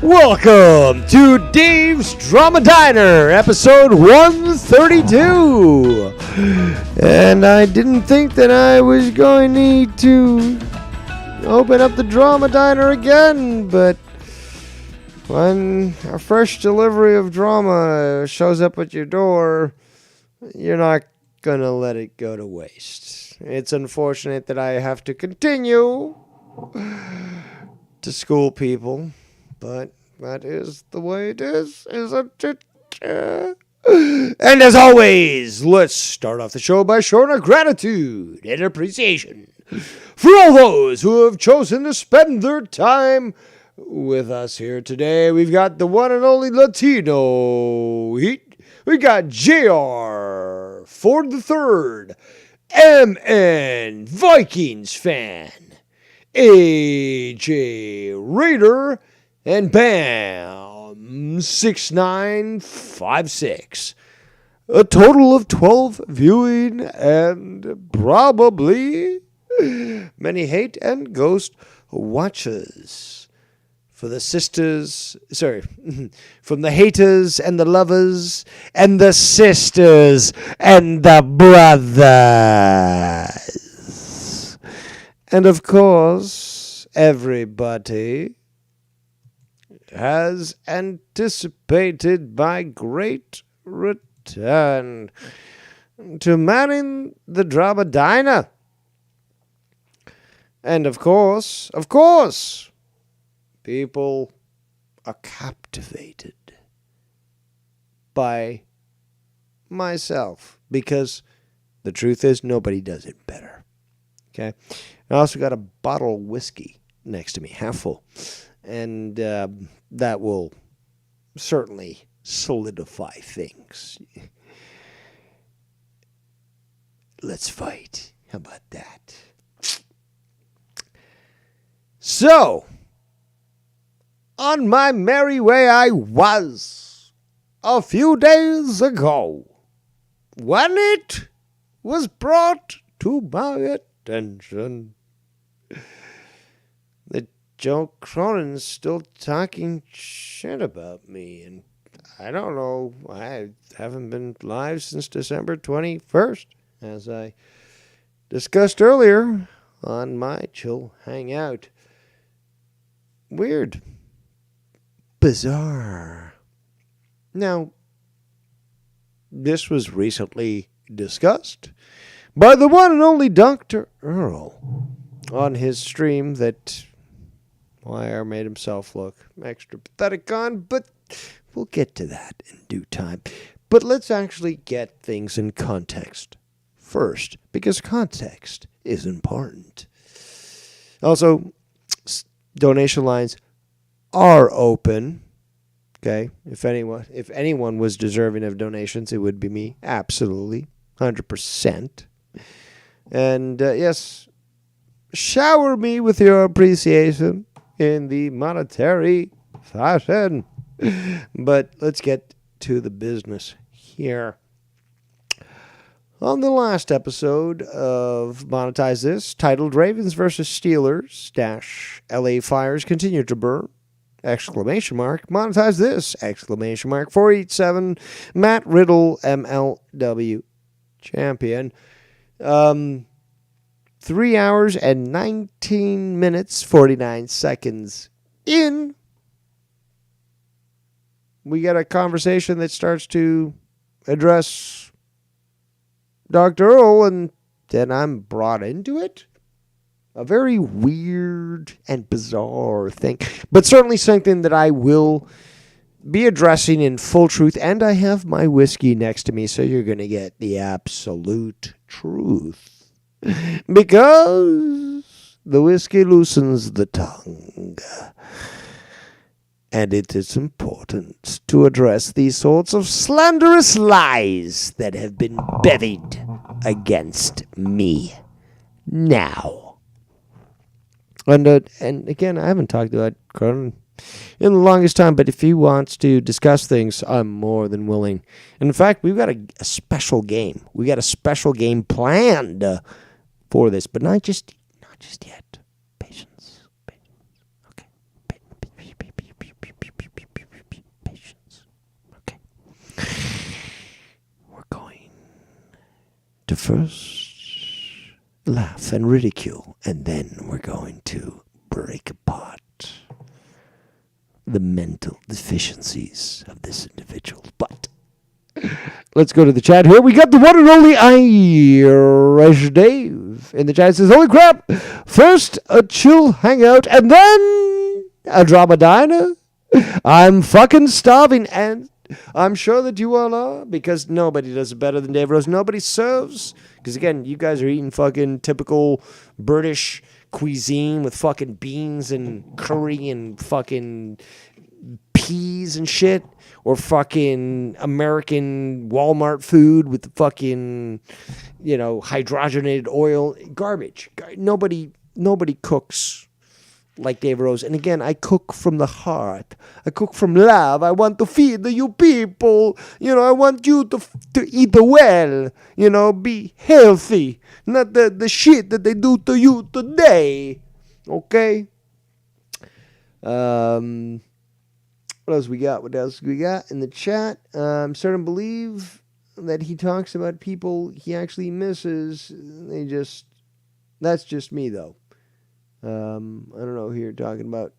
Welcome to Dave's Drama Diner, episode 132. And I didn't think that I was going to need to open up the Drama Diner again, but when a fresh delivery of drama shows up at your door, you're not going to let it go to waste. It's unfortunate that I have to continue to school people, but that is the way it is, isn't it? And as always, let's start off the show by showing our gratitude and appreciation for all those who have chosen to spend their time with us here today. We've got the one and only Latino Heat. We got JR Ford III, MN Vikings fan, AJ Raider, and Bam 6956. A total of 12 viewing and probably many hate and ghost watches. For the sisters, from the haters and the lovers and the sisters and the brothers. And of course, everybody has anticipated my great return to manning the Drama Diner. And of course, people are captivated by myself because the truth is nobody does it better. Okay? I also got a bottle of whiskey next to me, half full. And that will certainly solidify things. Let's fight. How about that? So, on my merry way I was a few days ago when it was brought to my attention that Joe Cronin's still talking shit about me, and I don't know, I haven't been live since December 21st, as I discussed earlier on my Chill Hangout. Weird. Bizarre. Now, this was recently discussed by the one and only Dr. Earl on his stream that Wire made himself look extra pathetic on, but we'll get to that in due time. But let's actually get things in context first, because context is important. Also, donation lines are open. Okay, if anyone was deserving of donations, it would be me. Absolutely, 100%. And yes, shower me with your appreciation in the monetary fashion. But let's get to the business here. On the last episode of Monetize This, titled Ravens vs. Steelers, LA Fires Continue to Burn, ! Monetize This, ! 487, Matt Riddle, MLW champion. 3 hours and 19 minutes, 49 seconds in, we get a conversation that starts to address Dr. Earl, and then I'm brought into it. A very weird and bizarre thing, but certainly something that I will be addressing in full truth, and I have my whiskey next to me, so you're going to get the absolute truth. Because the whiskey loosens the tongue. And it is important to address these sorts of slanderous lies that have been bevied against me now. And again, I haven't talked about Cronin in the longest time, but if he wants to discuss things, I'm more than willing. And in fact, we've got a special game. We got a special game planned for this, but not just yet. Patience. Okay. to first laugh and ridicule, and then we're going to break apart the mental deficiencies of this individual. But let's go to the chat here. We got the one and only Irish Dave in the chat. It says, holy crap, first a chill hangout and then a drama diner. I'm fucking starving, and I'm sure that you all are, because nobody does it better than Dave Rose. Nobody serves, because again, you guys are eating fucking typical British cuisine with fucking beans and curry and fucking peas and shit, or fucking American Walmart food with the fucking, hydrogenated oil. Garbage. Nobody cooks like Dave Rose. And again, I cook from the heart. I cook from love. I want to feed you people. I want you to eat well. Be healthy. Not the shit that they do to you today. Okay? What else we got? What else we got in the chat? I'm starting to believe that he talks about people he actually misses. That's just me, though. I don't know who you're talking about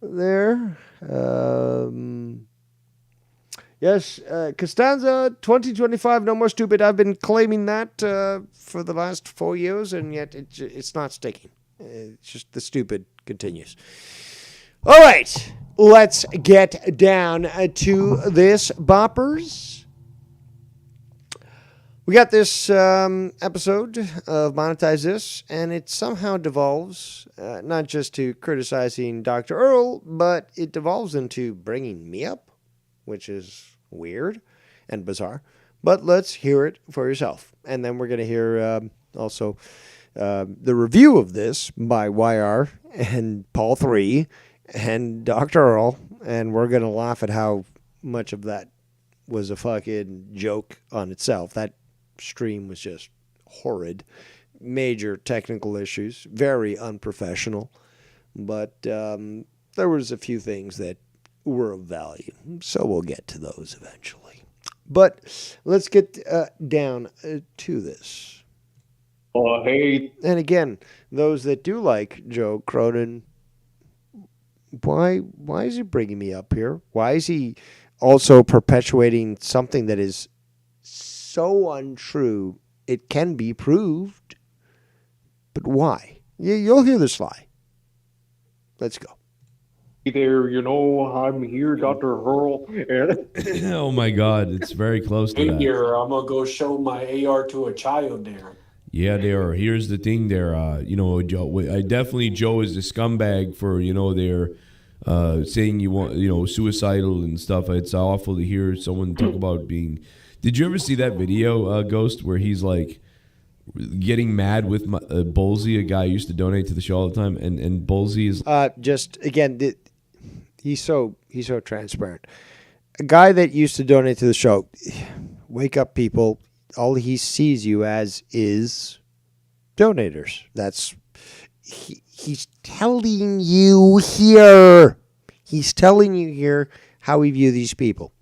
there. Yes, Costanza 2025, no more stupid. I've been claiming that for the last 4 years, and yet it's not sticking. It's just the stupid continues. All right, let's get down to this, boppers. We got this episode of Monetize This, and it somehow devolves, not just to criticizing Dr. Earl, but it devolves into bringing me up, which is weird and bizarre. But let's hear it for yourself. And then we're going to hear also the review of this by YR and Paul 3 and Dr. Earl, and we're going to laugh at how much of that was a fucking joke on itself. That stream was just horrid. Major technical issues, very unprofessional, but there was a few things that were of value, so we'll get to those eventually. But let's get down to this. Oh, hey. And again, those that do like Joe Cronin, why is he bringing me up here? Why is he also perpetuating something that is so untrue it can be proved? But why? You'll hear this lie. Let's go. Hey there, I'm here, Dr. Earl. Oh my God, it's very close to that. Here, I'm gonna go show my AR to a child there. Yeah, there. Here's the thing there. Joe, Joe is a scumbag for, they're saying you want, suicidal and stuff. It's awful to hear someone talk about being. Did you ever see that video, Ghost, where he's like getting mad with Bolsey, a guy who used to donate to the show all the time, and Bolsey is just again, he's so transparent. A guy that used to donate to the show, wake up, people. All he sees you as is donators. That's he's telling you here. He's telling you here how we view these people.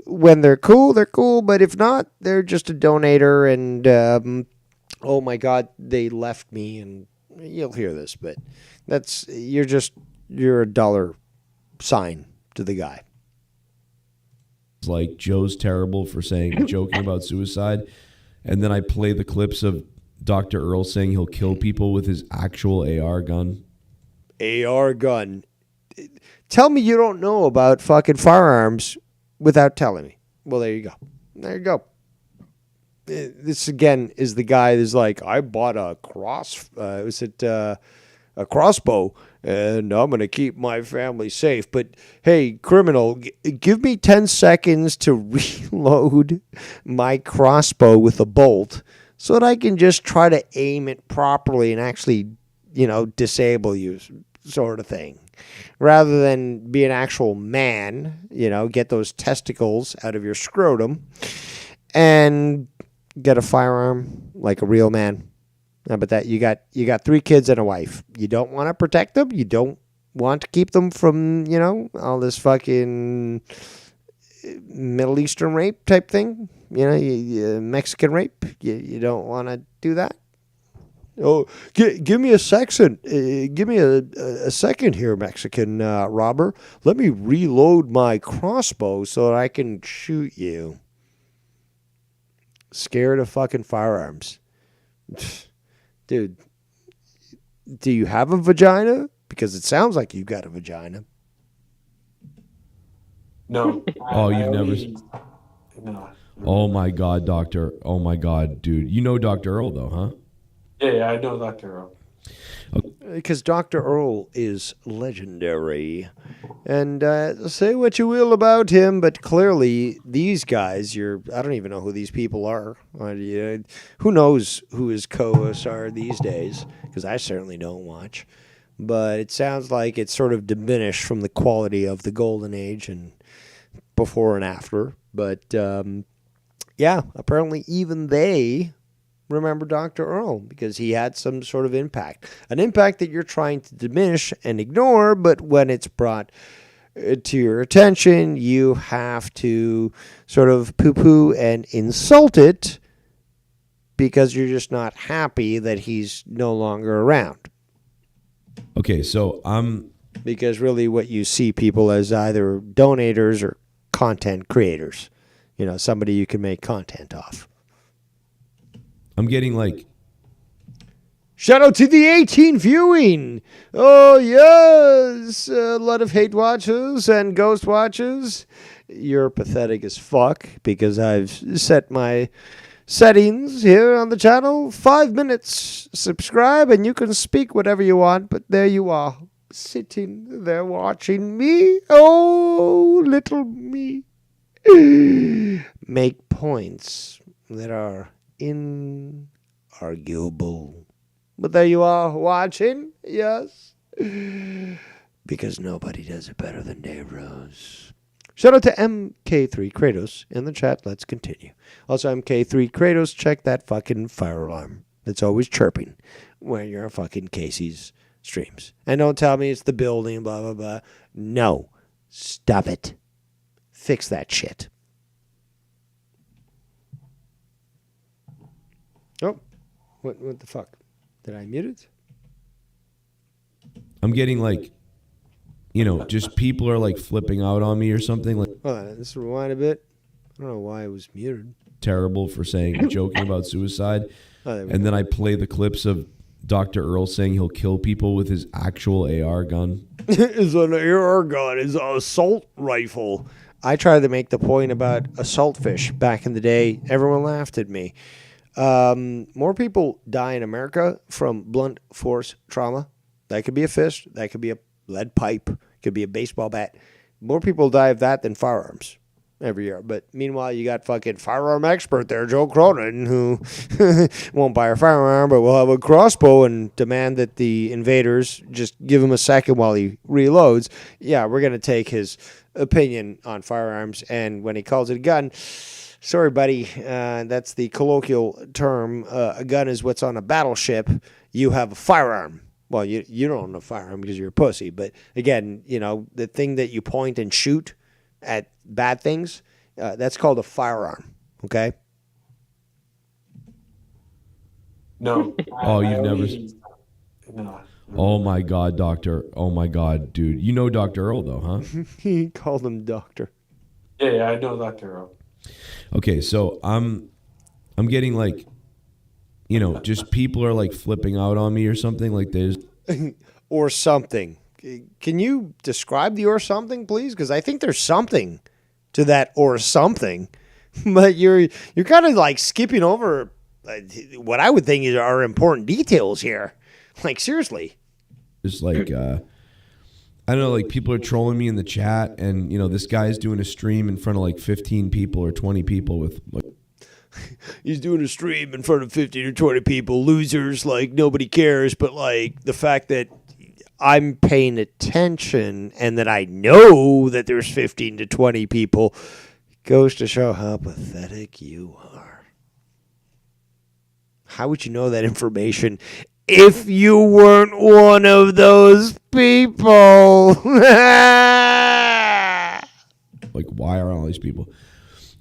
When they're cool, they're cool. But if not, they're just a donator. And oh my God, they left me. And you'll hear this, but you're a dollar sign to the guy. Like Joe's terrible for joking about suicide, and then I play the clips of Dr. Earl saying he'll kill people with his actual AR gun. AR gun. Tell me you don't know about fucking firearms without telling me. Well, there you go. There you go. This again is the guy that's like, I bought a a crossbow, and I'm going to keep my family safe. But, hey, criminal, give me 10 seconds to reload my crossbow with a bolt so that I can just try to aim it properly and actually, disable you, sort of thing. Rather than be an actual man, get those testicles out of your scrotum and get a firearm like a real man. But that you got 3 kids and a wife. You don't want to protect them. You don't want to keep them from, all this fucking Middle Eastern rape type thing. Mexican rape. You don't want to do that. Oh, give me a second. Give me a second here, Mexican robber. Let me reload my crossbow so that I can shoot you. Scared of fucking firearms. Dude, do you have a vagina? Because it sounds like you've got a vagina. No. Oh, you've never... No. Oh, my God, Doctor. Oh, my God, dude. You know Dr. Earl, though, huh? Yeah, I know Dr. Earl. Because Dr. Earl is legendary. And say what you will about him, but clearly these guys, I don't even know who these people are. Who knows who his co-hosts are these days? Because I certainly don't watch. But it sounds like it's sort of diminished from the quality of the golden age and before and after. But yeah, apparently even they remember Dr. Earl because he had some sort of impact. An impact that you're trying to diminish and ignore, but when it's brought to your attention, you have to sort of poo-poo and insult it because you're just not happy that he's no longer around. Okay, so Because really what you see people as either donators or content creators. Somebody you can make content off. I'm getting like... Shout out to the 18 viewing. Oh, yes. A lot of hate watchers and ghost watchers. You're pathetic as fuck because I've set my settings here on the channel. 5 minutes. Subscribe and you can speak whatever you want. But there you are, sitting there watching me. Oh, little me. Make points that are inarguable. But there you are, watching, yes. Because nobody does it better than Dave Rose. Shout out to MK3 Kratos in the chat. Let's continue. Also, MK3 Kratos, check that fucking fire alarm that's always chirping when you're on fucking Casey's streams. And don't tell me it's the building, blah, blah, blah. No. Stop it. Fix that shit. Oh, what the fuck? Did I mute it? I'm getting like, just people are like flipping out on me or something. Like, Hold on, let's rewind a bit. I don't know why it was muted. Terrible for joking about suicide. And then I play the clips of Dr. Earl saying he'll kill people with his actual AR gun. It's an AR gun. It's an assault rifle. I tried to make the point about assault fish back in the day. Everyone laughed at me. More people die in America from blunt force trauma. That could be a fist. That could be a lead pipe. Could be a baseball bat. More people die of that than firearms every year. But meanwhile, you got fucking firearm expert there, Joe Cronin, who won't buy a firearm, but will have a crossbow and demand that the invaders just give him a second while he reloads. Yeah, we're going to take his opinion on firearms. And when he calls it a gun, sorry, buddy, that's the colloquial term. A gun is what's on a battleship. You have a firearm. Well, you don't own a firearm because you're a pussy. But again, the thing that you point and shoot at bad things, that's called a firearm. Okay? No. Oh, you've never... No. Oh, my God, Doctor. Oh, my God, dude. You know Dr. Earl, though, huh? He called him doctor. Yeah, I know Dr. Earl. Okay, so I'm getting like, just people are like flipping out on me or something like this. Or something. Can you describe the or something, please? Because I think there's something to that or something. But you're kind of like skipping over what I would think are important details here. Like, seriously. It's like, I don't know, like people are trolling me in the chat and, this guy's doing a stream in front of like 15 people or 20 people with like... He's doing a stream in front of 15 or 20 people, losers, like nobody cares. But like the fact that I'm paying attention and that I know that there's 15 to 20 people goes to show how pathetic you are. How would you know that information if you weren't one of those people? Like, why are all these people?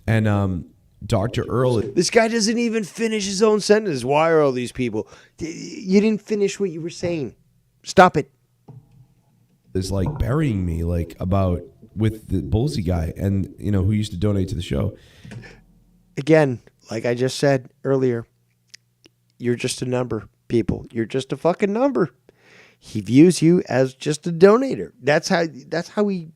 And Dr. Earl This guy doesn't even finish his own sentence. Why are all these people? You didn't finish what you were saying. Stop it. is like burying me, like about with the Bullseye guy, and who used to donate to the show. Again, like I just said earlier, you're just a number, people. You're just a fucking number. He views you as just a donator. That's how he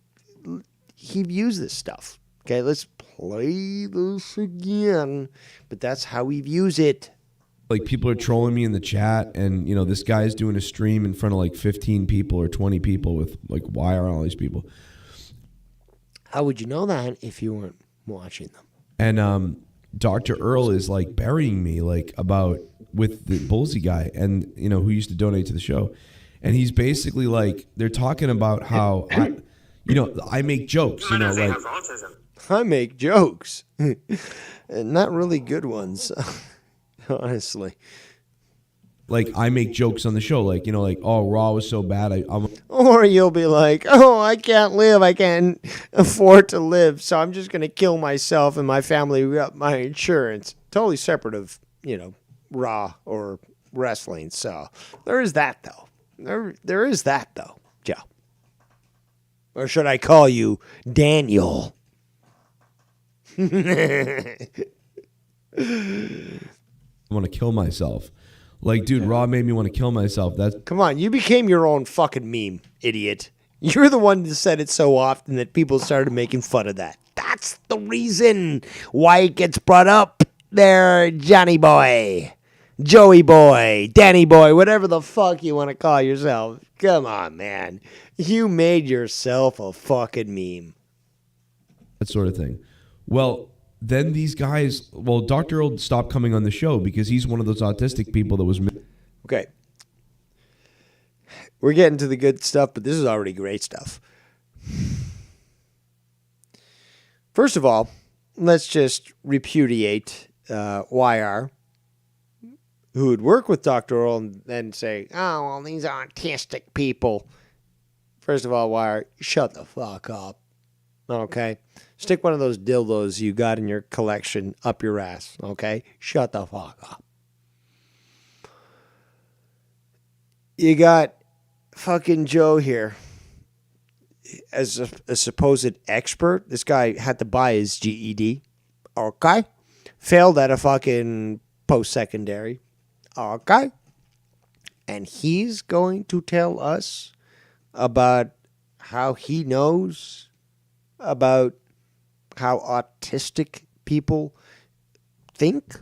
views this stuff. Okay, let's play this again. But that's how he views it. Like, people are trolling me in the chat, and this guy's doing a stream in front of like 15 people or 20 people with like, why are all these people? How would you know that if you weren't watching them? And Dr. Earl is like burying me, like about with the Bullseye guy, and who used to donate to the show. And he's basically like, they're talking about how I make jokes, like I make jokes, and not really good ones, honestly. Like, I make jokes on the show, like oh, Raw was so bad. Or you'll be like, oh, I can't live, I can't afford to live, so I'm just gonna kill myself and my family got my insurance. Totally separate of Raw or wrestling. So there is that though. There is that though, Joe. Or should I call you Daniel? I want to kill myself. Like, dude, Raw made me want to kill myself. Come on, you became your own fucking meme, idiot. You're the one that said it so often that people started making fun of that. That's the reason why it gets brought up there, Johnny boy, Joey boy, Danny boy, whatever the fuck you want to call yourself. Come on, man. You made yourself a fucking meme. That sort of thing. Well, then these guys, Dr. Earl stopped coming on the show because he's one of those autistic people that was... Okay. We're getting to the good stuff, but this is already great stuff. First of all, let's just repudiate YR, who would work with Dr. Earl and then say, oh, well, these autistic people. First of all, YR, shut the fuck up. Okay? Stick one of those dildos you got in your collection up your ass, okay? Shut the fuck up. You got fucking Joe here as a supposed expert. This guy had to buy his GED, okay? Failed at a fucking post-secondary, okay? And he's going to tell us about how he knows about how autistic people think.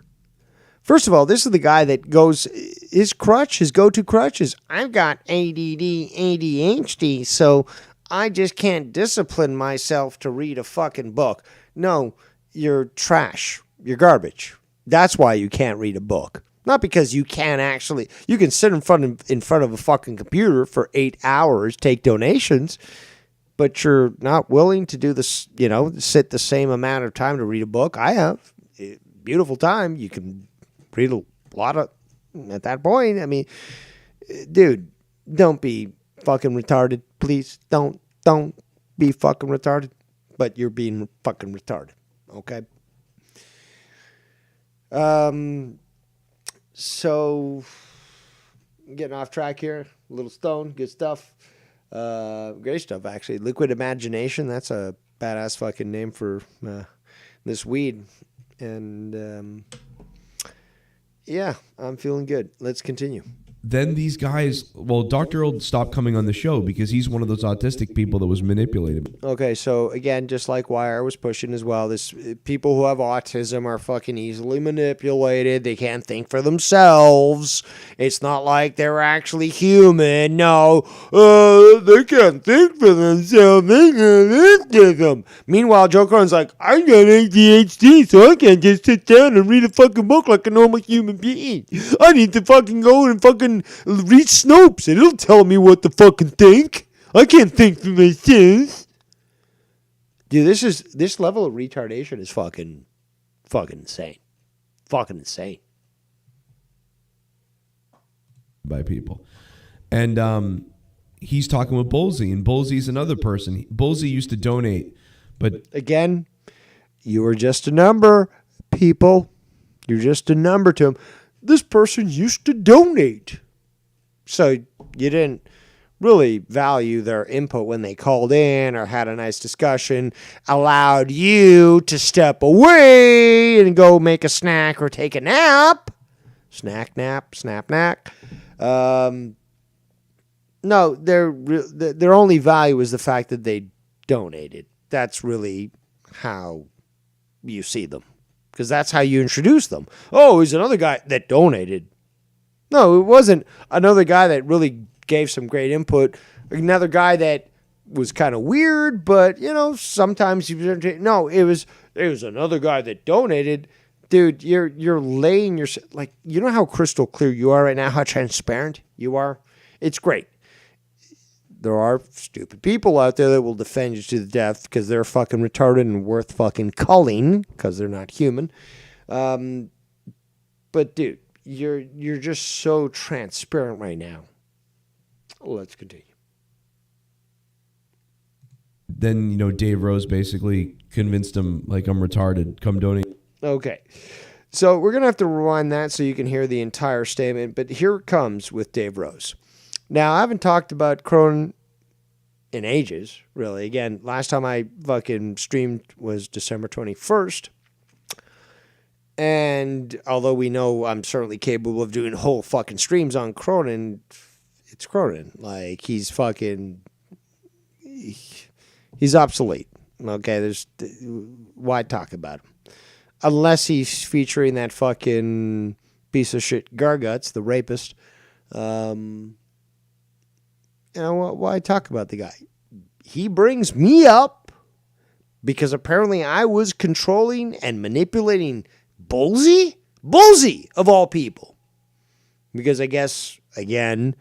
First of all, this is the guy that goes, his go-to crutch is, I've got ADD, ADHD, so I just can't discipline myself to read a fucking book. No, you're trash. You're garbage. That's why you can't read a book. Not because you can't actually, you can sit in front of a fucking computer for 8 hours, take donations, but you're not willing to do this, sit the same amount of time to read a book. I have. Beautiful time. You can read a lot of, at that point. I mean, dude, don't be fucking retarded. Please don't be fucking retarded. But you're being fucking retarded. Okay? So, getting off track here. A little stone. Good stuff. Great stuff, actually. Liquid Imagination. That's a badass fucking name for this weed. And yeah, I'm feeling good. Let's continue. Then these guys, Dr. Earl stopped coming on the show because he's one of those autistic people that was manipulated. Okay, so again, just like Wire was pushing as well, this people who have autism are fucking easily manipulated. They can't think for themselves. It's not like they're actually human. No, they can't think for themselves. They got autism. Meanwhile, Joe Cronin's like, I got ADHD, so I can't just sit down and read a fucking book like a normal human being. I need to fucking go and fucking read Snopes and it'll tell me what to fucking think. I can't think for myself. Dude, this level of retardation is fucking insane. Fucking insane. By people. And he's talking with Bullseye, and Bullsey's another person. Bullseye used to donate, but again, you were just a number. people. You're just a number to them. This person used to donate. So you didn't really value their input when they called in or had a nice discussion, allowed you to step away and go make a snack or take a nap. Snack, nap, snap, knack. No, their only value is the fact that they donated. That's really how you see them, because that's how you introduce them. Oh, he's another guy that donated. No, it wasn't another guy that really gave some great input. Another guy that was kind of weird, but sometimes no, it was another guy that donated. Dude, you're laying your, like, you know how crystal clear you are right now, how transparent you are? It's great. There are stupid people out there that will defend you to the death because they're fucking retarded and worth fucking culling because they're not human. But dude, you're just so transparent right now. Let's continue. Then, Dave Rose basically convinced him, like, I'm retarded, come donate. Okay. So we're going to have to rewind that so you can hear the entire statement, but here it comes with Dave Rose. Now, I haven't talked about Cronin in ages, really. Again, last time I fucking streamed was December 21st. And although we know I'm certainly capable of doing whole fucking streams on Cronin, it's Cronin. Like, he's obsolete. Okay, why talk about him? Unless he's featuring that fucking piece of shit Garguts, the rapist. Why talk about the guy? He brings me up because apparently I was controlling and manipulating Bullseye? Bullseye, of all people. Because I guess, again,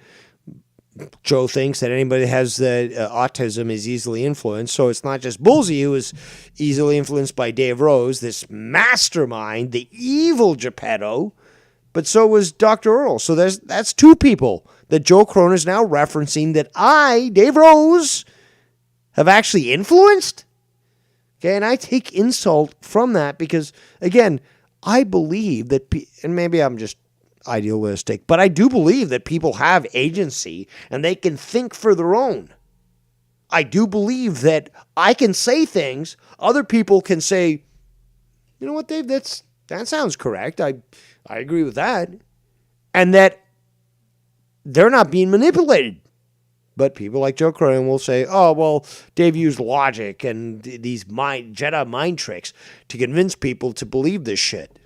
Joe thinks that anybody that has the autism is easily influenced. So it's not just Bullseye who is easily influenced by Dave Rose, this mastermind, the evil Geppetto, but so was Dr. Earl. So that's two people that Joe Cronin is now referencing that I, Dave Rose, have actually influenced. Okay, and I take insult from that because, again, I believe that, and maybe I'm just idealistic, but I do believe that people have agency and they can think for their own. I do believe that I can say things, other people can say, you know what, Dave, that sounds correct. I agree with that. And that they're not being manipulated. But people like Joe Cronin will say, oh, well, Dave used logic and these Jedi mind tricks to convince people to believe this shit.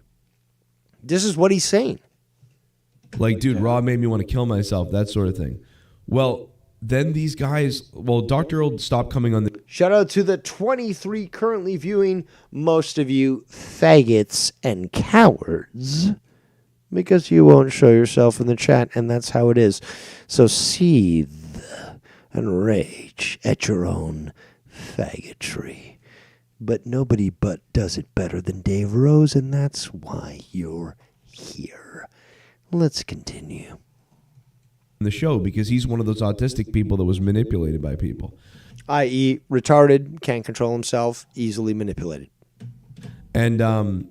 This is what he's saying. Like, dude, Raw made me want to kill myself, that sort of thing. Well, then these guys, Dr. Earl stopped coming on the... Shout out to the 23 currently viewing, most of you faggots and cowards, because you won't show yourself in the chat, and that's how it is. So seethe and rage at your own faggotry. But nobody but does it better than Dave Rose, and that's why you're here. Let's continue. The show, because he's one of those autistic people that was manipulated by people. I.e. retarded, can't control himself, easily manipulated. And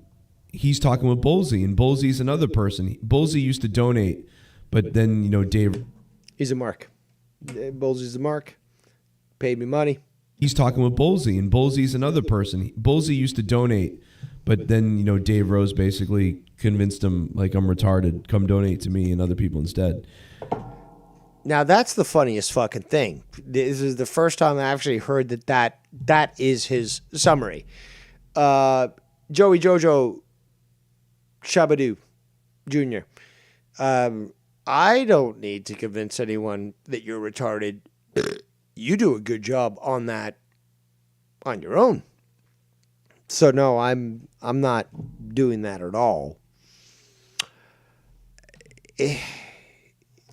he's talking with Bullseye, and Bullsey's another person. Bullseye used to donate, but then, Dave... He's a mark. Bullsey's a mark. Paid me money. He's talking with Bullseye, and Bullsey's another person. Bullseye used to donate, but then, Dave Rose basically convinced him, like, I'm retarded, come donate to me and other people instead. Now, that's the funniest fucking thing. This is the first time I actually heard that is his summary. Joey Jojo Shabadoo Jr. I don't need to convince anyone that you're retarded. You do a good job on that on your own. So no, I'm not doing that at all.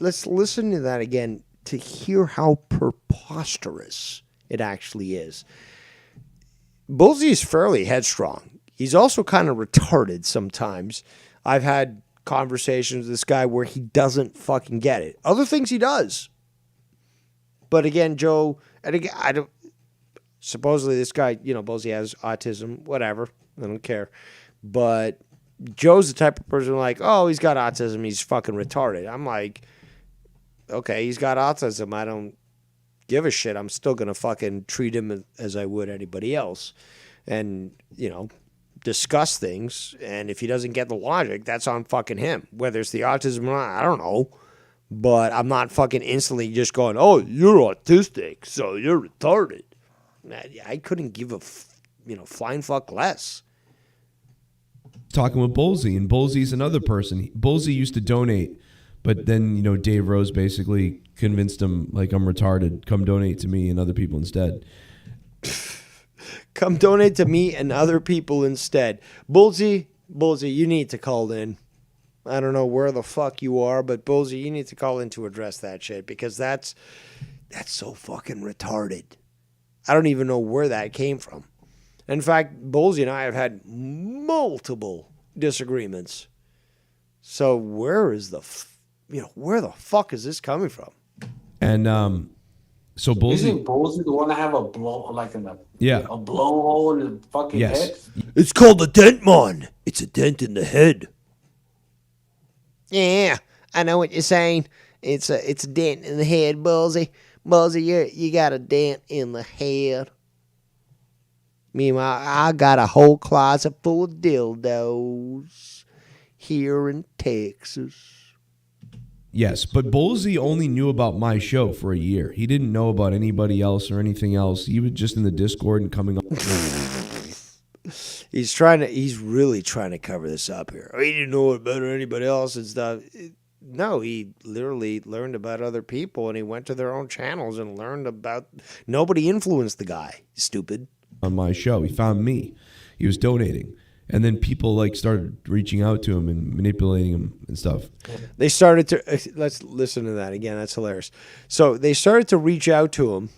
Let's listen to that again to hear how preposterous it actually is. Bullseye is fairly headstrong. He's also kind of retarded sometimes. I've had conversations with this guy where he doesn't fucking get it. Other things he does. But again, Joe, and again, I don't, supposedly this guy, Bullseye has autism, whatever. I don't care. But Joe's the type of person like, oh, he's got autism. He's fucking retarded. I'm like, okay, he's got autism. I don't give a shit. I'm still going to fucking treat him as I would anybody else. And, discuss things. And if he doesn't get the logic, that's on fucking him. Whether it's the autism or not, I don't know. But I'm not fucking instantly just going, oh, you're autistic, so you're retarded. I couldn't give a, flying fuck less. Talking with Bolsey, and Bolsey's another person. Bolsey used to donate, but then, Dave Rose basically convinced him, like, I'm retarded. Come donate to me and other people instead. Come donate to me and other people instead. Bolsey, you need to call in. I don't know where the fuck you are, but Bolsey, you need to call in to address that shit because that's so fucking retarded. I don't even know where that came from. In fact, Bolsey and I have had multiple disagreements. So where the fuck is this coming from? And so Bolsey, Isn't Bolsey the one to have a blow, like a blowhole in the fucking head? It's called a dent, man. It's a dent in the head. Yeah, I know what you're saying. It's a dent in the head, Bolsey. Bolsey, you got a dent in the head. Meanwhile, I got a whole closet full of dildos here in Texas. Yes, but Bolsey only knew about my show for a year. He didn't know about anybody else or anything else. He was just in the Discord and coming up. He's really trying to cover this up here. He didn't know it better than anybody else and stuff. No, he literally learned about other people and he went to their own channels and learned about. Nobody influenced the guy. Stupid. On my show, he found me. He was donating, and then people started reaching out to him and manipulating him and stuff. They started to let's listen to that again. That's hilarious. So they started to reach out to him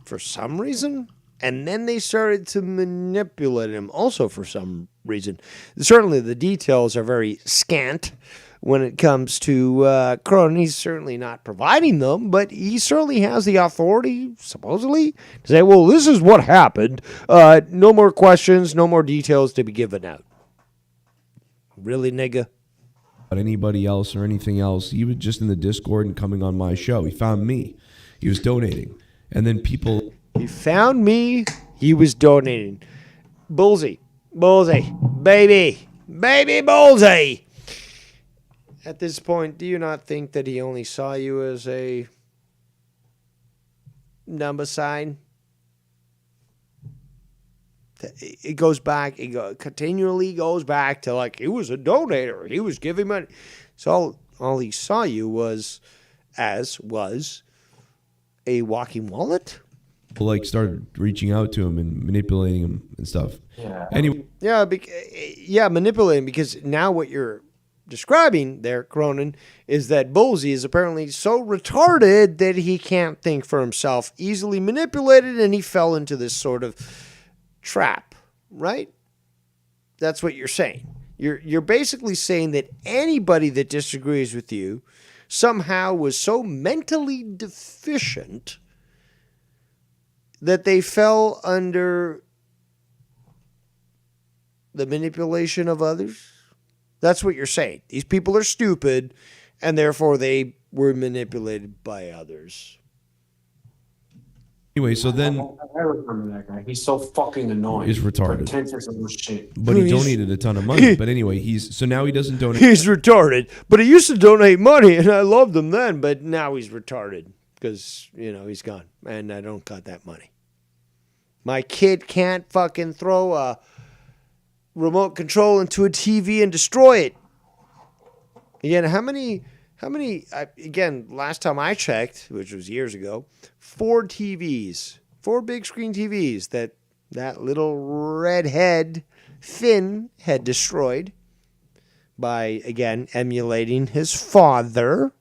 for some reason. And then they started to manipulate him also for some reason. Certainly the details are very scant when it comes to Cronin. He's certainly not providing them, but he certainly has the authority, supposedly, to say, well, this is what happened. No more questions, no more details to be given out. Really, nigga? About anybody else or anything else. He was just in the Discord and coming on my show. He found me. He was donating. And then people... He found me. He was donating. Bolsey, baby Bolsey. At this point, do you not think that he only saw you as a number sign? It goes back. Continually goes back to like he was a donator. He was giving money. So all he saw you was a walking wallet. People started reaching out to him and manipulating him and stuff. Yeah. Anyway, manipulating, because now what you're describing there, Cronin, is that Bolsey is apparently so retarded that he can't think for himself, easily manipulated, and he fell into this sort of trap, right? That's what you're saying. You're basically saying that anybody that disagrees with you somehow was so mentally deficient that they fell under the manipulation of others? That's what you're saying. These people are stupid, and therefore they were manipulated by others. Anyway, so then... I remember that guy. He's so fucking annoying. He's retarded. Pretentious and shit. But he donated a ton of money. But anyway, so now he doesn't donate. He's retarded, but he used to donate money, and I loved him then, but now he's retarded because, he's gone, and I don't got that money. My kid can't fucking throw a remote control into a TV and destroy it. Again, how many, last time I checked, which was years ago, 4 big screen TVs that little redhead Finn had destroyed by, again, emulating his father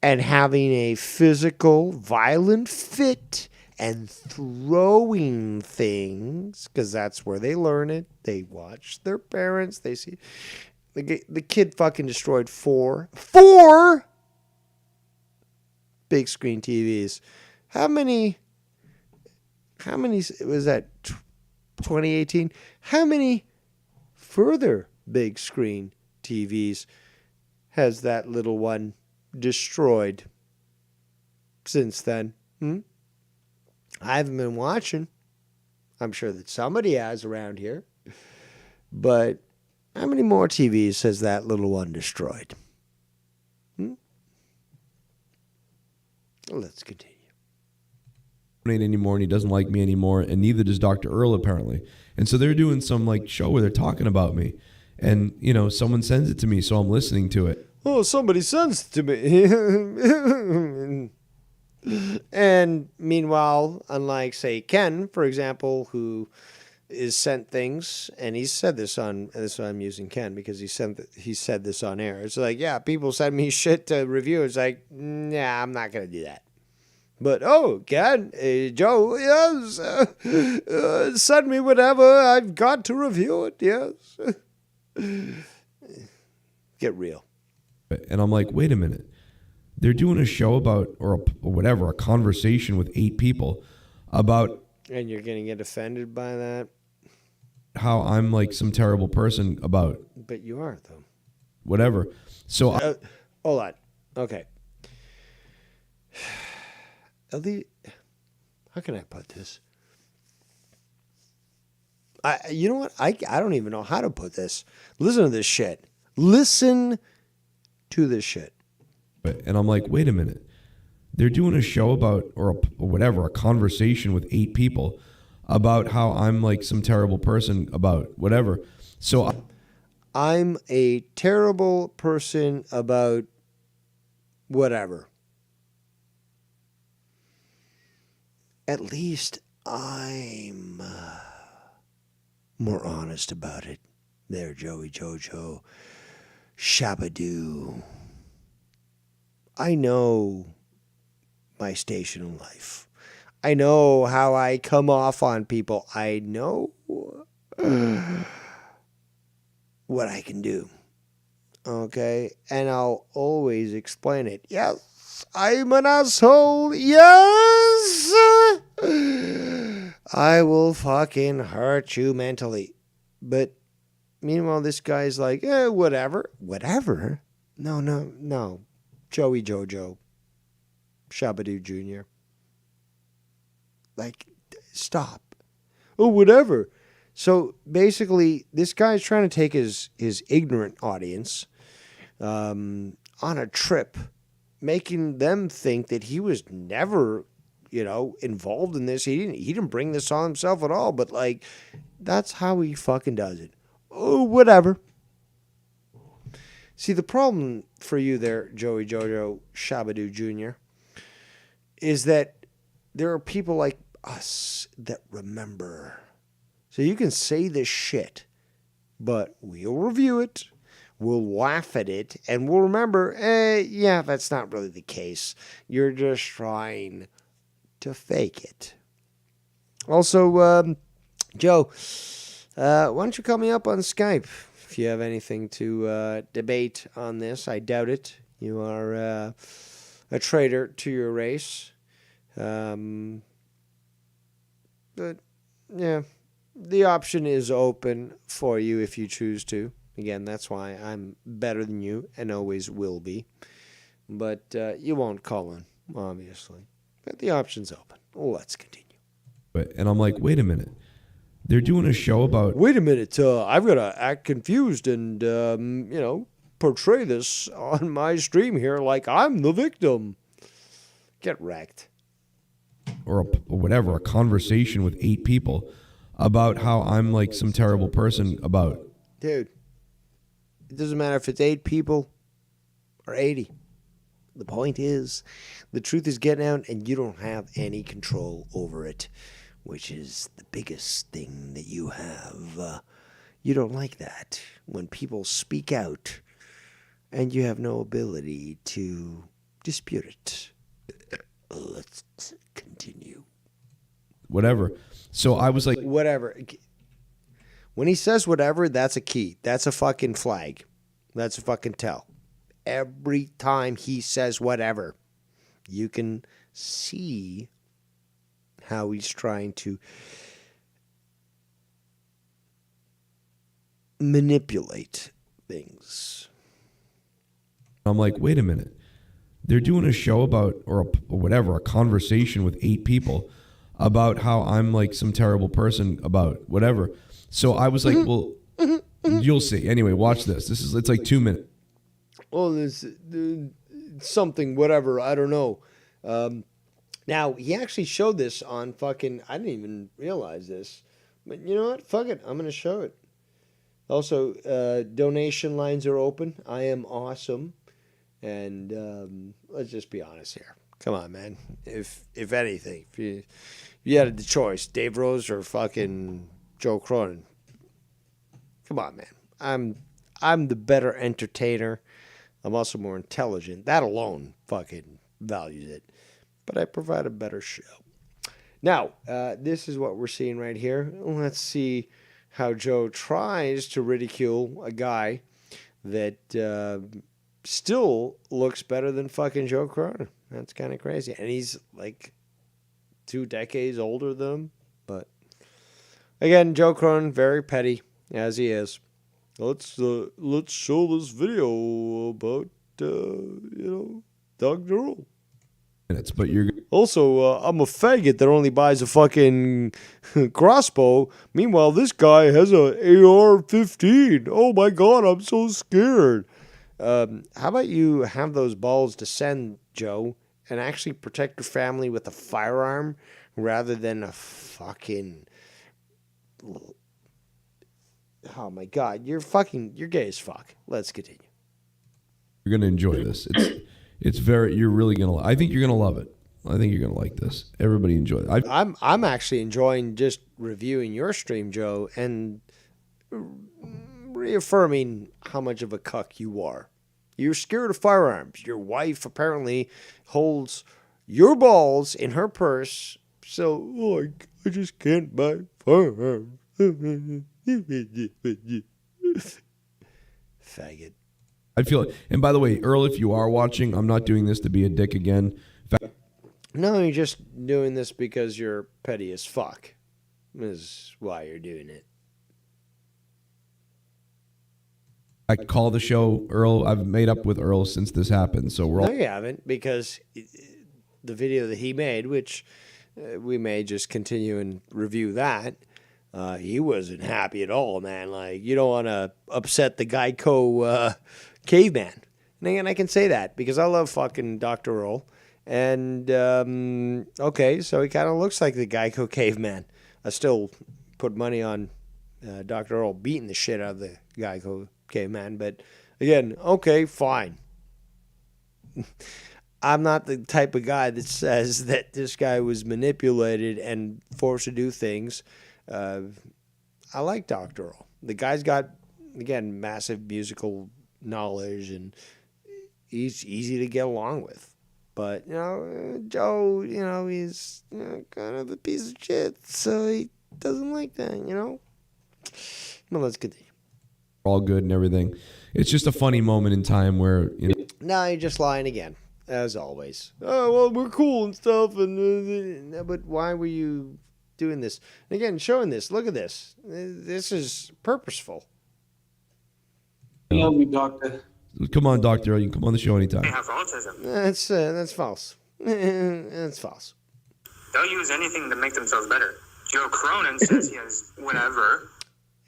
and having a physical, violent fit and throwing things, because that's where they learn it. They watch their parents. They see the kid fucking destroyed four big screen TVs. How many was that? 2018. How many further big screen TVs has that little one destroyed since then? I haven't been watching. I'm sure that somebody has around here. But how many more TVs has that little one destroyed? Let's continue. Anymore, and he doesn't like me anymore, and neither does Dr. Earl apparently. And so they're doing some like show where they're talking about me, and someone sends it to me, so I'm listening to it. Oh, somebody sends it to me. And meanwhile, unlike say Ken, for example, who is sent things, and he said this on this. I'm using Ken because he said this on air. It's like, yeah, people send me shit to review. It's like, nah, I'm not gonna do that. But Ken, Joe, yes, send me whatever. I've got to review it. Yes, get real. And I'm like, wait a minute. They're doing a show about, or whatever, a conversation with 8 people about. And you're going to get offended by that? How I'm like some terrible person about. But you are, though. Whatever. So. Hold on. Okay. How can I put this? You know what? I don't even know how to put this. Listen to this shit. Listen to this shit. And I'm like, wait a minute. They're doing a show about, or whatever, a conversation with 8 people about how I'm like some terrible person about whatever. So I'm a terrible person about whatever. At least I'm more honest about it. There, Joey Jojo. Shabadoo. I know my station in life. I know how I come off on people. I know what I can do. Okay? And I'll always explain it. Yes, I'm an asshole. Yes! I will fucking hurt you mentally. But meanwhile, this guy's like, whatever. Whatever? No. Joey Jojo. Shabadoo Jr. Like, stop. Oh, whatever. So basically, this guy's trying to take his ignorant audience on a trip, making them think that he was never, involved in this. He didn't bring this on himself at all. But like, that's how he fucking does it. Oh, whatever. See, the problem for you there, Joey Jojo Shabadoo Jr., is that there are people like us that remember. So you can say this shit, but we'll review it, we'll laugh at it, and we'll remember, yeah, that's not really the case. You're just trying to fake it. Also, Joe, why don't you call me up on Skype if you have anything to debate on this? I doubt it. You are a traitor to your race. But, yeah, the option is open for you if you choose to. Again, that's why I'm better than you and always will be. But you won't call in, obviously. But the option's open. Let's continue. And I'm like, wait a minute. They're doing a show about... Wait a minute. I've got to act confused and, portray this on my stream here like I'm the victim. Get wrecked. Or whatever, a conversation with 8 people about how I'm like some terrible person about... Dude, it doesn't matter if it's 8 people or 80. The point is, the truth is getting out and you don't have any control over it, which is the biggest thing that you have. You don't like that when people speak out and you have no ability to dispute it. Let's continue. Whatever. So I was like... Whatever. When he says whatever, that's a key. That's a fucking flag. That's a fucking tell. Every time he says whatever, you can see how he's trying to manipulate things. I'm like, wait a minute. They're doing a show about, or whatever, a conversation with 8 people about how I'm like some terrible person about whatever. So I was like, well, you'll see. Anyway, watch this. It's like 2 minutes. Well, there's something, whatever, I don't know. Now, he actually showed this on fucking, I didn't even realize this. But you know what? Fuck it. I'm going to show it. Also, donation lines are open. I am awesome. And let's just be honest here. Come on, man. If anything, if you had the choice, Dave Rose or fucking Joe Cronin. Come on, man. I'm the better entertainer. I'm also more intelligent. That alone fucking values it. But I provide a better show. Now, this is what we're seeing right here. Let's see how Joe tries to ridicule a guy that still looks better than fucking Joe Cronin. That's kind of crazy. And he's like 2 decades older than him. But again, Joe Cronin, very petty as he is. Let's show this video about Dr. Earl. But you're also, I'm a faggot that only buys a fucking crossbow. Meanwhile, this guy has a AR-15. Oh my god, I'm so scared. How about you have those balls to send, Joe, and actually protect your family with a firearm rather than a fucking... Oh my god, you're gay as fuck. Let's continue. You're gonna enjoy this. You're really gonna. I think you're gonna love it. I think you're gonna like this. Everybody enjoy it. I'm actually enjoying just reviewing your stream, Joe, and reaffirming how much of a cuck you are. You're scared of firearms. Your wife apparently holds your balls in her purse, so I just can't buy firearms. Faggot. I feel it. And by the way, Earl, if you are watching, I'm not doing this to be a dick again. No, you're just doing this because you're petty as fuck. Is why you're doing it. I call the show Earl. I've made up with Earl since this happened. So we're all. No, you haven't, because the video that he made, which we may just continue and review that, he wasn't happy at all, man. Like, you don't want to upset the Geico caveman. And again, I can say that because I love fucking Dr. Earl. And, okay, so he kind of looks like the Geico caveman. I still put money on Dr. Earl beating the shit out of the Geico caveman. But, again, okay, fine. I'm not the type of guy that says that this guy was manipulated and forced to do things. I like Dr. Earl. The guy's got, again, massive musical knowledge, and he's easy to get along with. But, Joe, he's kind of a piece of shit, so he doesn't like that, Well, let's continue. All good and everything. It's just a funny moment in time where, No, you're just lying again, as always. Oh, well, we're cool and stuff, but why were you doing this? And again, showing this. Look at this. This is purposeful. Love you, doctor. Come on, Doctor. You can come on the show anytime. They have autism. That's false. That's false. They'll use anything to make themselves better. Joe Cronin says he has whatever.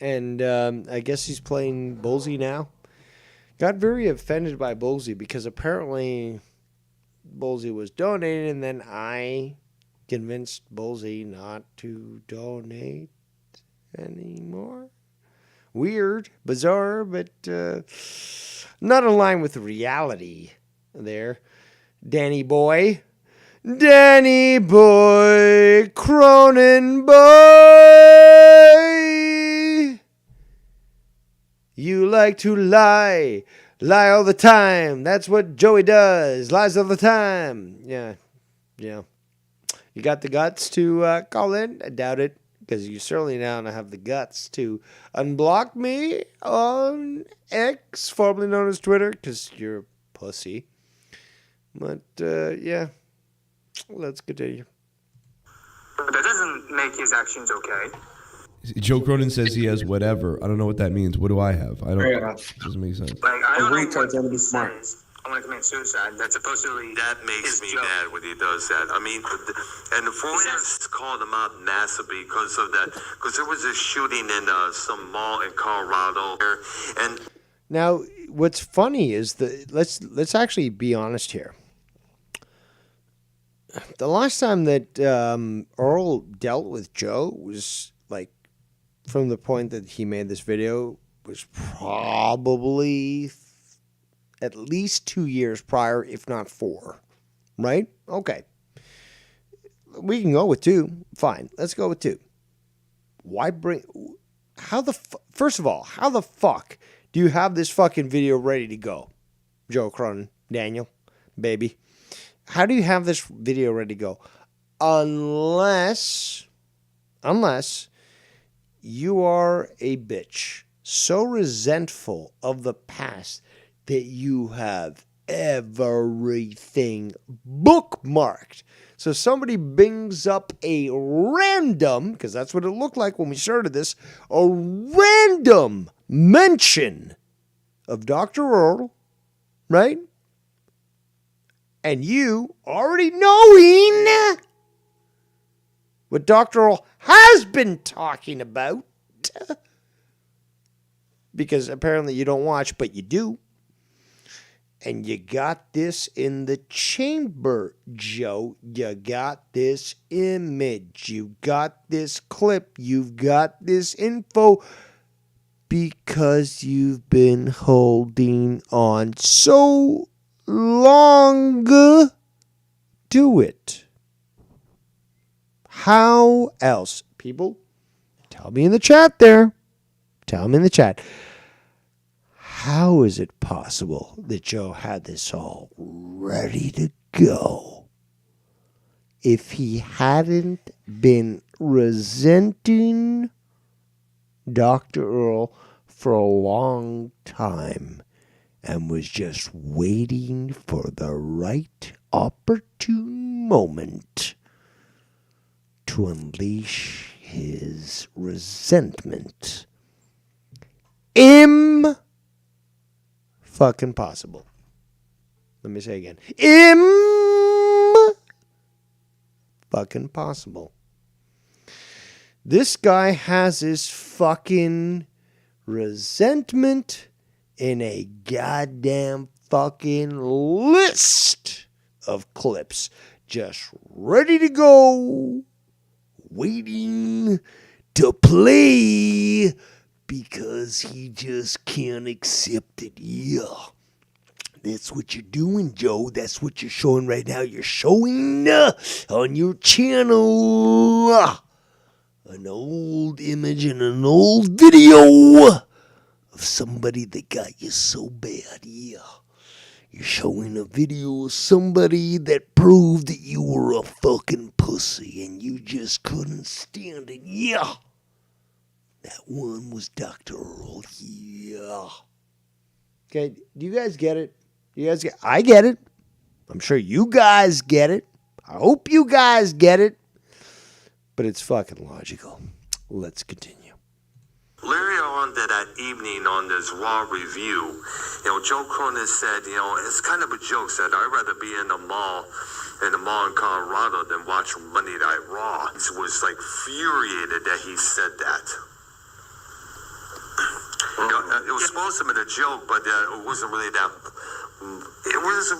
And I guess he's playing Bullseye now. Got very offended by Bullseye because apparently Bullseye was donating, and then I convinced Bullseye not to donate anymore. Weird, bizarre, but not in line with reality there. Danny boy, Cronin boy. You like to lie all the time. That's what Joey does, lies all the time. Yeah. You got the guts to call in? I doubt it, because you certainly now don't have the guts to unblock me on X, formerly known as Twitter, because you're a pussy. But, yeah, let's continue. But that doesn't make his actions okay. Joe Cronin says he has whatever. I don't know what that means. What do I have? I don't. Yeah. It doesn't make sense. Like, I don't know retard's what gonna he be smart. says. I want to commit suicide. That's supposedly That makes his me joke. mad when he does that. I mean, and the foreigners called him out massively because of that. Because there was a shooting in some mall in Colorado, and Now, what's funny is that let's actually be honest here. The last time that Earl dealt with Joe was like from the point that he made this video was probably at least 2 years prior, if not 4. Right? Okay. We can go with 2. Fine. Let's go with 2. Why bring... First of all, how the fuck do you have this fucking video ready to go? Joe Cronin, Daniel, baby. How do you have this video ready to go? Unless you are a bitch so resentful of the past that you have everything bookmarked. So somebody brings up a random, because that's what it looked like when we started this, a random mention of Dr. Earl, right? And you already knowing what Dr. Earl has been talking about, because apparently you don't watch, but you do. And you got this in the chamber, Joe. You got this image. You got this clip. You've got this info because you've been holding on so long to it. How else? People, tell me in the chat there. Tell me in the chat. How is it possible that Joe had this all ready to go if he hadn't been resenting Dr. Earl for a long time and was just waiting for the right opportune moment to unleash his resentment? Fucking possible. Let me say again. Fucking possible. This guy has his fucking resentment in a goddamn fucking list of clips just ready to go, waiting to play, because he just can't accept it. Yeah. That's what you're doing, Joe. That's what you're showing right now. You're showing on your channel an old image and an old video of somebody that got you so bad. Yeah. You're showing a video of somebody that proved that you were a fucking pussy and you just couldn't stand it. Yeah. That one was Dr. Earl. Yeah. Okay, do you guys get it? I get it. I'm sure you guys get it. I hope you guys get it. But it's fucking logical. Let's continue. Larry on that evening on this Raw review, Joe Cronin said, it's kind of a joke, said, I'd rather be in the mall in Colorado than watch Monday Night Raw. He was like furiated that he said that. It was supposed to be a joke, but it wasn't really that.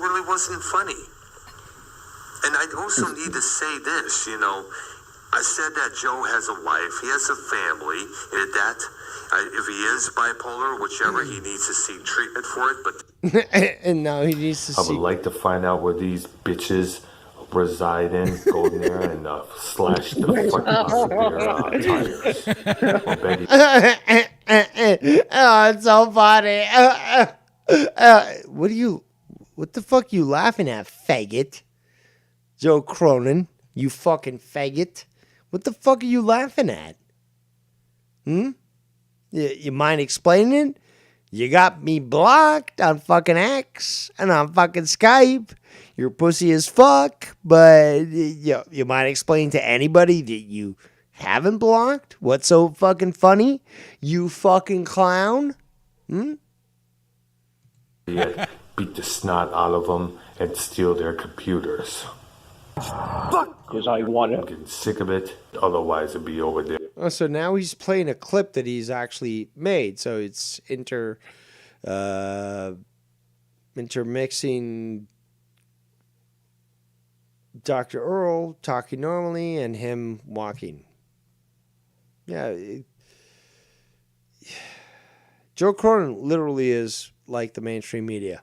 Really wasn't funny. And I also need to say this, I said that Joe has a wife, he has a family, and that if he is bipolar, whichever, he needs to seek treatment for it. But and now he needs to I would like to find out where these bitches reside in Golden Era and slash the fucking out of their tires. Oh, it's so funny. What the fuck you laughing at, faggot? Joe Cronin, you fucking faggot. What the fuck are you laughing at? You mind explaining it? You got me blocked on fucking X and on fucking Skype. You're pussy as fuck, but you might explain to anybody that you Haven't blocked? What's so fucking funny? You fucking clown? Yeah, beat the snot out of them and steal their computers. Because I want I'm to. getting sick of it. Otherwise, it'd be over there. Oh, so now he's playing a clip that he's actually made. So it's intermixing Dr. Earl talking normally and him walking. Yeah. Joe Cronin literally is like the mainstream media.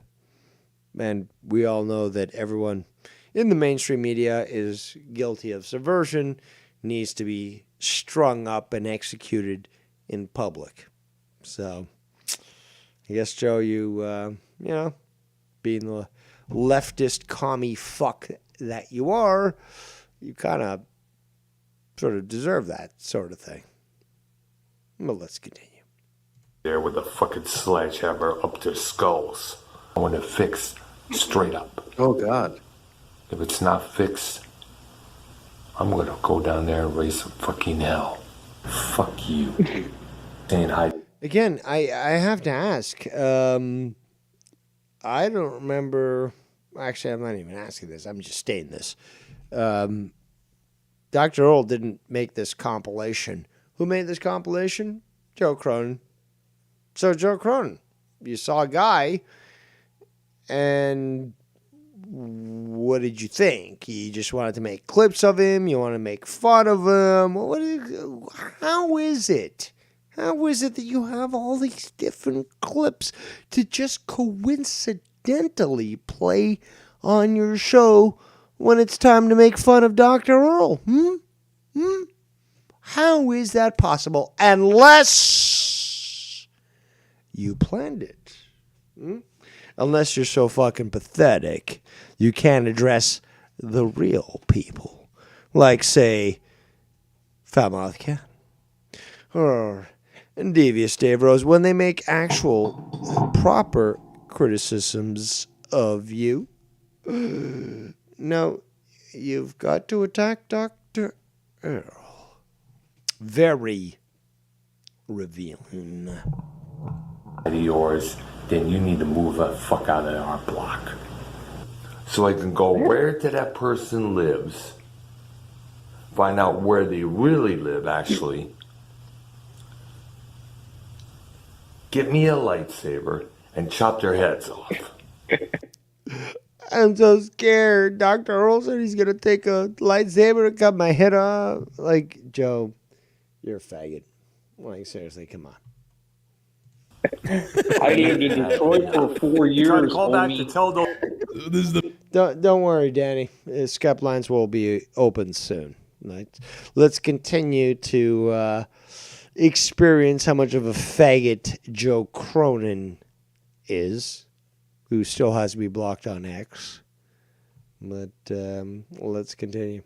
And we all know that everyone in the mainstream media is guilty of subversion, needs to be strung up and executed in public. So, I guess, Joe, you being the leftist commie fuck that you are, you kind of sort of deserve that sort of thing. But let's continue. There with a fucking sledgehammer up their skulls. I want it fixed straight up. Oh, God. If it's not fixed, I'm gonna go down there and raise some fucking hell. Fuck you. Saying hi. Again, I have to ask. I don't remember. Actually, I'm not even asking this. I'm just stating this. Dr. Earl didn't make this compilation. Who made this compilation? Joe Cronin. So, Joe Cronin, you saw a guy, and what did you think? You just wanted to make clips of him? You want to make fun of him? How is it? How is it that you have all these different clips to just coincidentally play on your show when it's time to make fun of Dr. Earl? How is that possible? Unless you planned it. Unless you're so fucking pathetic, you can't address the real people. Like, say, Foulmouth Cat. Or Devious Dave Rose, when they make actual proper criticisms of you. No, you've got to attack Dr. Earl. Very revealing. Yours, then you need to move the fuck out of our block. So I can go where to that person lives, find out where they really live, actually, get me a lightsaber, and chop their heads off. I'm so scared. Dr. Earl said he's going to take a lightsaber and cut my head off. Like, Joe, you're a faggot. Like, seriously, come on. I lived in Detroit for 4 years. Call back to tell the. This is the Don't worry, Danny. Skype lines will be open soon. Let's continue to experience how much of a faggot Joe Cronin is, who still has to be blocked on X. But let's continue.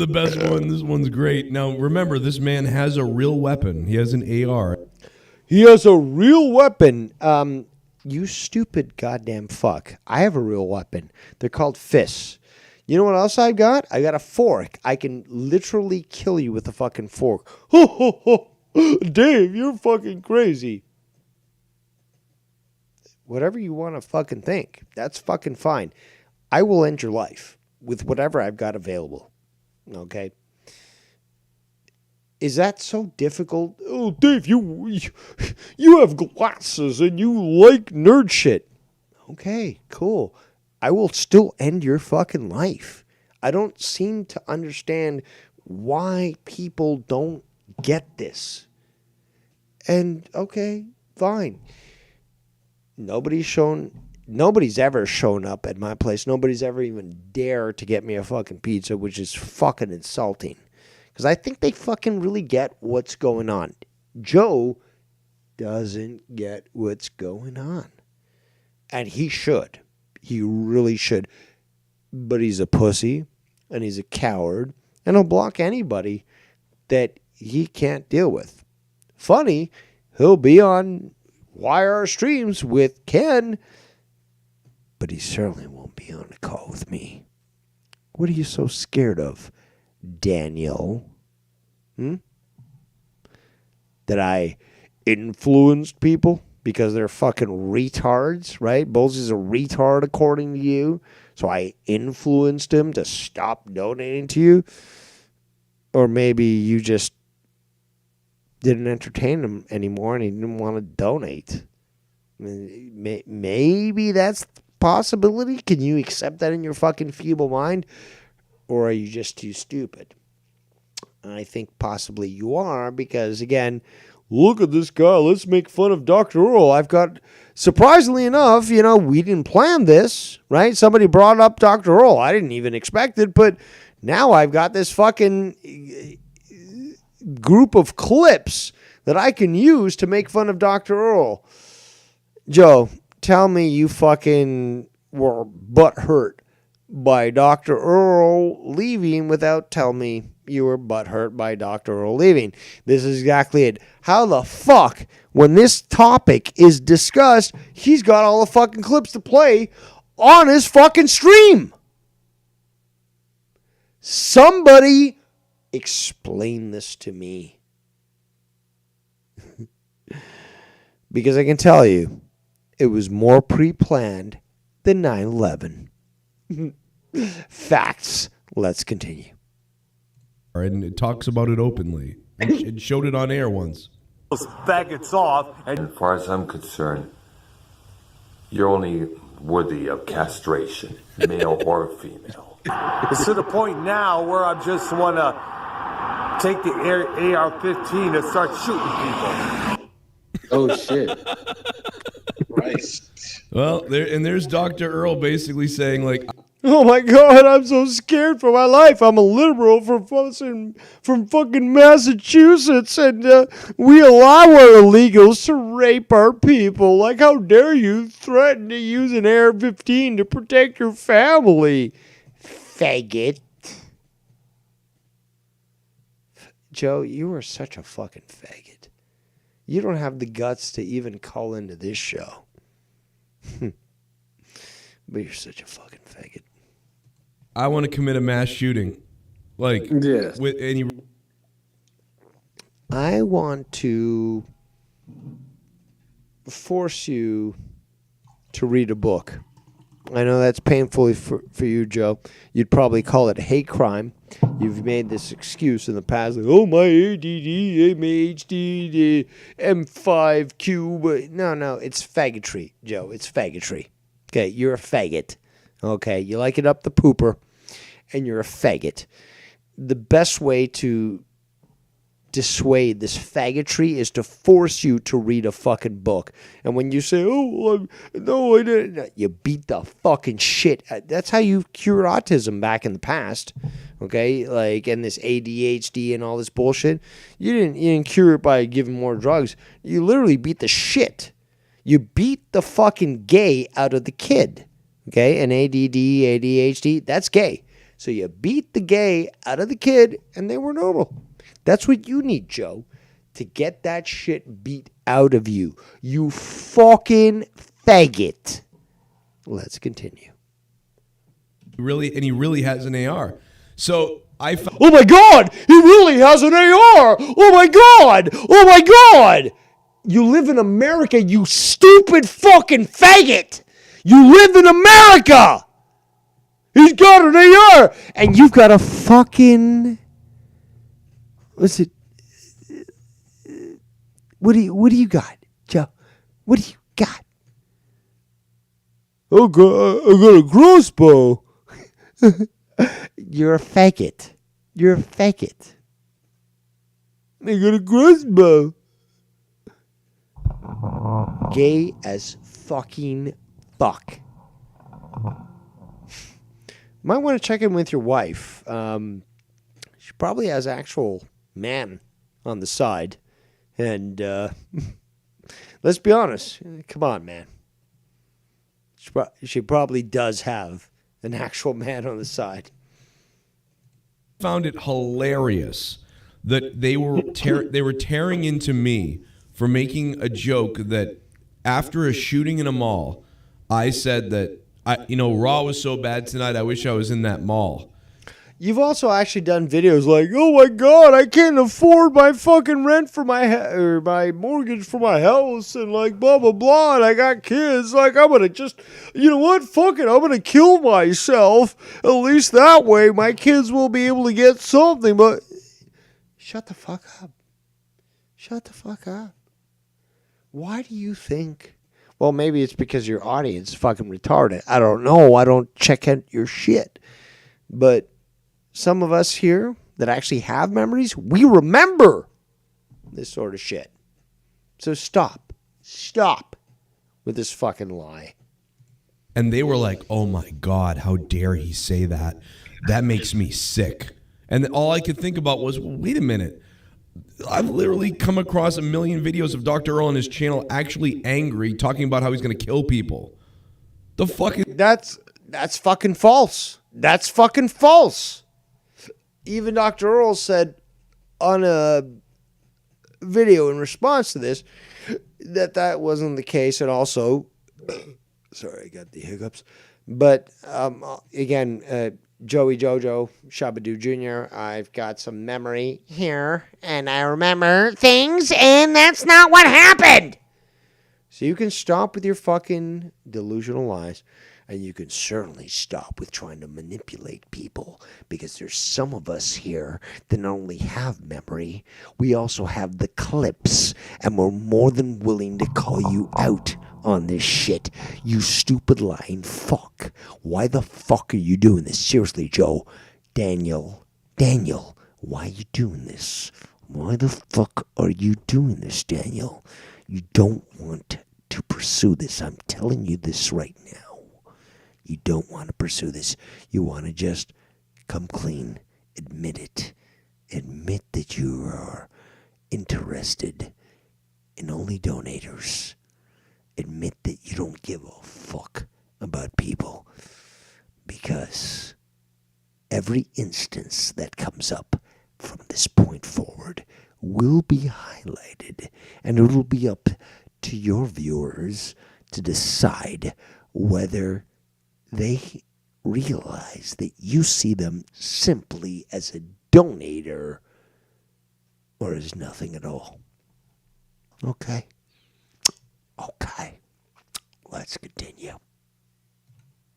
the best one. This one's great. Now remember, this man has a real weapon. He has an AR. He has a real weapon. You stupid goddamn fuck. I have a real weapon. They're called fists. You know what else I got? I got a fork. I can literally kill you with a fucking fork. Ho, ho, ho. Dave, you're fucking crazy. Whatever you want to fucking think, that's fucking fine. I will end your life with whatever I've got available. Okay? Is that so difficult? Oh, Dave, you have glasses and you like nerd shit. Okay, cool. I will still end your fucking life. I don't seem to understand why people don't get this. And, okay, fine. Nobody's ever shown up at my place. Nobody's ever even dared to get me a fucking pizza, which is fucking insulting. Because I think they fucking really get what's going on. Joe doesn't get what's going on. And he should. He really should. But he's a pussy, and he's a coward, and he'll block anybody that he can't deal with. Funny, he'll be on YR streams with Ken, but he certainly won't be on a call with me. What are you so scared of, Daniel? That I influenced people because they're fucking retards, right? Bowles a retard according to you. So I influenced him to stop donating to you. Or maybe you just didn't entertain him anymore and he didn't want to donate. I mean, maybe that's the possibility. Can you accept that in your fucking feeble mind? Or are you just too stupid? I think possibly you are because, again, look at this guy. Let's make fun of Dr. Earl. I've got, surprisingly enough, we didn't plan this, right? Somebody brought up Dr. Earl. I didn't even expect it, but now I've got this fucking group of clips that I can use to make fun of Dr. Earl. Joe, tell me you fucking were butthurt by Dr. Earl leaving without telling me you were butthurt by Dr. Earl leaving. This is exactly it. How the fuck, when this topic is discussed, he's got all the fucking clips to play on his fucking stream? Somebody explain this to me. Because I can tell you, it was more pre-planned than 9/11. Facts. Let's continue. And it talks about it openly. It showed it on air once. Those faggots off. And As far as I'm concerned, you're only worthy of castration, male or female. it's to the point now where I just want to take the AR-15 and start shooting people. Oh, shit. Christ. Well, there's Dr. Earl basically saying, like, Oh my God, I'm so scared for my life. I'm a liberal from fucking Massachusetts, and we allow our illegals to rape our people. Like, how dare you threaten to use an AR-15 to protect your family, faggot. Joe, you are such a fucking faggot. You don't have the guts to even call into this show. But you're such a fucking faggot. I want to commit a mass shooting. Like, Yes. with any. I want to force you to read a book. I know that's painful for you, Joe. You'd probably call it hate crime. You've made this excuse in the past, like, oh, my ADD, ADHD, M5Q. But no, it's faggotry, Joe. It's faggotry. Okay, you're a faggot. Okay, you like it up the pooper, and you're a faggot. The best way to dissuade this faggotry is to force you to read a fucking book. And when you say, oh, no, I didn't, you beat the fucking shit. That's how you cured autism back in the past. Okay, like, and this ADHD and all this bullshit. You didn't cure it by giving more drugs. You literally beat the shit. You beat the fucking gay out of the kid. Okay, and ADD, ADHD, that's gay. So you beat the gay out of the kid, and they were normal. That's what you need, Joe, to get that shit beat out of you. You fucking faggot. Let's continue. He really has an AR. So I found. Oh my God! He really has an AR! Oh my God! Oh my God! You live in America, you stupid fucking faggot! You live in America! He's got an AR! And you've got a fucking... What's it? What do you got, Joe? What do you got? Oh God, I got a crossbow. You're a faggot. You're a faggot. I got a crossbow. Gay as fucking fuck. Might want to check in with your wife. She probably has actual man on the side. And let's be honest. Come on, man. She probably does have an actual man on the side. Found it hilarious that they were tearing into me for making a joke that after a shooting in a mall, I said that Raw was so bad tonight. I wish I was in that mall. You've also actually done videos like, oh my God, I can't afford my fucking rent for or my mortgage for my house and like blah, blah, blah. And I got kids. Like, I'm going to just, you know what? Fuck it. I'm going to kill myself. At least that way my kids will be able to get something. But shut the fuck up. Shut the fuck up. Why do you think? Well, maybe it's because your audience is fucking retarded. I don't know. I don't check out your shit. But some of us here that actually have memories, we remember this sort of shit. So stop. Stop with this fucking lie. And they were like, oh my God, how dare he say that? That makes me sick. And all I could think about was, wait a minute. I've literally come across a million videos of Dr. Earl on his channel actually angry, talking about how he's going to kill people. The fuck is... That's fucking false. That's fucking false. Even Dr. Earl said on a video in response to this that wasn't the case. And also, sorry, I got the hiccups. But again, Joey Jojo Shabadoo Jr., I've got some memory here, and I remember things, and that's not what happened. So you can stop with your fucking delusional lies. And you can certainly stop with trying to manipulate people, because there's some of us here that not only have memory, we also have the clips, and we're more than willing to call you out on this shit. You stupid lying fuck. Why the fuck are you doing this? Seriously, Joe. Daniel, why are you doing this? Why the fuck are you doing this, Daniel? You don't want to pursue this. I'm telling you this right now. You don't want to pursue this. You want to just come clean. Admit it. Admit that you are interested in only donators. Admit that you don't give a fuck about people. Because every instance that comes up from this point forward will be highlighted. And it will be up to your viewers to decide whether they realize that you see them simply as a donator or as nothing at all. Okay. Let's continue.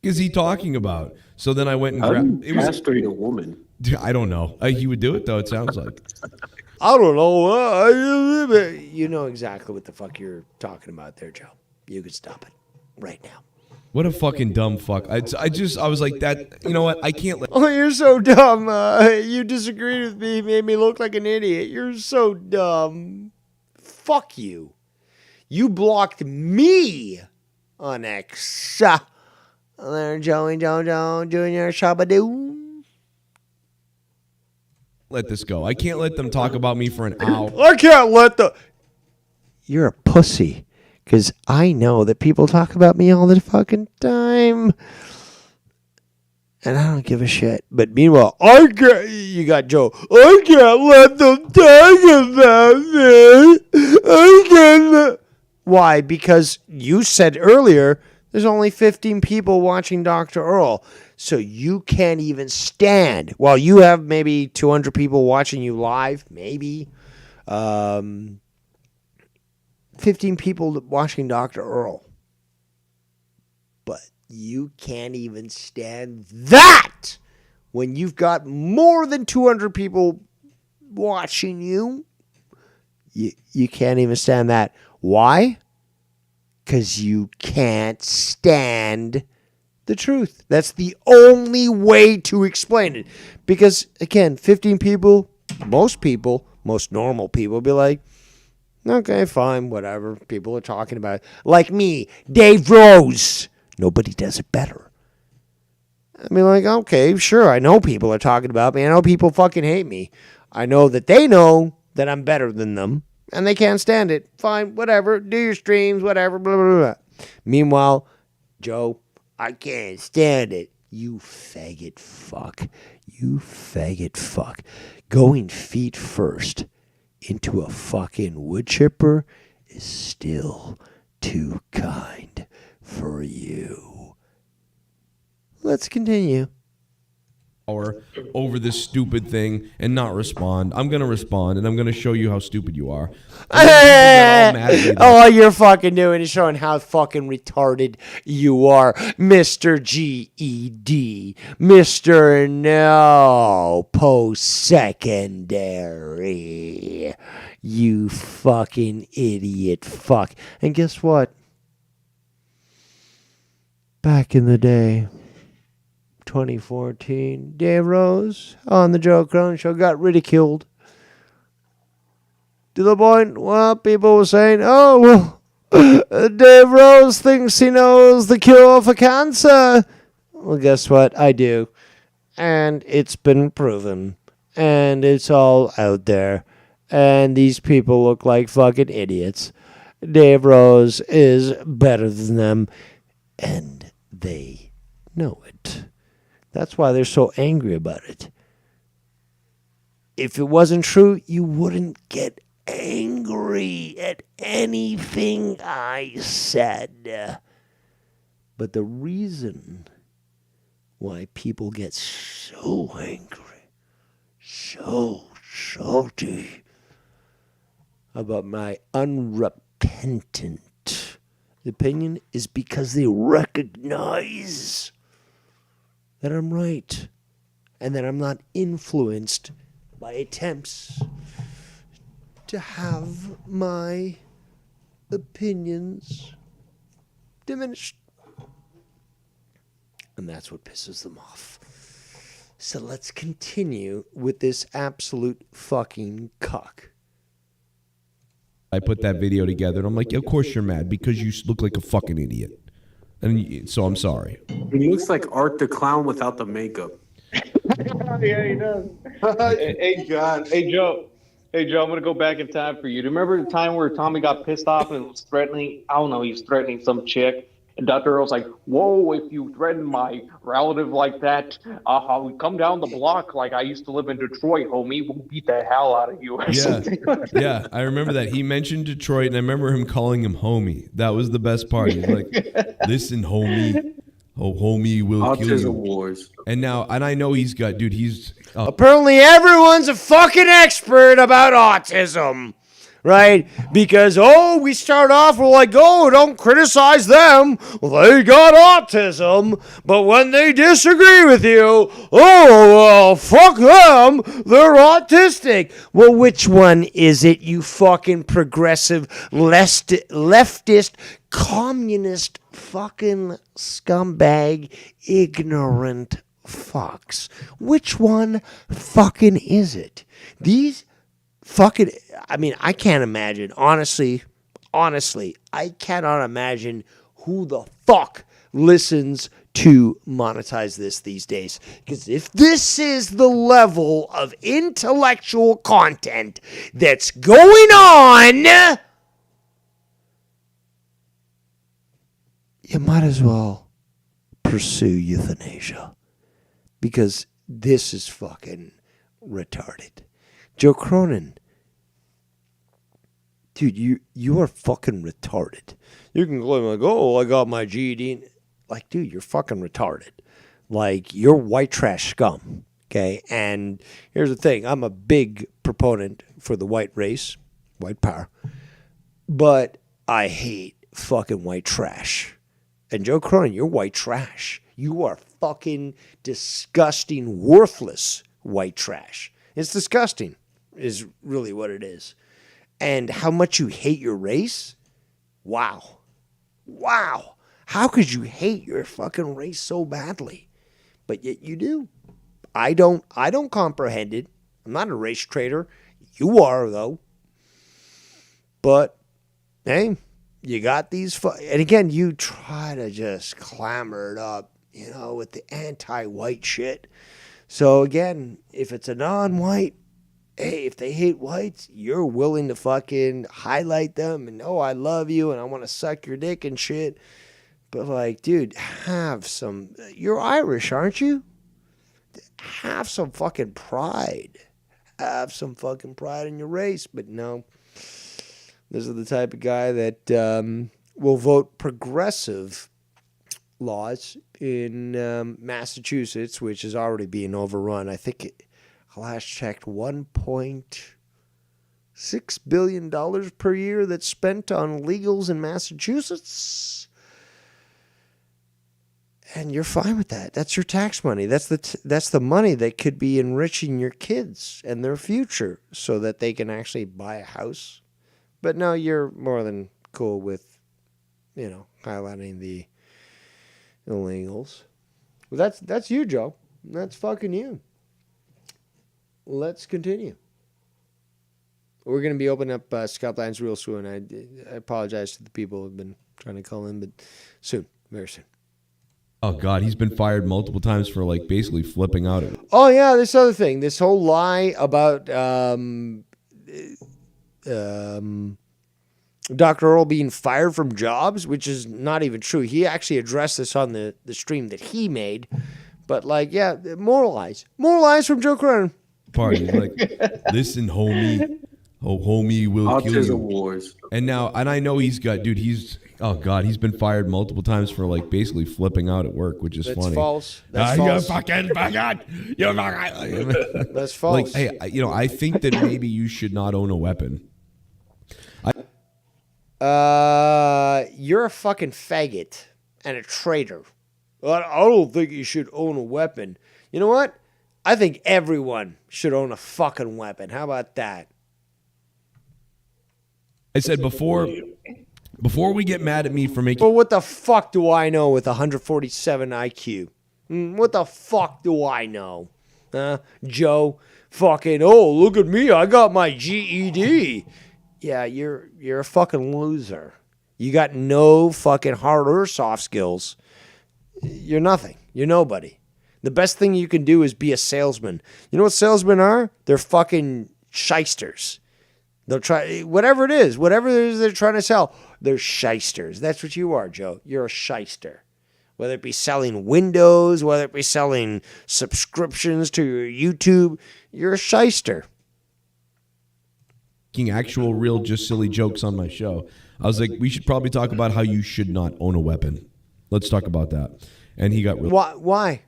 Is he talking about? So then I went and How do grabbed... you castrate a woman? I don't know. He would do it, though, it sounds like. I don't know. You know exactly what the fuck you're talking about there, Joe. You could stop it right now. What a fucking dumb fuck. I was like, that, you know what? I can't let... Oh, you're so dumb. You disagreed with me, made me look like an idiot. You're so dumb. Fuck you. You blocked me on X. There, Joey Jojo Jr. Shabadoo. Let this go. I can't let them talk about me for an hour. I can't let the... You're a pussy. Because I know that people talk about me all the fucking time. And I don't give a shit. But meanwhile, you got Joe. I can't let them talk about me. I can't. Why? Because you said earlier there's only 15 people watching Dr. Earl. So you can't even stand. While you have maybe 200 people watching you live, maybe. 15 people watching Dr. Earl. But you can't even stand that when you've got more than 200 people watching you. You can't even stand that. Why? Because you can't stand the truth. That's the only way to explain it. Because, again, 15 people, most normal people be like, okay, fine, whatever. People are talking about it. Like me, Dave Rose. Nobody does it better. I mean, like, okay, sure, I know people are talking about me. I know people fucking hate me. I know that they know that I'm better than them, and they can't stand it. Fine, whatever. Do your streams, whatever, blah, blah, blah. Meanwhile, Joe, I can't stand it. You faggot fuck. You faggot fuck. Going feet first into a fucking wood chipper is still too kind for you. Let's continue. hour over this stupid thing and not respond. I'm gonna respond and I'm gonna show you how stupid you are. All you're fucking doing is showing how fucking retarded you are, Mr. GED, Mr. No Post-Secondary. You fucking idiot fuck. And guess what? Back in the day, 2014, Dave Rose on the Joe Cronin Show got ridiculed. To the point, well, people were saying, oh, well, Dave Rose thinks he knows the cure for cancer. Well, guess what? I do. And it's been proven. And it's all out there. And these people look like fucking idiots. Dave Rose is better than them. And they know it. That's why they're so angry about it. If it wasn't true, you wouldn't get angry at anything I said. But the reason why people get so angry, so salty about my unrepentant opinion is because they recognize that I'm right and that I'm not influenced by attempts to have my opinions diminished. And that's what pisses them off. So let's continue with this absolute fucking cuck. I put that video together and I'm like, of course you're mad because you look like a fucking idiot. And so I'm sorry. He looks like Art the Clown without the makeup. Yeah, he does. Hey, John. Hey, Joe. Hey, Joe, I'm going to go back in time for you. Do you remember the time where Tommy got pissed off and was threatening, I don't know, he was threatening some chick? And Dr. Earl's like, whoa, if you threaten my relative like that, I'll come down the block like I used to live in Detroit, homie. We'll beat the hell out of you. Or something. Yeah, I remember that. He mentioned Detroit, and I remember him calling him homie. That was the best part. He's like, listen, homie. Oh, homie will kill you. Wars. And I know he's got, dude, he's... Apparently everyone's a fucking expert about autism. Right? Because, we start off, we're like, don't criticize them. Well, they got autism. But when they disagree with you, fuck them. They're autistic. Well, which one is it, you fucking progressive, leftist, communist, fucking scumbag, ignorant fucks? Which one fucking is it? These fucking, I can't imagine, honestly, I cannot imagine who the fuck listens to monetize this these days. Because if this is the level of intellectual content that's going on, you might as well pursue euthanasia. Because this is fucking retarded. Joe Cronin, dude, you are fucking retarded. You can claim like, I got my GED. Like, dude, you're fucking retarded. Like, you're white trash scum, okay? And here's the thing. I'm a big proponent for the white race, white power. But I hate fucking white trash. And Joe Cronin, you're white trash. You are fucking disgusting, worthless white trash. It's disgusting. Is really what it is. And how much you hate your race? Wow. How could you hate your fucking race so badly? But yet you do. I don't comprehend it. I'm not a race traitor. You are, though. But, hey, you got these... and again, you try to just clamor it up, with the anti-white shit. So, again, if it's a non-white, hey, if they hate whites, you're willing to fucking highlight them and, I love you and I want to suck your dick and shit. But, like, dude, have some... You're Irish, aren't you? Have some fucking pride. Have some fucking pride in your race. But no, this is the type of guy that will vote progressive laws in Massachusetts, which is already being overrun. I think I last checked $1.6 billion per year that's spent on legals in Massachusetts. And you're fine with that. That's your tax money. That's the money that could be enriching your kids and their future so that they can actually buy a house. But no, you're more than cool with, highlighting the illegals. Well, that's you, Joe. That's fucking you. Let's continue. We're going to be opening up Scout lines real soon. I apologize to the people who have been trying to call in, but soon, very soon. Oh, God, he's been fired multiple times for, basically flipping out. Oh, yeah, this other thing. This whole lie about Dr. Earl being fired from jobs, which is not even true. He actually addressed this on the stream that he made. But, more lies. More lies from Joe Cronin. Party. Listen, homie. Oh, homie will kill you. Wars. And I know he's been fired multiple times for basically flipping out at work, which is funny. False. That's false. You fucking That's false. Hey, I think that maybe you should not own a weapon. You're a fucking faggot and a traitor. I don't think you should own a weapon. You know what? I think everyone should own a fucking weapon. How about that? I said before we get mad at me for making... But what the fuck do I know with 147 IQ? What the fuck do I know? Joe, fucking, look at me, I got my GED. Yeah, you're a fucking loser. You got no fucking hard or soft skills. You're nothing. You're nobody. The best thing you can do is be a salesman. You know what salesmen are? They're fucking shysters. They'll try whatever it is they're trying to sell. They're shysters. That's what you are, Joe. You're a shyster. Whether it be selling windows, whether it be selling subscriptions to your YouTube, you're a shyster. Making actual, real, just silly jokes on my show. I was like, we should probably talk about how you should not own a weapon. Let's talk about that. And he got really... Why?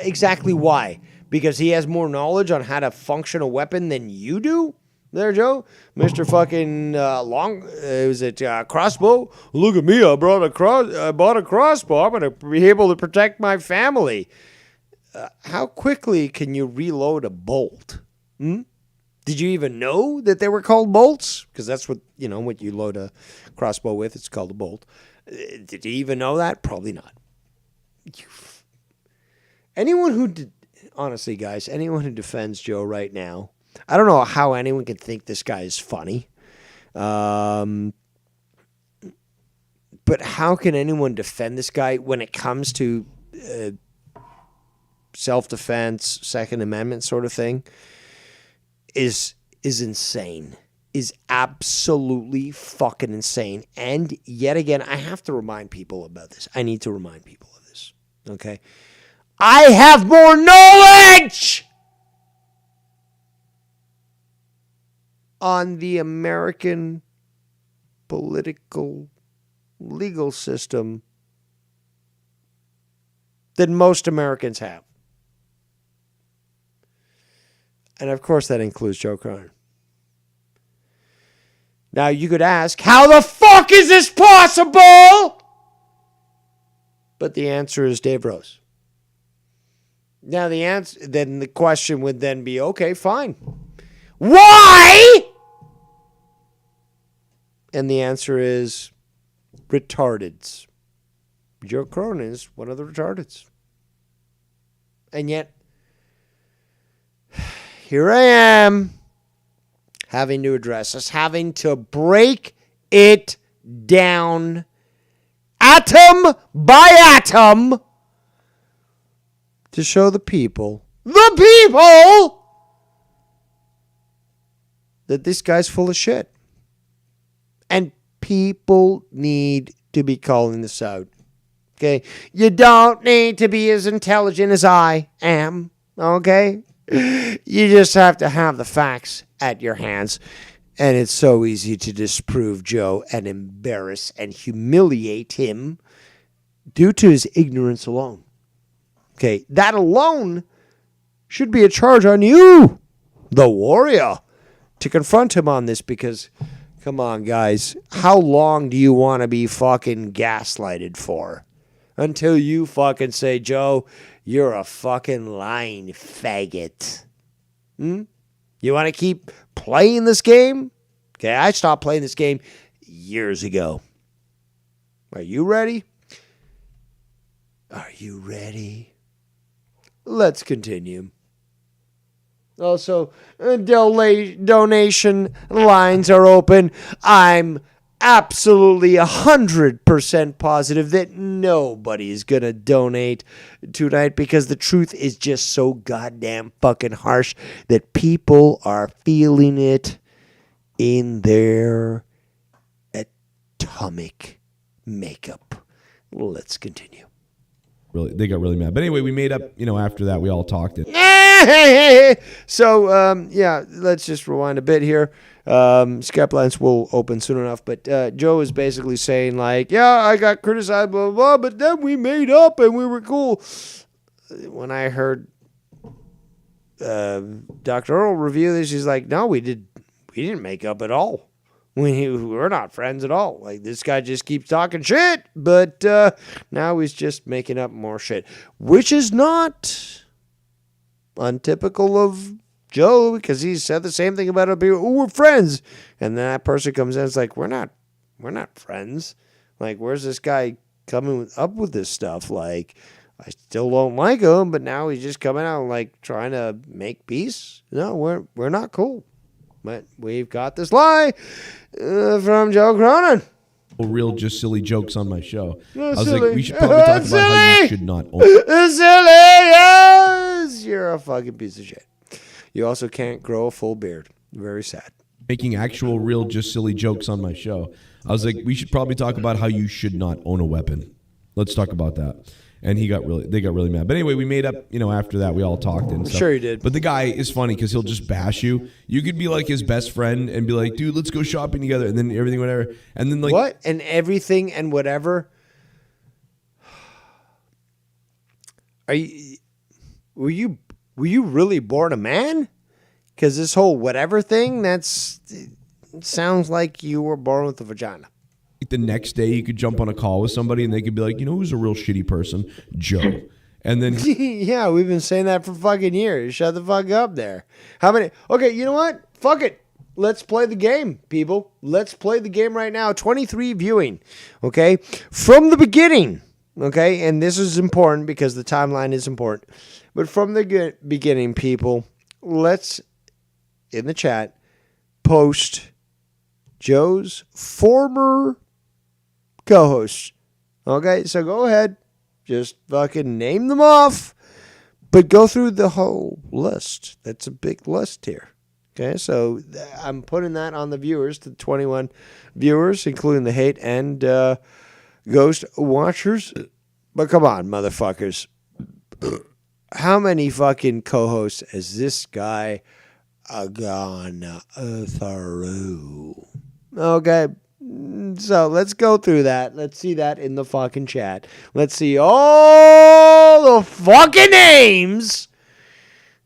Exactly why? Because he has more knowledge on how to function a weapon than you do? There, Joe, Mr. Fucking crossbow? Look at me, I bought a crossbow. I'm going to be able to protect my family. How quickly can you reload a bolt? Did you even know that they were called bolts? Because that's what you load a crossbow with. It's called a bolt. Did you even know that? Probably not. Honestly, guys, anyone who defends Joe right now, I don't know how anyone can think this guy is funny. But how can anyone defend this guy when it comes to self-defense, Second Amendment sort of thing? Is insane. Is absolutely fucking insane. And yet again, I have to remind people about this. I need to remind people of this. Okay? I have more knowledge on the American political legal system than most Americans have. And of course that includes Joe Cronin. Now you could ask, how the fuck is this possible? But the answer is Dave Rose. Now then the question would then be, okay, fine. Why? And the answer is retardeds. Joe Cronin is one of the retardeds. And yet, here I am, having to address this, having to break it down atom by atom to show the people, that this guy's full of shit. And people need to be calling this out. Okay? You don't need to be as intelligent as I am. Okay? You just have to have the facts at your hands. And it's so easy to disprove Joe and embarrass and humiliate him due to his ignorance alone. Okay, that alone should be a charge on you, the warrior, to confront him on this because, come on, guys, how long do you want to be fucking gaslighted for? Until you fucking say, Joe, you're a fucking lying faggot. You want to keep playing this game? Okay, I stopped playing this game years ago. Are you ready? Are you ready? Let's continue. Also, donation lines are open. I'm absolutely 100% positive that nobody is going to donate tonight because the truth is just so goddamn fucking harsh that people are feeling it in their atomic makeup. Let's continue. Really, they got really mad. But anyway, we made up, after that, we all talked it. So, let's just rewind a bit here. Skype lines will open soon enough, but Joe is basically saying, like, yeah, I got criticized, blah, blah, blah, but then we made up and we were cool. When I heard Dr. Earl review this, he's like, no, we didn't make up at all. We're not friends at all. Like, this guy just keeps talking shit, but now he's just making up more shit, which is not untypical of Joe, because he said the same thing about other people. Oh, we're friends, and then that person comes in. It's like we're not friends. Like, where's this guy coming up with this stuff? Like, I still don't like him, but now he's just coming out like trying to make peace. No, we're not cool. But we've got this lie from Joe Cronin. Real just silly jokes on my show. No, I was silly. like, we should probably talk about how you should not own. Silly, yes! You're a fucking piece of shit. You also can't grow a full beard. Very sad. Making actual real just silly jokes on my show. I was like, we should probably talk about how you should not own a weapon. Let's talk about that. And they got really mad. But anyway, we made up, after that, we all talked and stuff. Sure you did. But the guy is funny because he'll just bash you. You could be like his best friend and be like, dude, let's go shopping together. And then everything, whatever. And then like. What? And everything and whatever? Were you really born a man? Because this whole whatever thing, it sounds like you were born with a vagina. The next day, you could jump on a call with somebody and they could be like, who's a real shitty person? Joe. And then. Yeah, we've been saying that for fucking years. Shut the fuck up there. How many? Okay, you know what? Fuck it. Let's play the game, people. Let's play the game right now. 23 viewing. Okay? From the beginning. Okay? And this is important because the timeline is important. But from the beginning, people, let's, in the chat, post Joe's former co-hosts. Okay, so go ahead. Just fucking name them off. But go through the whole list. That's a big list here. Okay, so I'm putting that on the viewers, the 21 viewers, including the hate and ghost watchers. But come on, motherfuckers. How many fucking co-hosts has this guy gone through? Okay, so let's go through that. Let's see that in the fucking chat. Let's see all the fucking names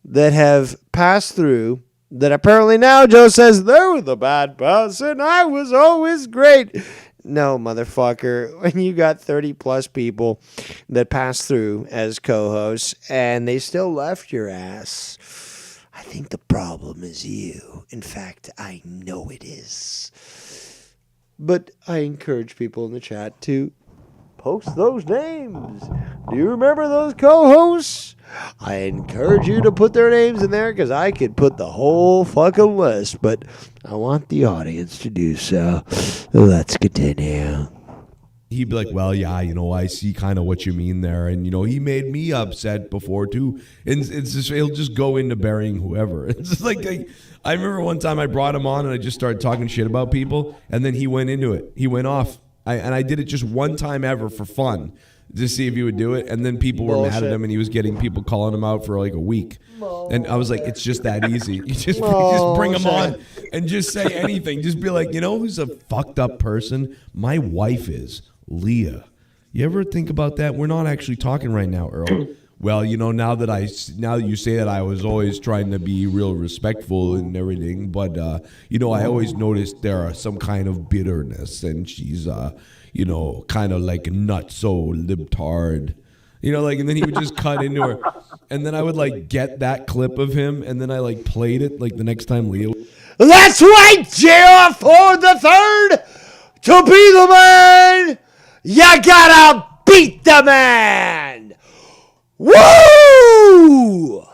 that have passed through that apparently now Joe says they were the bad person. I was always great. No, motherfucker. When you got 30 plus people that passed through as co-hosts and they still left your ass, I think the problem is you. In fact, I know it is. But I encourage people in the chat to post those names. Do you remember those co-hosts? I encourage you to put their names in there because I could put the whole fucking list, but I want the audience to do so. Let's continue. He'd be like, well, yeah, I see kind of what you mean there. And, he made me upset before, too. And it's just, he'll just go into burying whoever. It's just like I remember one time I brought him on and I just started talking shit about people. And then he went into it. He went off. I did it just one time ever for fun to see if he would do it. And then people were mad at him and he was getting people calling him out for like a week. And I was like, it's just that easy. You just bring him on and just say anything. Just be like, who's a fucked up person? My wife is Leah. You ever think about that? We're not actually talking right now, Earl. Well, now that you say that, I was always trying to be real respectful and everything, but I always noticed there are some kind of bitterness, and she's kind of like nutso libtard. And then he would just cut into her, and then I would like get that clip of him, and then I like played it like the next time Leo. That's right, J.R. Ford the Third. To be the man, you gotta beat the man. Woo!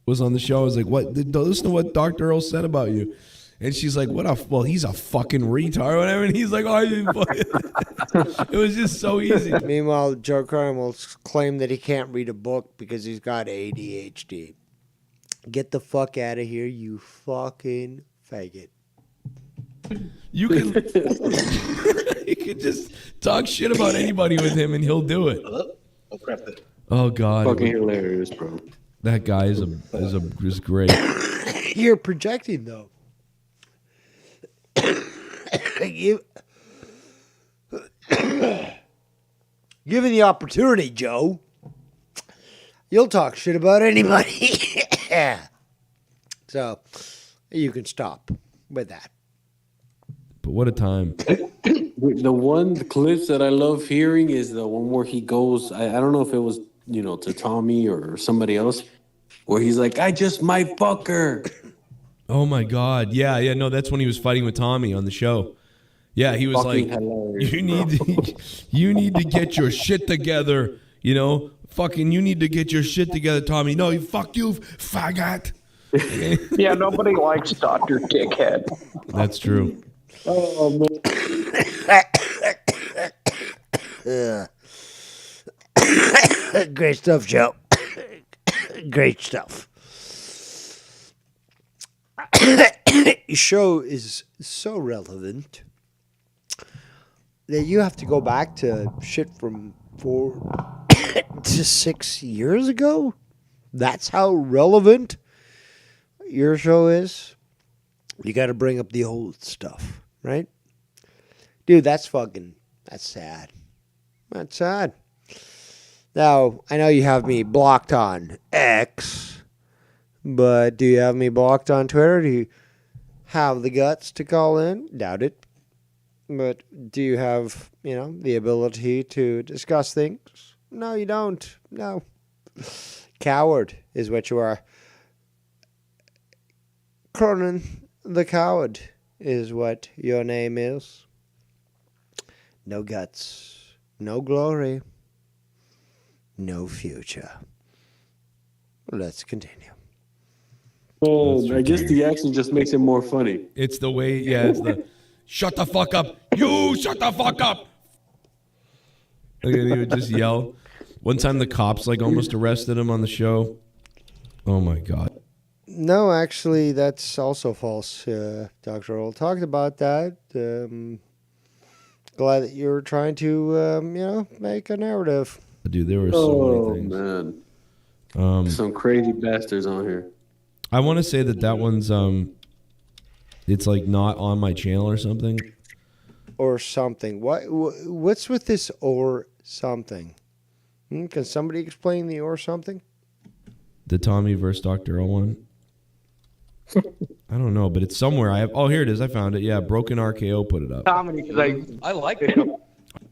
Was on the show. I was like, "What? Listen to what Dr. Earl said about you." And she's like, well, he's a fucking retard or whatever. And he's like, oh, I didn't It was just so easy. Meanwhile, Joe Cronin will claim that he can't read a book because he's got ADHD. Get the fuck out of here, you fucking faggot. You can just talk shit about anybody with him and he'll do it. Oh, God. Fucking hilarious, bro. That guy is great. You're projecting, though. Given the opportunity, Joe, you'll talk shit about anybody. So, you can stop with that. But what a time. The clips that I love hearing is the one where he goes, I don't know if it was, to Tommy or somebody else, where he's like, I just might fuck her. Oh my God! Yeah. No, that's when he was fighting with Tommy on the show. Yeah, he was fucking like, hilarious, "You need to get your shit together." Fucking, you need to get your shit together, Tommy. No, fuck you, faggot. Yeah, nobody likes Dr. Dickhead. That's true. Oh man. Great stuff, Joe. Great stuff. Show is so relevant that you have to go back to shit from 4 to 6 years ago. That's how relevant your show is. You got to bring up the old stuff, right? Dude, that's sad. That's sad. Now, I know you have me blocked on X, but do you have me blocked on Twitter? Do you have the guts to call in? Doubt it. But do you have, the ability to discuss things? No, you don't. No. Coward is what you are. Cronin the Coward is what your name is. No guts, no glory, no future. Let's continue. Oh, I guess the accent just makes it more funny. It's the way, it's the shut the fuck up. You shut the fuck up. Look at he would just yell. One time the cops almost arrested him on the show. Oh my God. No, actually, that's also false. Dr. Earl talked about that. Glad that you were trying to, make a narrative. Dude, there were so many things. Man. Some crazy bastards on here. I want to say that one's, it's not on my channel or something. Or something. What's with this or something? Can somebody explain the or something? The Tommy versus Dr. Earl one? I don't know, but it's somewhere. Here it is. I found it. Yeah, Broken RKO put it up. Comedy, because I like it.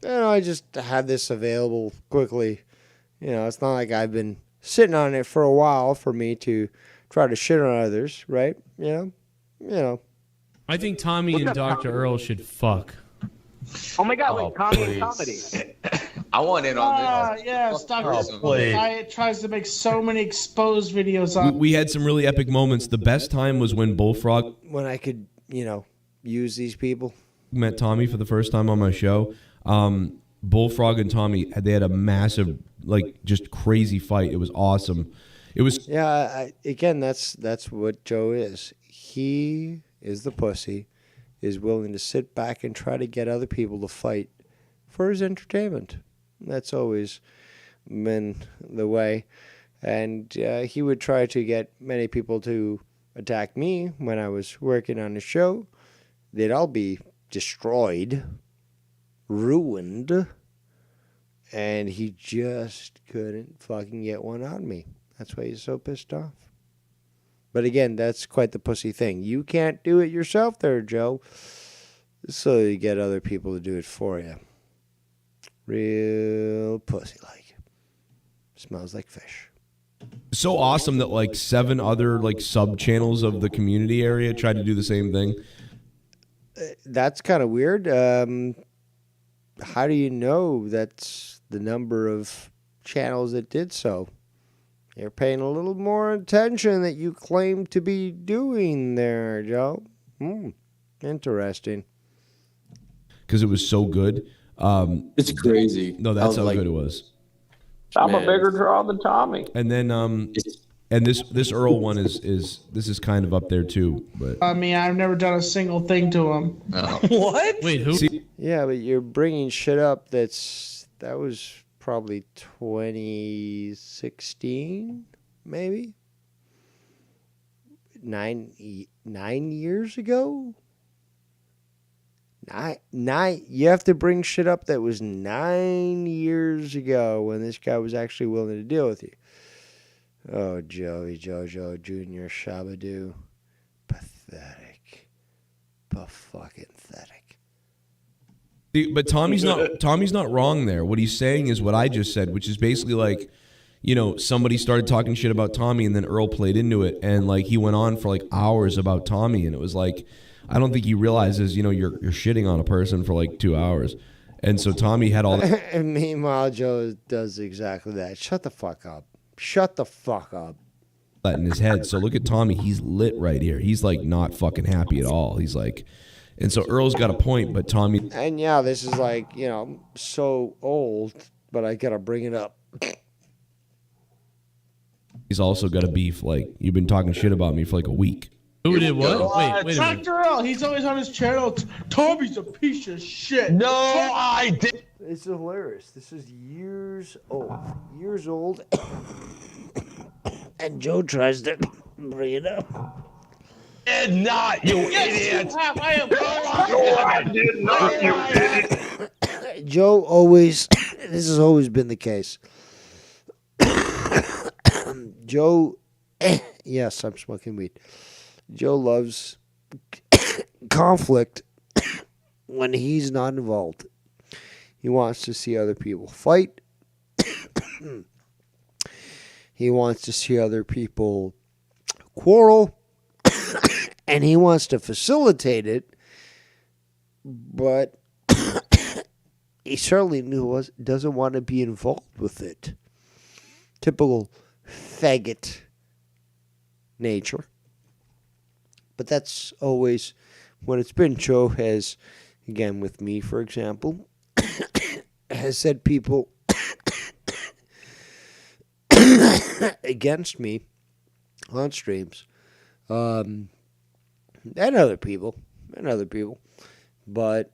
I just had this available quickly. It's not like I've been sitting on it for a while for me to try to shit on others, right? I think Tommy and Dr. Earl should fuck. Oh my God, like comedy and comedy. I want in on this. Yes, Dr. Earl tries to make so many exposed videos on. We had some really epic moments. The best time was when Bullfrog, when I could, use these people. Met Tommy for the first time on my show. Bullfrog and Tommy, they had a massive, just crazy fight. It was awesome. It was. Yeah, again, that's what Joe is. He is the pussy, is willing to sit back and try to get other people to fight for his entertainment. That's always been the way. And he would try to get many people to attack me when I was working on the show. They'd all be destroyed, ruined, and he just couldn't fucking get one on me. That's why he's so pissed off. But again, that's quite the pussy thing. You can't do it yourself there, Joe. So you get other people to do it for you. Real pussy-like. Smells like fish. So awesome that like 7 other like sub-channels of the community area tried to do the same thing. That's kind of weird. How do you know that's the number of channels that did so? You're paying a little more attention that you claim to be doing there, Joe. Interesting. Because it was so good. It's crazy. No, that's how good it was. I'm a bigger draw than Tommy. And then and this Earl one is kind of up there too. But I mean, I've never done a single thing to him. What? Wait, who? Yeah, but you're bringing shit up that was probably 2016, maybe 9 years ago. Nine. You have to bring shit up that was 9 years ago when this guy was actually willing to deal with you. Oh, Joey Jojo Jr. Shabadoo. Pathetic. Fucking pathetic. But Tommy's not wrong there. What he's saying is what I just said, which is basically like, you know, somebody started talking shit about Tommy and then Earl played into it, and like he went on for like hours about Tommy, and it was like, I don't think he realizes, you know, you're shitting on a person for like 2 hours. And so Tommy had all that. And meanwhile, Joe does exactly that. Shut the fuck up. Shut the fuck up. That in his head. So look at Tommy. He's lit right here. He's like not fucking happy at all. He's like, and so Earl's got a point, but Tommy. And yeah, this is like, you know, so old, but I gotta bring it up. He's also got a beef. Like, you've been talking shit about me for like a week. Who did what? Wait a minute. Dr. Earl, he's always on his channel. Tommy's a piece of shit. No, I did. It's hilarious. This is years old. Years old. And Joe tries to bring it up. Did not, you idiot. I did not, you idiot. Joe always, this has always been the case. Joe, yes, I'm smoking weed. Joe loves conflict when he's not involved. He wants to see other people fight. He wants to see other people quarrel. And he wants to facilitate it. But he certainly doesn't want to be involved with it. Typical faggot nature. But that's always when it's been. Joe has, again with me, for example, has said people against me on streams, and other people, but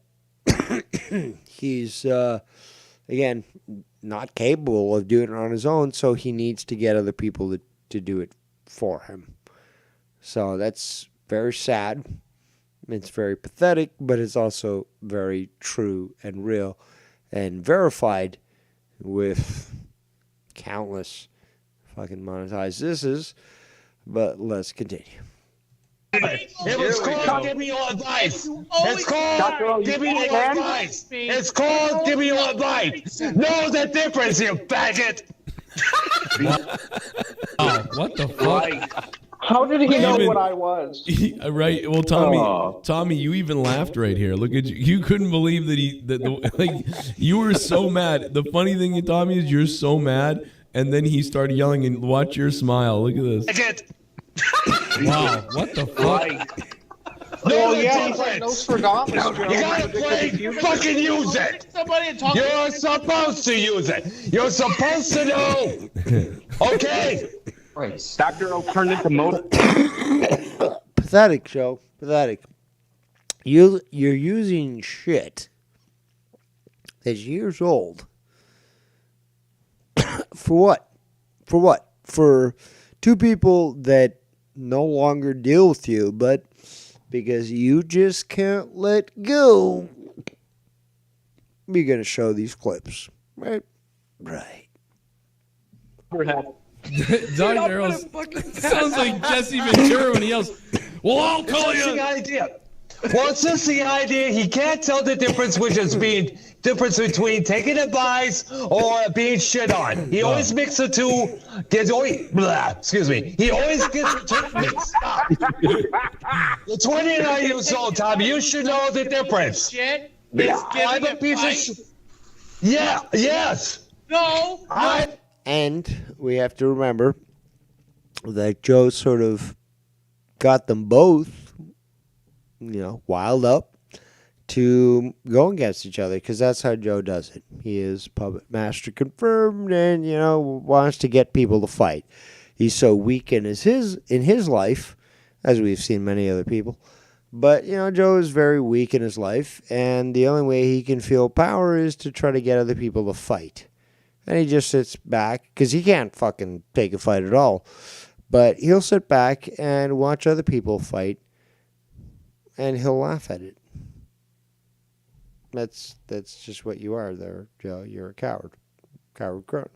he's, again, not capable of doing it on his own, so he needs to get other people to do it for him. So that's very sad. It's very pathetic, but it's also very true and real and verified with countless fucking monetized thises. But let's continue. It was called Give Me Your Advice. It's called Give Me Your Advice. It's called Give Me Your Advice. Know the difference, you faggot. Oh, what the fuck? How did he know what I was? Right. Well, Tommy, you even laughed right here. Look at you. You couldn't believe that you were so mad. The funny thing, Tommy, is you're so mad, and then he started yelling, and watch your smile. Look at this. Wow. What the fuck? Oh, yeah, he's like Nostradamus. You gotta play, fucking use it. You're supposed to use it. You're supposed to know. Okay? Dr. O turned into motor. Pathetic, Joe. Pathetic. You're using shit that's years old. For what? For what? For two people that no longer deal with you, but because you just can't let go. we're going to show these clips. Right? Right. Dr. Earl sounds like Jesse Ventura when he yells, "Well, I'll call you." The idea. Well, it's just the idea. He can't tell the difference between taking advice or being shit on. He always mixes the two. There's always, excuse me. He always gets the two mixed up. You're 29 years old, Tommy. You should know the difference. Shit. Yeah, I'm a piece of shit. Yeah. Yes. No. And we have to remember that Joe sort of got them both, wild up to go against each other, because that's how Joe does it. He is puppet master confirmed and, wants to get people to fight. He's so weak in his life, as we've seen many other people. But, Joe is very weak in his life, and the only way he can feel power is to try to get other people to fight. And he just sits back, because he can't fucking take a fight at all. But he'll sit back and watch other people fight, and he'll laugh at it. That's just what you are there, Joe. You're a coward. Coward Cronin.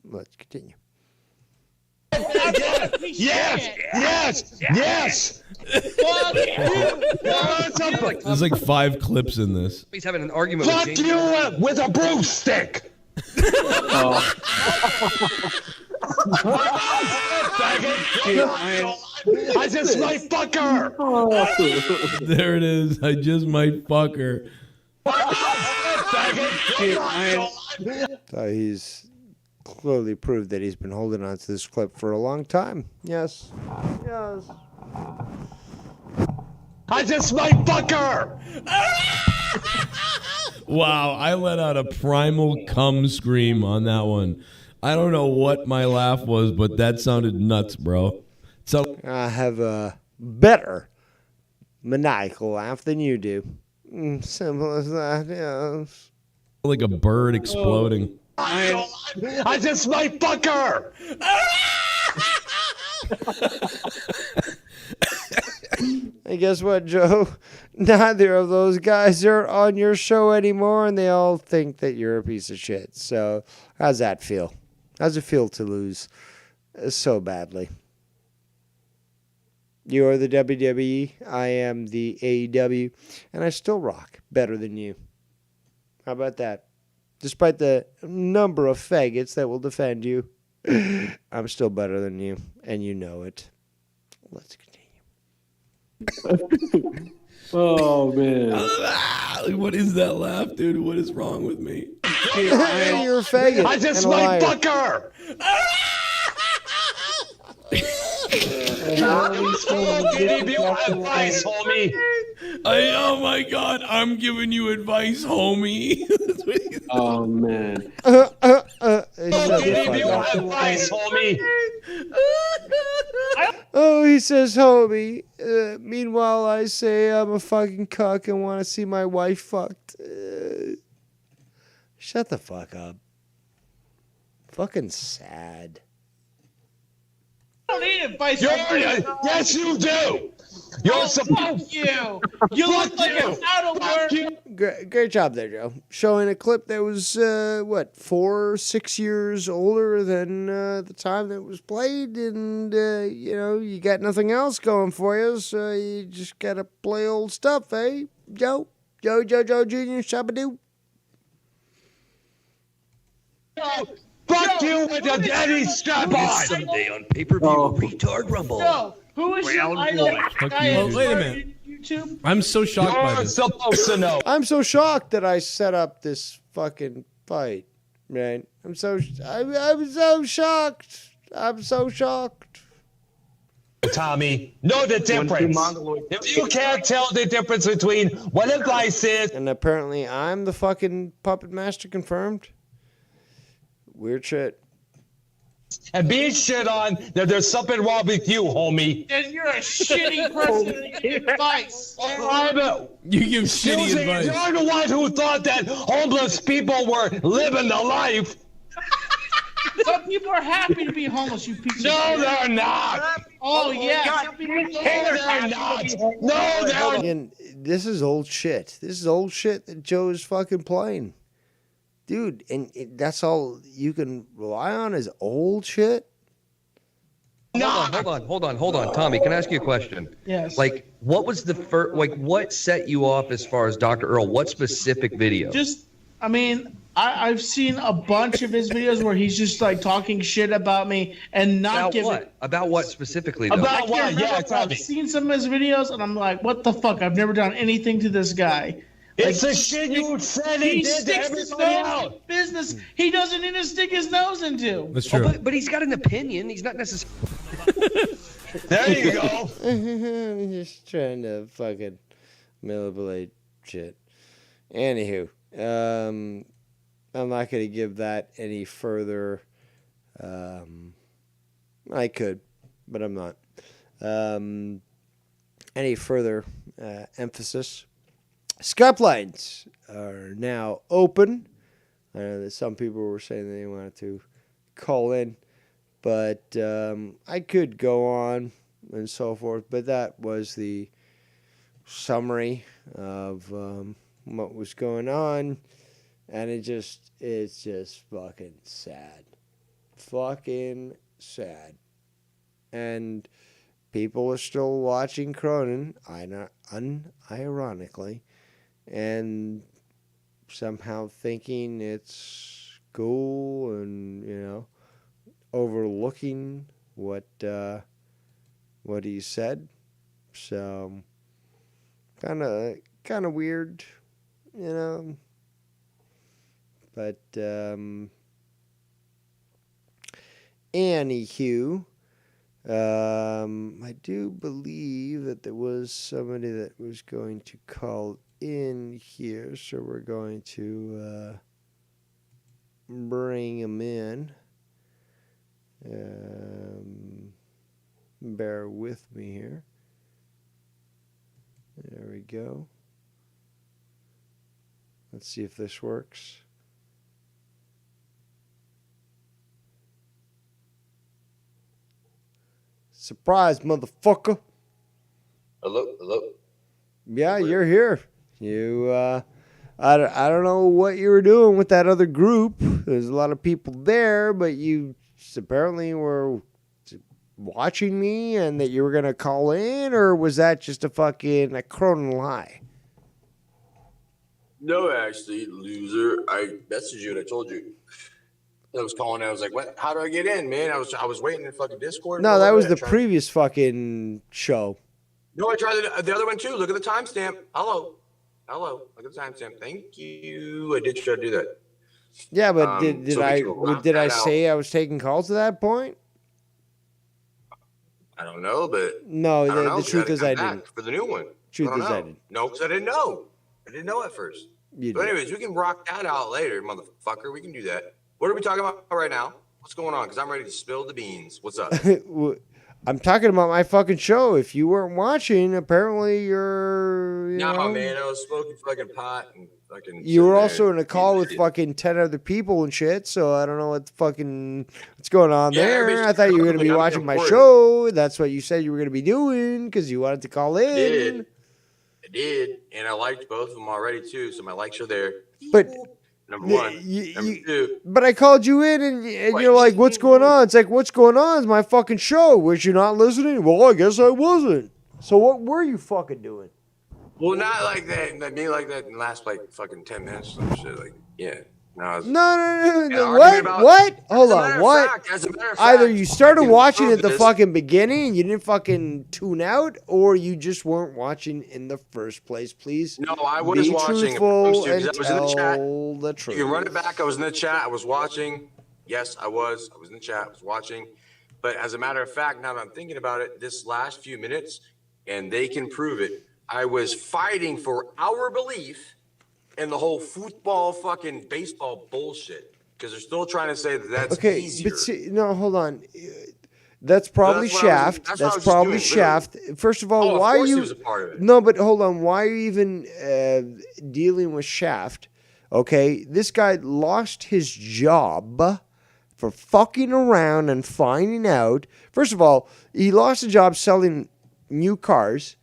Let's continue. Yes. There's like 5 clips in this. He's having an argument Fuck with you with a broomstick. I just might fuck her. There it is. I just might fuck her. So he's clearly proved that he's been holding on to this clip for a long time. Yes. I just might fuck her. Wow, I let out a primal cum scream on that one. I don't know what my laugh was, but that sounded nuts, bro. So I have a better maniacal laugh than you do. Simple as that, yes. Like a bird exploding. I just might fuck her. And guess what, Joe? Neither of those guys are on your show anymore, and they all think that you're a piece of shit. So how's that feel? How's it feel to lose so badly? You are the WWE, I am the AEW, and I still rock better than you. How about that? Despite the number of faggots that will defend you, I'm still better than you, and you know it. Let's continue. Oh, man. What is that laugh, dude? What is wrong with me? You're a faggot. I just might fuck her. Give you advice, homie. Oh my God, I'm giving you advice, homie. Oh, man. Give you advice, homie. Oh, he says, homie. Meanwhile, I say I'm a fucking cuck and want to see my wife fucked. Shut the fuck up. Fucking sad. I don't need advice. Yes, you do. You're supposed. Fuck you. You look like a out of work. Great job there, Joe. Showing a clip that was, 4-6 years older than the time that it was played. And, you got nothing else going for you, so you just got to play old stuff, eh, Joe? Joe Jr., Shabadoo. Fuck you with your daddy strap on. Sunday on pay-per-view retard rumble. No, who is your idol? Wait a minute. YouTube? I'm so shocked by You're this. supposed to know. I'm so shocked that I set up this fucking fight, man. I'm so shocked. I'm so shocked. Tommy, know the difference. If you can't tell the difference between what advice is, And apparently I'm the fucking puppet master confirmed. Weird shit. and being shit on, that there's something wrong with you, homie. And you're a shitty person to give advice. You give shitty Susie, advice. you're the one who thought that homeless people were living the life. Some people are happy to be homeless, you piece of shit. No, they're not. Oh, yeah. Some people No, they're not. No, they're not. And this is old shit. This is old shit that Joe is fucking playing. dude, and that's all you can rely on is old shit. Hold on, Tommy. Can I ask you a question? Yes. Like, what was the first? Like, what set you off as far as Dr. Earl? What specific video? I've seen a bunch of his videos where he's just like talking shit about me and not about giving. What? About what specifically? Though? About what? Yeah, I've seen some of his videos and I'm like, what the fuck? I've never done anything to this guy. It's the shit you said he did to everybody else. Business he doesn't need to stick his nose into. That's true. But he's got an opinion. He's not necessarily. There you go. I'm just trying to fucking manipulate shit. Anywho, I'm not going to give that any further. I could, but I'm not. Any further emphasis. Skype lines are now open. I know that some people were saying they wanted to call in, but I could go on and so forth. But that was the summary of what was going on, and it's just fucking sad, and people are still watching Cronin, unironically, and somehow thinking it's cool and overlooking what he said. So kind of weird, but anywho, I do believe that there was somebody that was going to call in here, so we're going to bring him in. Bear with me here. There we go. Let's see if this works. Surprise, motherfucker. Hello. Yeah, you're here. You, I don't know what you were doing with that other group. There's a lot of people there, but you apparently were watching me and that you were going to call in, or was that just a Cronin lie? No, actually, loser. I messaged you and I told you. I was calling. I was like, "What? How do I get in, man?" I was waiting in fucking Discord. No, that was the previous fucking show. No, I tried the other one too. Look at the timestamp. Hello. Look at the timestamp. Thank you. I did try to do that. Yeah, but did I say I was taking calls at that point? I don't know, but no. The truth is, I didn't. For the new one. Truth is, I didn't. No, because I didn't know. I didn't know at first. But anyways, we can rock that out later, motherfucker. We can do that. What are we talking about right now? What's going on? Because I'm ready to spill the beans. What's up? I'm talking about my fucking show. If you weren't watching, apparently you're. No, man, I was smoking fucking pot and fucking. You were also in a call with fucking 10 other people and shit. So I don't know what's going on there. I thought you were going to be watching my show. That's what you said you were going to be doing because you wanted to call in. I did, and I liked both of them already too. So my likes are there. But. Number one. Number two. But I called you in and you're like, what's going on? It's like, what's going on? It's my fucking show. Was you not listening? Well, I guess I wasn't. So what were you fucking doing? Well, not like that. Me like that in the last fucking 10 minutes or some shit. Like, yeah. No. What? Hold on. What? Either you started watching at the fucking beginning and you didn't fucking tune out, or you just weren't watching in the first place. Please. No, I was watching. Truthful I was in the chat. The truth. You can run it back. I was in the chat. I was watching. Yes, I was. I was in the chat. I was watching. But as a matter of fact, now that I'm thinking about it, this last few minutes, and they can prove it, I was fighting for our belief and the whole football, fucking baseball bullshit, because they're still trying to say that that's easier. But see, no, hold on. That's probably Shaft. That's probably Shaft. First of all, why are you? No, but hold on. Why are you even dealing with Shaft? Okay, this guy lost his job for fucking around and finding out. First of all, he lost a job selling new cars.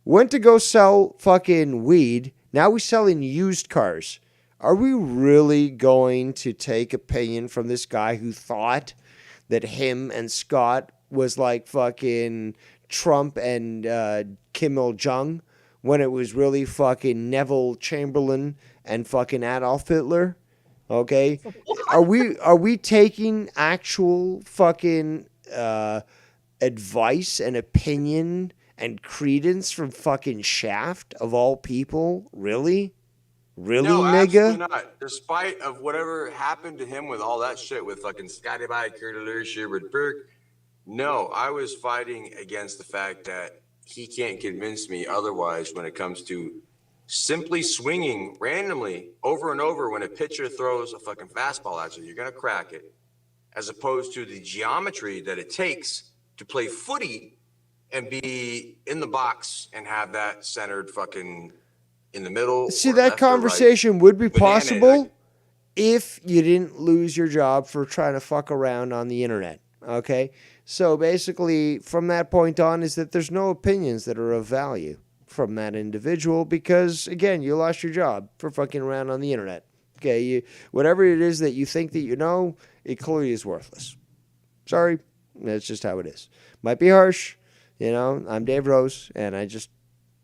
Went to go sell fucking weed. Now he's selling used cars. Are we really going to take opinion from this guy who thought that him and Scott was like fucking Trump and Kim Il-jung when it was really fucking Neville Chamberlain and fucking Adolf Hitler? Okay? Are we taking actual fucking advice and opinion and credence from fucking Shaft of all people? Really? Really, No, nigga? absolutely not. Despite of whatever happened to him with all that shit with fucking Scotty By, Curtis, Sherwood Burke, no, I was fighting against the fact that he can't convince me otherwise when it comes to simply swinging randomly over and over when a pitcher throws a fucking fastball at you. You're going to crack it, as opposed to the geometry that it takes to play footy and be in the box and have that centered fucking in the middle. See, that conversation would be possible if you didn't lose your job for trying to fuck around on the internet. Okay? So basically, from that point on, is that there's no opinions that are of value from that individual because, again, you lost your job for fucking around on the internet. Okay? Whatever it is that you think that you know, it clearly is worthless. Sorry. That's just how it is. Might be harsh. You know, I'm Dave Rose, and I just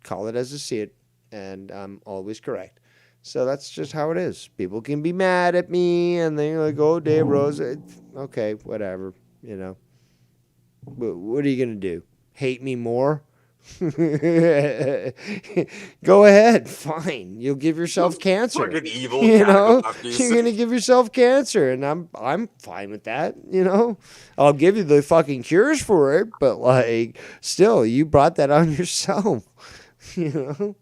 call it as I see it, and I'm always correct. So that's just how it is. People can be mad at me, and they're like, oh, Dave Rose. Okay, whatever, you know. What are you going to do? Hate me more? Go ahead, fine. You'll give yourself cancer. Fucking evil, you know, you're gonna give yourself cancer, and I'm fine with that. You know, I'll give you the fucking cures for it, but like, still, you brought that on yourself. You know.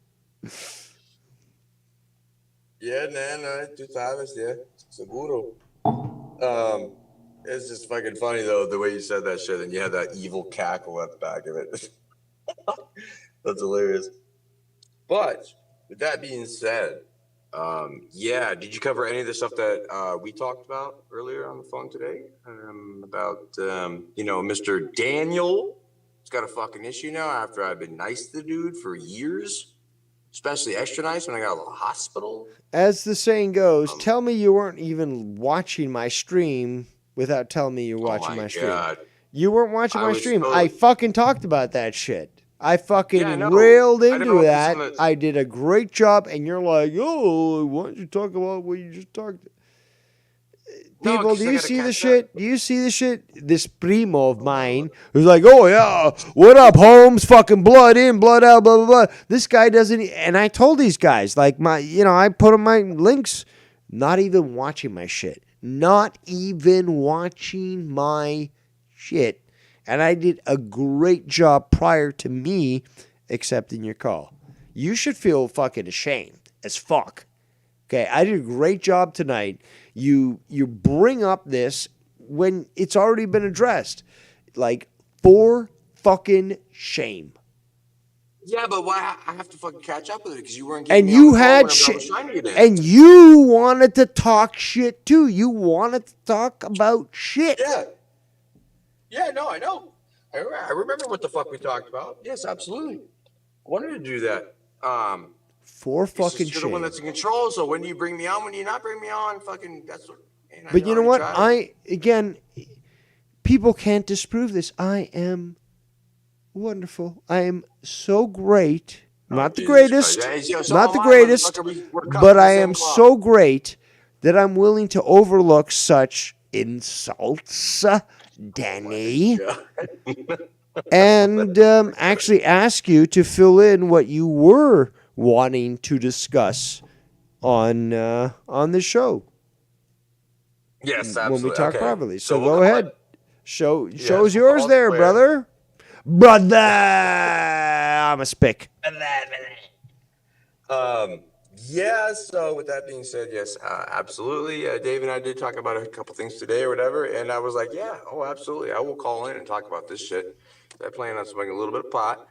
Yeah, no, tú sabes, yeah, seguro. It's just fucking funny though the way you said that shit, and you had that evil cackle at the back of it. That's hilarious. But with that being said, yeah, did you cover any of the stuff that we talked about earlier on the phone today? About Mr. Daniel. He's got a fucking issue now after I've been nice to the dude for years, especially extra nice when I got out of the hospital. As the saying goes, tell me you weren't even watching my stream without telling me you're watching my stream. God. You weren't watching my stream. Totally... I fucking talked about that shit. I fucking railed into that. I did a great job, and you're like, oh, why don't you talk about what you just talked? People, do you see the shit? Do you see the shit? This primo of mine who's like, oh, yeah, what up, Holmes? Fucking blood in, blood out, blah, blah, blah. This guy doesn't, and I told these guys, like, I put on my links, not even watching my shit. Not even watching my shit. And I did a great job prior to me accepting your call. You should feel fucking ashamed as fuck. Okay, I did a great job tonight. You bring up this when it's already been addressed. Like, for fucking shame. Yeah, but why I have to fucking catch up with it because you weren't getting and me you on the had phone shit, when I was trying to get in. And you wanted to talk shit too. You wanted to talk about shit. Yeah. Yeah, no, I know. I remember what the fuck we talked about. Yes, absolutely. I wanted to do that. For fucking shit. You're the one that's in control. So when do you bring me on? When do you not bring me on? Fucking, that's what. Man, but you know what? Again, people can't disprove this. I am wonderful. I am so great. Not the greatest. Not the greatest. But I am so great that I'm willing to overlook such insults, Danny. And actually ask you to fill in what you were wanting to discuss on the show. Yes, absolutely. When we talk okay. properly. So go ahead. Show's yours there, brother. I'm a spick. Yeah, so with that being said, yes, absolutely. Dave and I did talk about a couple things today or whatever, and I was like, yeah, absolutely. I will call in and talk about this shit. I plan on smoking a little bit of pot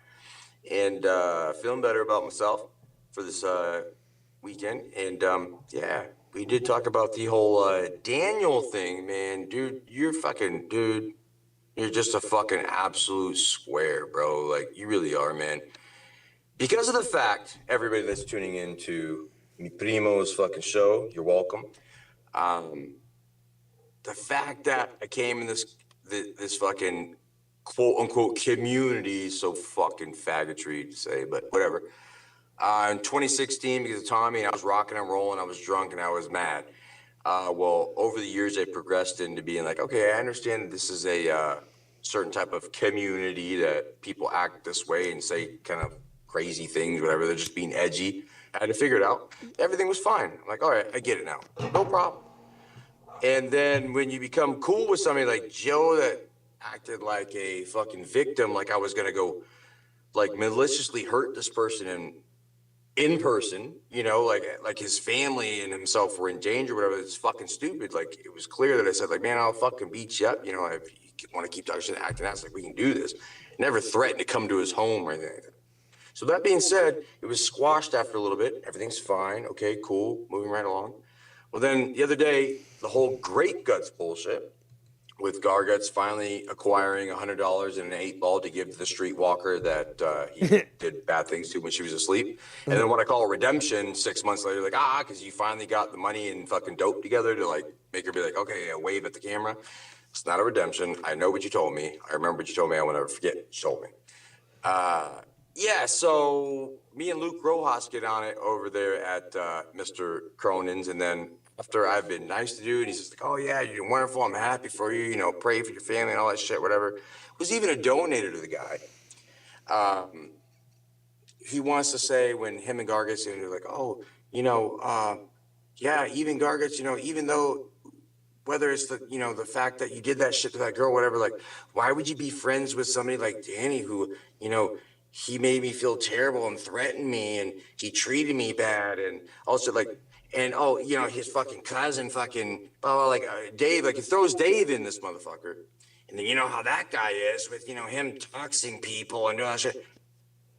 and feeling better about myself for this weekend. And yeah, we did talk about the whole Daniel thing, man. Dude, you're just a fucking absolute square, bro. Like, you really are, man. Because of the fact, everybody that's tuning into Mi primo's fucking show. You're welcome. The fact that I came in this fucking quote unquote community, so fucking faggotry to say, but whatever. In 2016, because of Tommy, and I was rocking and rolling, I was drunk and I was mad. Well, over the years, I progressed into being like, okay, I understand that this is a certain type of community that people act this way and say kind of crazy things, whatever. They're just being edgy. I had to figure it out. Everything was fine. I'm like, all right, I get it now. No problem. And then when you become cool with somebody like Joe that acted like a fucking victim, like I was going to go like maliciously hurt this person in person, you know, like his family and himself were in danger, whatever. It's fucking stupid. Like it was clear that I said, like, man, I'll fucking beat you up. You know, if you want to keep talking shit, acting ass, like we can do this. Never threatened to come to his home or anything like that. So that being said, it was squashed after a little bit. Everything's fine. Okay, cool. Moving right along. Well, then the other day, the whole Great Guts bullshit with Garguts finally acquiring $100 and an 8-ball to give to the streetwalker that he did bad things to when she was asleep. And then what I call a redemption 6 months later, like, because you finally got the money and fucking dope together to like make her be like, okay, yeah, wave at the camera. It's not a redemption. I know what you told me. I remember what you told me. I will never forget what you told me. Yeah, so me and Luke Rojas get on it over there at Mr. Cronin's, and then after I've been nice to dude, he's just like, oh yeah, you're doing wonderful, I'm happy for you, you know, pray for your family and all that shit, whatever. Was even a donator to the guy. He wants to say when him and Garguts, they're like, oh, you know, yeah, even Garguts, you know, even though whether it's the, you know, the fact that you did that shit to that girl, whatever, like, why would you be friends with somebody like Danny who, you know, he made me feel terrible and threatened me and he treated me bad and also like, and oh, you know, his fucking cousin fucking, oh, like Dave, like he throws Dave in this motherfucker. And then you know how that guy is with, you know, him doxing people and doing that shit.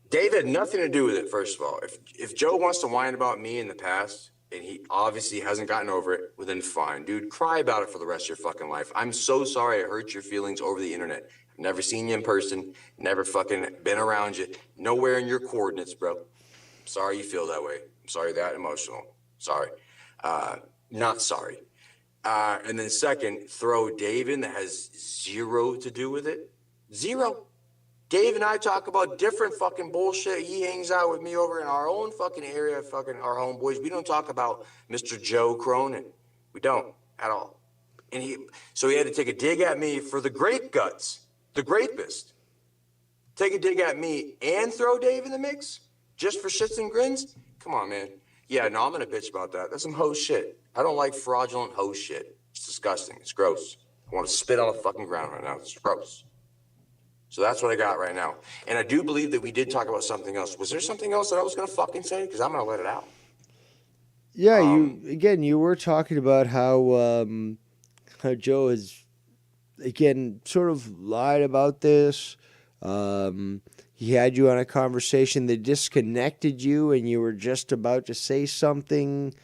Dave had nothing to do with it, first of all. If Joe wants to whine about me in the past, and he obviously hasn't gotten over it, well then fine. Dude, cry about it for the rest of your fucking life. I'm so sorry I hurt your feelings over the internet. I've never seen you in person, never fucking been around you, nowhere in your coordinates, bro. I'm sorry you feel that way. I'm sorry that emotional. Sorry. Not sorry. And then second, throw Dave in that has zero to do with it. Zero. Dave and I talk about different fucking bullshit. He hangs out with me over in our own fucking area, fucking our homeboys. We don't talk about Mr. Joe Cronin. We don't at all. And so he had to take a dig at me for the Great Guts, the grapist. Take a dig at me and throw Dave in the mix just for shits and grins? Come on, man. Yeah, no, I'm gonna bitch about that. That's some hoe shit. I don't like fraudulent hoe shit. It's disgusting. It's gross. I want to spit on the fucking ground right now. It's gross. So that's what I got right now. And I do believe that we did talk about something else. Was there something else that I was going to fucking say? Because I'm going to let it out. Yeah, you were talking about how Joe has, again, sort of lied about this. He had you on a conversation that disconnected you and you were just about to say something.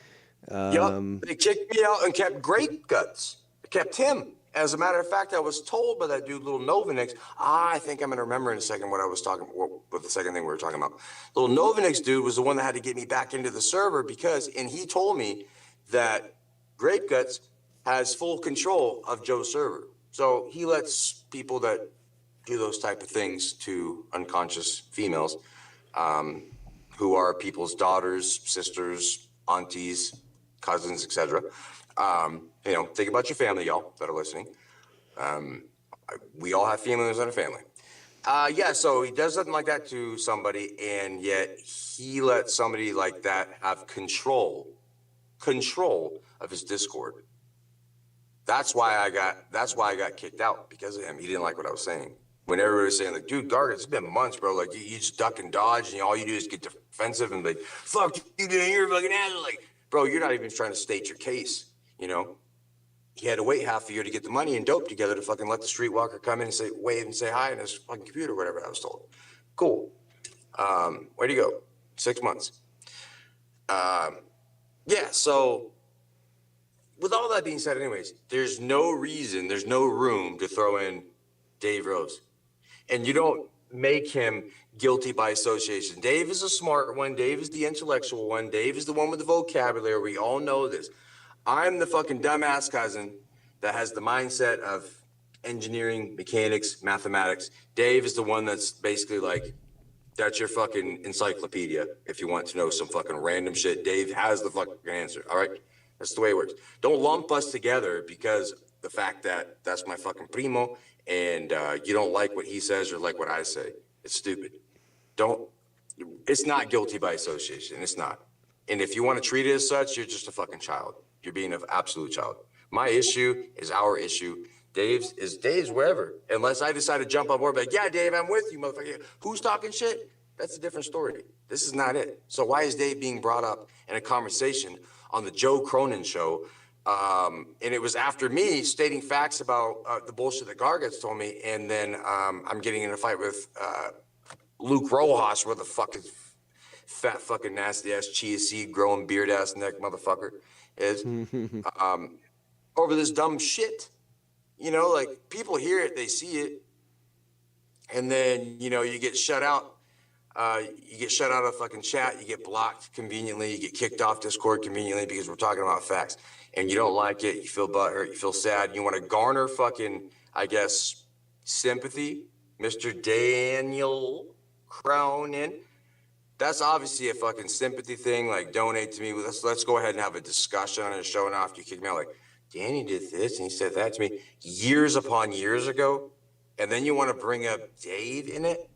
Yup, they kicked me out and kept Great Guts. They kept him. As a matter of fact, I was told by that dude, little Novanix. I think I'm going to remember in a second what I was talking about, what the second thing we were talking about. Little Novanix dude was the one that had to get me back into the server and he told me that Grape Guts has full control of Joe's server. So he lets people that do those type of things to unconscious females, who are people's daughters, sisters, aunties, cousins, etc. You know, think about your family, y'all that are listening. We all have families in our family. Yeah, so he does something like that to somebody, and yet he lets somebody like that have control of his Discord. That's why I got kicked out because of him. He didn't like what I was saying. When everybody was saying, like, dude, Garguts, it's been months, bro. Like, you just duck and dodge, and all you do is get defensive and be like, fuck you, dude, you're fucking asshole. Like, bro, you're not even trying to state your case, you know? He had to wait half a year to get the money and dope together to fucking let the streetwalker come in and say, wave and say hi on his fucking computer, whatever I was told. Cool. Where'd he go? 6 months. Yeah, so with all that being said, anyways, there's no reason, there's no room to throw in Dave Rose. And you don't make him guilty by association. Dave is a smart one. Dave is the intellectual one. Dave is the one with the vocabulary. We all know this. I'm the fucking dumbass cousin that has the mindset of engineering, mechanics, mathematics. Dave is the one that's basically like, that's your fucking encyclopedia. If you want to know some fucking random shit, Dave has the fucking answer. All right? That's the way it works. Don't lump us together because the fact that that's my fucking primo and you don't like what he says or like what I say. It's stupid. It's not guilty by association. It's not. And if you want to treat it as such, you're just a fucking child. You're being an absolute child. My issue is our issue. Dave's wherever. Unless I decide to jump on board, like, yeah, Dave, I'm with you, motherfucker. Who's talking shit? That's a different story. This is not it. So why is Dave being brought up in a conversation on the Joe Cronin show? And it was after me stating facts about the bullshit that Gargets told me. And then I'm getting in a fight with Luke Rojas, where the fucking fat fucking nasty ass chia seed growing beard ass neck motherfucker is over this dumb shit. You know, like people hear it, they see it, and then you know you get shut out. You get shut out of fucking chat. You get blocked conveniently. You get kicked off Discord conveniently because we're talking about facts, and you don't like it. You feel butthurt. You feel sad. You want to garner fucking, I guess, sympathy, Mr. Daniel Cronin. That's obviously a fucking sympathy thing. Like, donate to me. Let's go ahead and have a discussion on a show. And after you kick me out, like, Danny did this and he said that to me years upon years ago. And then you want to bring up Dave in it?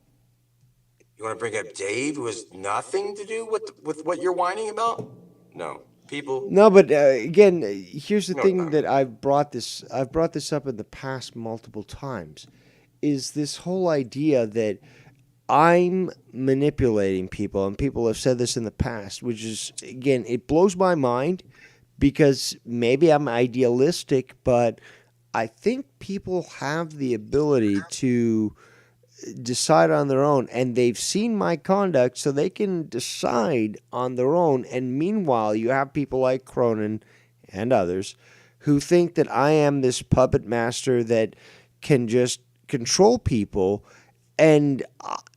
You want to bring up Dave, who has nothing to do with what you're whining about? No. People. No, but again, here's the thing that I've brought this up in the past multiple times, is this whole idea that I'm manipulating people, and people have said this in the past, which is, again, it blows my mind because maybe I'm idealistic, but I think people have the ability to decide on their own, and they've seen my conduct, so they can decide on their own. And meanwhile, you have people like Cronin and others who think that I am this puppet master that can just control people. And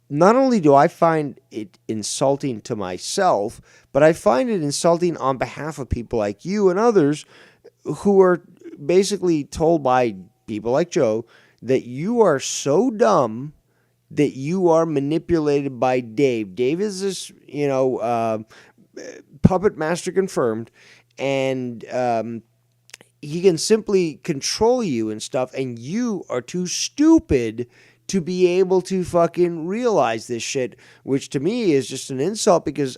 not only do I find it insulting to myself, but I find it insulting on behalf of people like you and others who are basically told by people like Joe that you are so dumb that you are manipulated by Dave. Dave is this, puppet master confirmed, and he can simply control you and stuff, and you are too stupid to be able to fucking realize this shit, which to me is just an insult, because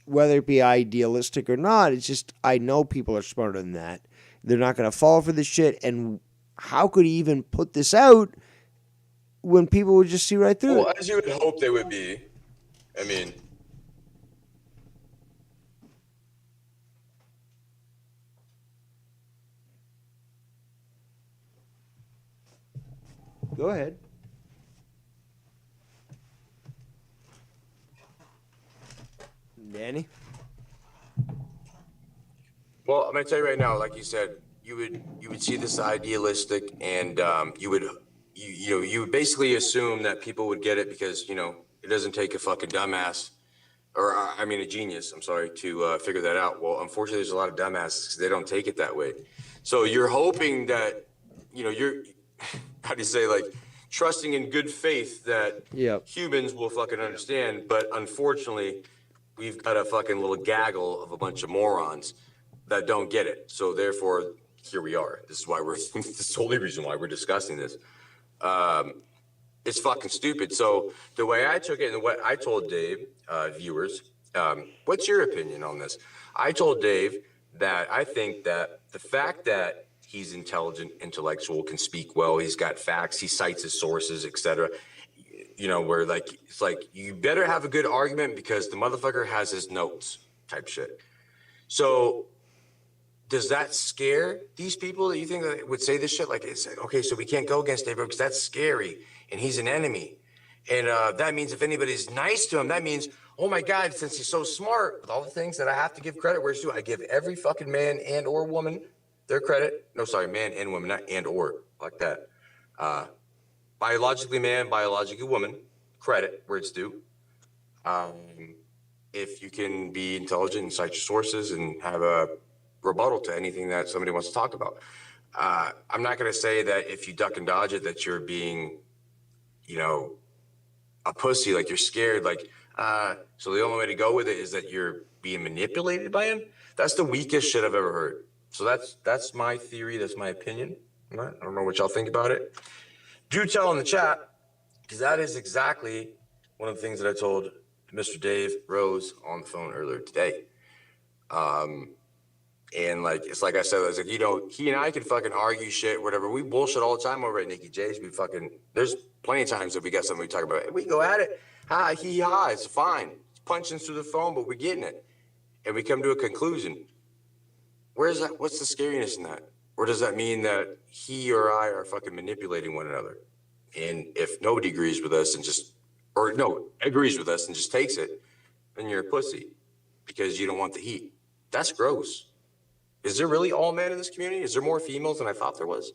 whether it be idealistic or not, it's just, I know people are smarter than that. They're not going to fall for this shit, and how could he even put this out when people would just see right through it? As you would hope they would be. I mean, go ahead. Danny? well, I'm gonna tell you right now, like you said, you would see this idealistic, and you would basically assume that people would get it because it doesn't take a fucking dumbass, or I mean a genius, I'm sorry, to figure that out. Well, unfortunately, there's a lot of dumbasses because they don't take it that way. So you're hoping that you're how do you say, like, trusting in good faith that humans will fucking understand, but unfortunately, we've got a fucking little gaggle of a bunch of morons that don't get it. So therefore, here we are. This is why this is the only reason why we're discussing this. It's fucking stupid. So the way I took it and what I told Dave, viewers, what's your opinion on this? I told Dave that I think that the fact that he's intelligent, intellectual, can speak well, he's got facts, he cites his sources, etc. Where it's like you better have a good argument because the motherfucker has his notes type shit. So does that scare these people that you think that would say this shit? Like, it's like, okay, so we can't go against Dave because that's scary and he's an enemy. And that means if anybody's nice to him, that means, oh my God, since he's so smart, with all the things that I have to give credit where it's due, I give every fucking man and or woman their credit. No, sorry, man and woman, not and or, like that. biologically man, biologically woman, credit where it's due. If you can be intelligent and cite your sources and have a rebuttal to anything that somebody wants to talk about. I'm not going to say that if you duck and dodge it, that you're being, a pussy, like you're scared, so the only way to go with it is that you're being manipulated by him. That's the weakest shit I've ever heard. So that's my theory. That's my opinion. I don't know what y'all think about it. Do tell in the chat, because that is exactly one of the things that I told Mr. Dave Rose on the phone earlier today. And it's like I said, I was like, he and I can fucking argue shit, whatever. We bullshit all the time over at Nikki J's. There's plenty of times that we got something we talk about. We go at it. Ha, he, ha, it's fine. It's punching through the phone, but we're getting it. And we come to a conclusion. Where's that? What's the scariness in that? Or does that mean that he or I are fucking manipulating one another? And if nobody agrees with us agrees with us and just takes it, then you're a pussy because you don't want the heat. That's gross. Is there really all men in this community? Is there more females than I thought there was?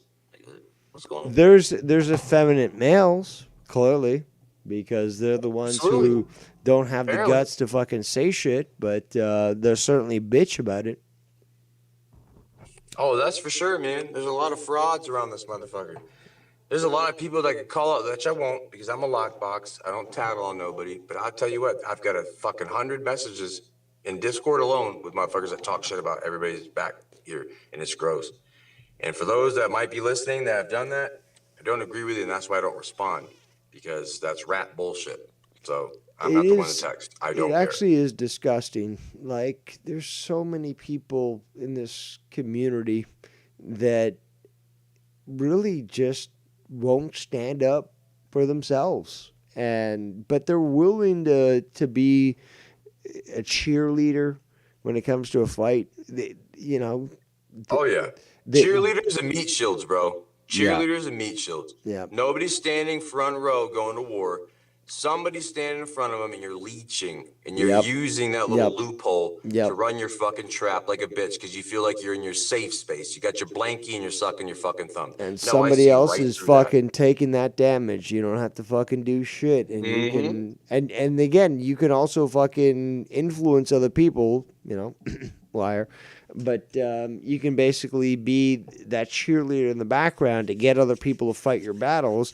What's going on? There's effeminate males, clearly, because they're the ones who don't have the guts to fucking say shit, but they're certainly bitch about it. Oh, that's for sure, man. There's a lot of frauds around this motherfucker. There's a lot of people that could call out, which I won't because I'm a lockbox. I don't tattle on nobody. But I'll tell you what, I've got a fucking 100 messages in Discord alone with motherfuckers that talk shit about everybody's back here, and it's gross. And for those that might be listening that have done that, I don't agree with you, and that's why I don't respond, because that's rat bullshit. So I'm not the one to text. I don't care. It actually is disgusting. There's so many people in this community that really just won't stand up for themselves, but they're willing to be a cheerleader when it comes to a fight. Oh yeah, cheerleaders and meat shields, bro. Cheerleaders and meat shields. Yeah. Nobody's standing front row going to war. Somebody's standing in front of them, and you're leeching, and you're using that little loophole to run your fucking trap like a bitch because you feel like you're in your safe space. You got your blankie and you're sucking your fucking thumb. And somebody else is fucking taking that damage. You don't have to fucking do shit. And you can, and again, you can also fucking influence other people, liar. But you can basically be that cheerleader in the background to get other people to fight your battles,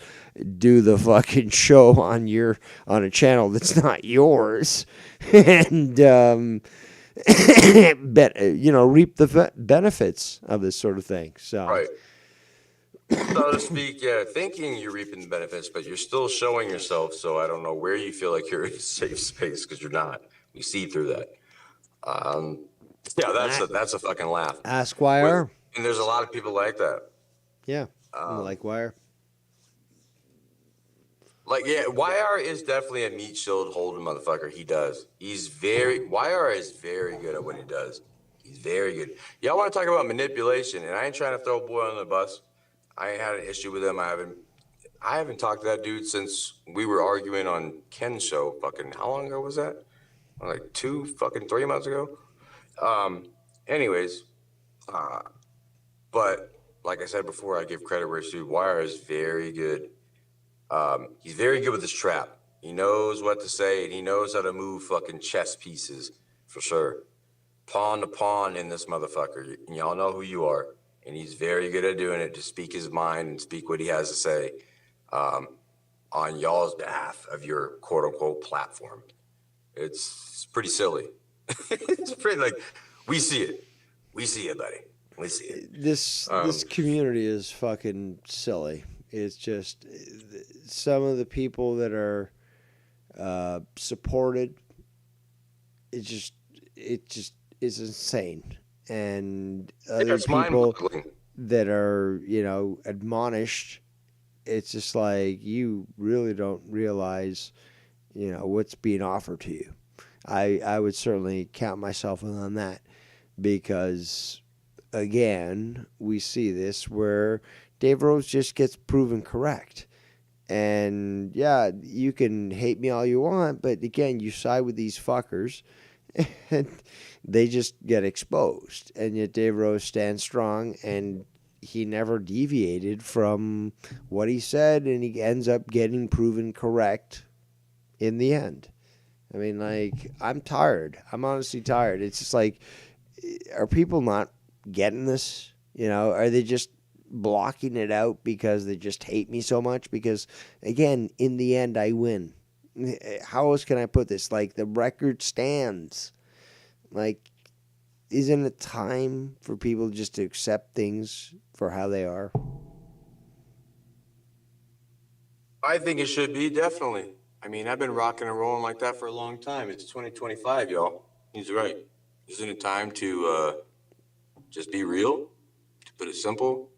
do the fucking show on a channel that's not yours, and reap the benefits of this sort of thing. So, right. So to speak, thinking you're reaping the benefits, but you're still showing yourself. So I don't know where you feel like you're in a safe space because you're not. We see through that. Yeah, that's a fucking laugh. Ask Wire. And there's a lot of people like that. Yeah, like Wire. YR is definitely a meat shield holding motherfucker. He does. YR is very good at what he does. He's very good. Y'all want to talk about manipulation, and I ain't trying to throw a boy on the bus. I ain't had an issue with him. I haven't talked to that dude since we were arguing on Ken's show. Fucking, how long ago was that? Like 3 months ago? But like I said before, I give credit where it's due. Wire is very good. He's very good with his trap. He knows what to say, and he knows how to move fucking chess pieces for sure. Pawn to pawn in this motherfucker. And y'all know who you are. And he's very good at doing it to speak his mind and speak what he has to say on y'all's behalf of your quote unquote platform. It's pretty silly. It's pretty we see it. We see it, buddy. We see it. This community is fucking silly. It's just some of the people that are supported. It just is insane, and other people that are admonished. It's just like you really don't realize what's being offered to you. I would certainly count myself in on that because, again, we see this where Dave Rose just gets proven correct. And, yeah, you can hate me all you want, but, again, you side with these fuckers, and they just get exposed. And yet Dave Rose stands strong and he never deviated from what he said, and he ends up getting proven correct in the end. I mean, like, I'm tired. I'm honestly tired. It's just like, are people not getting this? You know, are they just blocking it out because they just hate me so much? Because, again, in the end, I win. How else can I put this? Like, the record stands. Like, isn't it time for people just to accept things for how they are? I think it should be, definitely. I mean, I've been rocking and rolling like that for a long time. It's 2025, y'all. He's right. Isn't it time to just be real? To put it simple?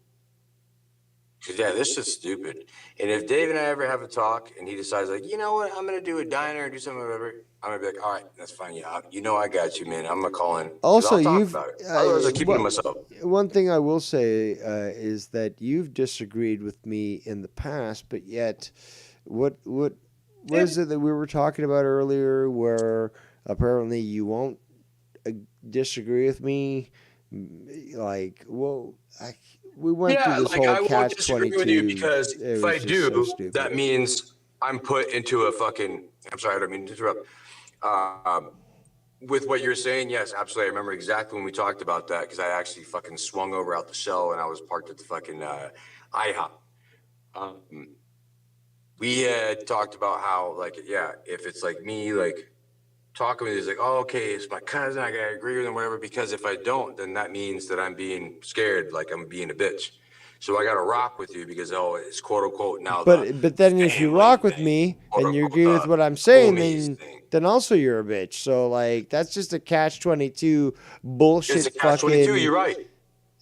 Because, yeah, this shit's stupid. And if Dave and I ever have a talk and he decides, like, you know what, I'm going to do a diner or do something, whatever, I'm going to be like, all right, that's fine. Yeah, I got you, man. I'm going to call in. Also, I'll talk you've about it. Otherwise, I keep it to myself. one thing I will say is that you've disagreed with me in the past, but yet, what is it that we were talking about earlier? Where apparently you won't disagree with me, like, well, we went through this whole I won't catch disagree 22 with you because if I do, so that means I'm put into a fucking. I'm sorry, I don't mean to interrupt. With what you're saying, yes, absolutely. I remember exactly when we talked about that because I actually fucking swung over out the shell and I was parked at the fucking IHOP. We had talked about how, like, yeah, if it's like me, like, talking with you, it's like, oh, okay, it's my cousin, I gotta agree with him, whatever, because if I don't, then that means that I'm being scared, like I'm being a bitch. So I gotta rock with you because, oh, it's quote unquote now. But then if you rock with me and you agree with what I'm saying, then also you're a bitch. So, like, that's just a catch-22 bullshit. It's a catch-22, you're right.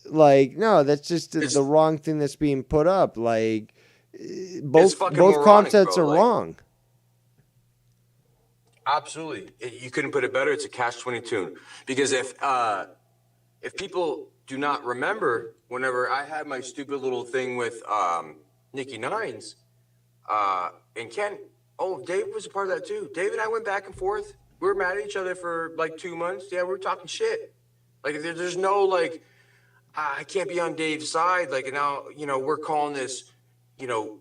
Like, no, that's just the wrong thing that's being put up. Like, both moronic, concepts bro. are Like, wrong. Absolutely. You couldn't put it better. It's a catch-22. Because if people do not remember, whenever I had my stupid little thing with Nikki Nines and Ken, oh, Dave was a part of that too. Dave and I went back and forth. We were mad at each other for like 2 months. Yeah, we were talking shit. Like, there's no, like, I can't be on Dave's side. Like, now, we're calling this,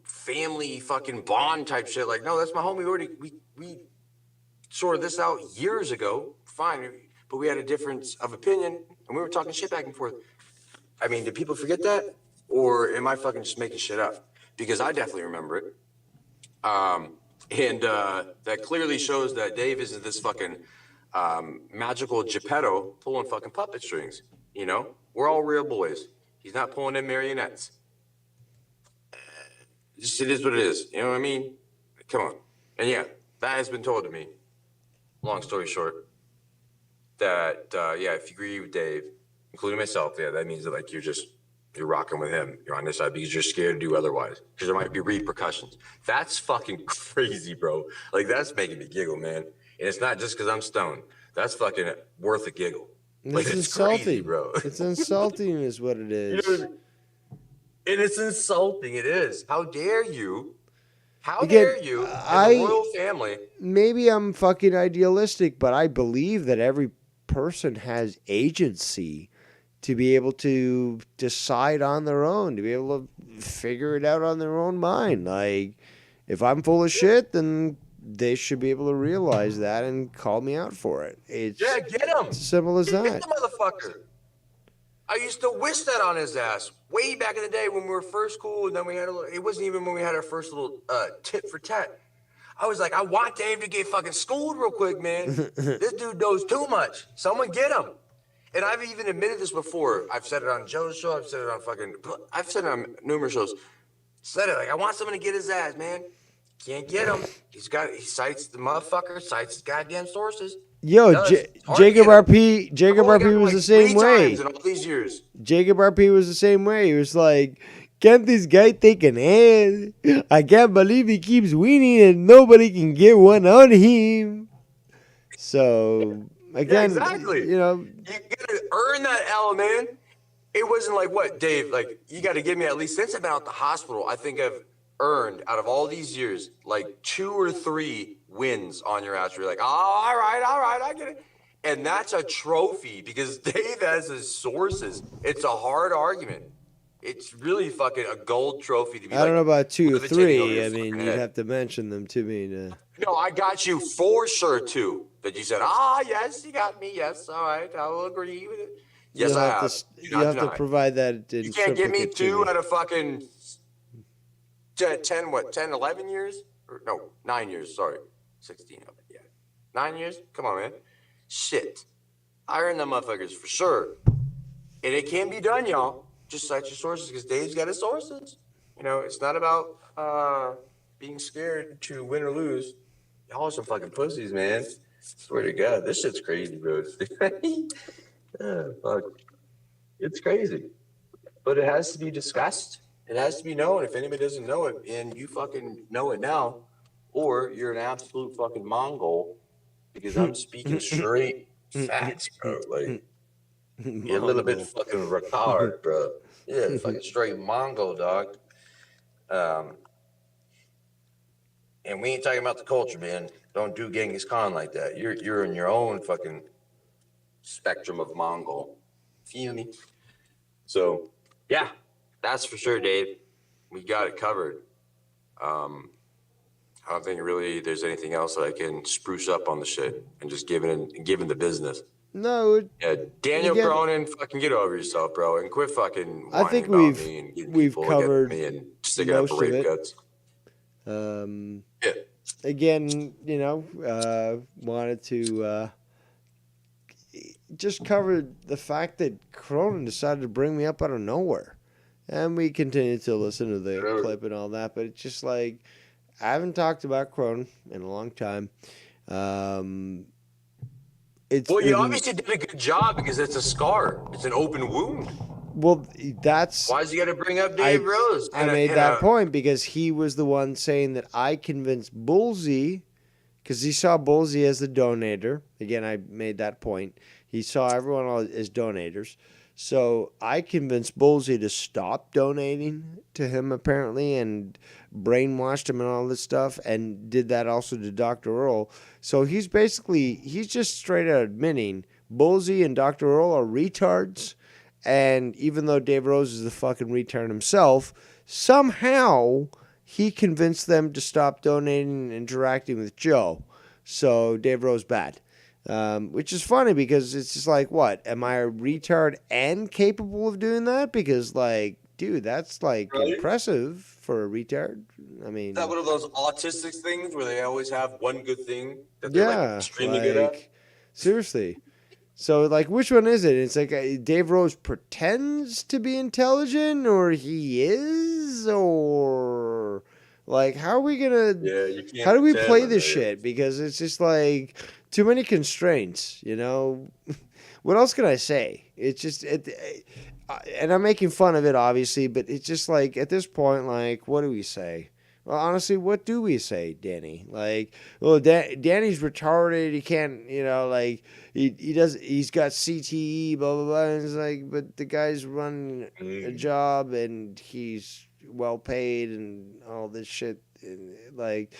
family fucking bond type shit. Like, no, that's my homie. We sorted this out years ago. Fine. But we had a difference of opinion and we were talking shit back and forth. I mean, did people forget that? Or am I fucking just making shit up? Because I definitely remember it. And that clearly shows that Dave isn't this fucking magical Geppetto pulling fucking puppet strings. We're all real boys. He's not pulling in marionettes. It is what it is. You know what I mean? Come on. And yeah, that has been told to me. Long story short, that if you agree with Dave, including myself, yeah, that means that, like, you're rocking with him. You're on this side because you're scared to do otherwise. Because there might be repercussions. That's fucking crazy, bro. Like, that's making me giggle, man. And it's not just because I'm stoned. That's fucking worth a giggle. Like, It's it's insulting, crazy, bro. It's insulting, is what it is. And it's insulting. It is. How dare you? How Again, dare you, as a royal family? Maybe I'm fucking idealistic, but I believe that every person has agency to be able to decide on their own, to be able to figure it out on their own mind. Like, if I'm full of shit, then they should be able to realize that and call me out for it. It's Get him. as simple as that. Get the motherfucker. I used to wish that on his ass way back in the day when we were first cool, and then we had it wasn't even when we had our first little tit for tat. I was like, I want Dave to get fucking schooled real quick, man. This dude knows too much. Someone get him. And I've even admitted this before. I've said it on Joe's show. I've said it on numerous shows. Said it, like, I want someone to get his ass, man. Can't get him. He cites the motherfucker, cites his goddamn sources. Yo, Jacob RP was the same way. In all these years. Jacob RP was the same way. He was like, can't this guy take an ad? I can't believe he keeps winning and nobody can get one on him. So, again, exactly. You gotta earn that L, man. It wasn't like, what, Dave, like, you gotta give me at least, since I've been out the hospital, I think I've earned, out of all these years, like 2 or 3 wins on your ass. You're like, oh, all right, I get it. And that's a trophy because Dave has his sources. It's a hard argument. It's really fucking a gold trophy to be I don't know about 2 or levitating over 3. your I mean, fucking you'd head. have to mention them to me. No, I got you for sure too. That you said, yes, you got me. Yes, all right, I will agree with it. Yes, You'll I have have. to, Do you'll not have to deny. provide that in You can't give me triplicate to 2 me. out of fucking 10, 11 years? Or, no, 9 years, sorry. 16 of it, yeah. 9 years? Come on, man. Shit. I earned them motherfuckers for sure. And it can be done, y'all. Just cite your sources, because Dave's got his sources. You know, it's not about being scared to win or lose. Y'all are some fucking pussies, man. Swear to God, this shit's crazy, bro. Fuck. It's crazy. But it has to be discussed. It has to be known. If anybody doesn't know it, and you fucking know it now, or you're an absolute fucking Mongol, because I'm speaking straight facts, bro. Like, you're a little bit fucking retarded, bro. Yeah, fucking straight Mongol, dog. And we ain't talking about the culture, man. Don't do Genghis Khan like that. You're in your own fucking spectrum of Mongol. Feel me? So, yeah, that's for sure, Dave. We got it covered. I don't think really there's anything else that I can spruce up on the shit and just give the business. No. Yeah, Daniel again, Cronin, fucking get over yourself, bro, and quit fucking I whining think about me and getting we've people covered against me and sticking up for most of rape it. guts. Yeah. Again, wanted to just cover the fact that Cronin decided to bring me up out of nowhere. And we continued to listen to the clip and all that, but it's just like, I haven't talked about Cronin in a long time. You obviously did a good job because it's a scar. It's an open wound. Well, that's... Why's he got to bring up Dave Rose? I made that point because he was the one saying that I convinced Bullseye, because he saw Bullseye as the donator. Again, I made that point. He saw everyone as donators. So I convinced Bullseye to stop donating to him, apparently, and brainwashed him and all this stuff, and did that also to Dr. Earl. So he's just straight out admitting Bullseye and Dr. Earl are retards, and even though Dave Rose is the fucking retard himself, somehow he convinced them to stop donating and interacting with Joe. So Dave Rose bad. Which is funny because it's just like, what? Am I a retard and capable of doing that? Because, like, dude, that's, like, impressive for a retard. I mean... Is that one of those autistic things where they always have one good thing that they're, like, extremely good at? Seriously. So, like, which one is it? It's like Dave Rose pretends to be intelligent, or he is, or... Like, how are we gonna... Yeah, you can't how do we pretend, play this man. shit? Because it's just, like... Too many constraints, you know? What else can I say? It's just... and I'm making fun of it, obviously, but it's just like, at this point, like, what do we say? Well, honestly, what do we say, Danny? Like, well, Danny's retarded. He can't, like, he's got CTE, blah, blah, blah. And it's like, but the guy's running a job and he's well paid and all this shit. And, like,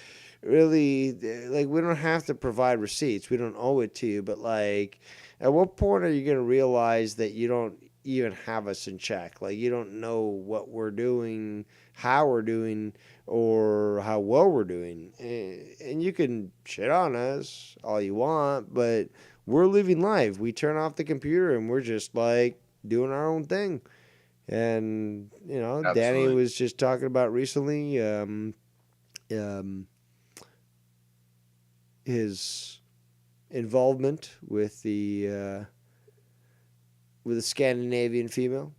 really, like, we don't have to provide receipts. We don't owe it to you. But, like, at what point are you going to realize that you don't even have us in check? Like, you don't know what we're doing, how we're doing, or how well we're doing. And you can shit on us all you want, but we're living life. We turn off the computer and we're just, like, doing our own thing. And, Absolutely. Danny was just talking about recently his involvement with the Scandinavian female.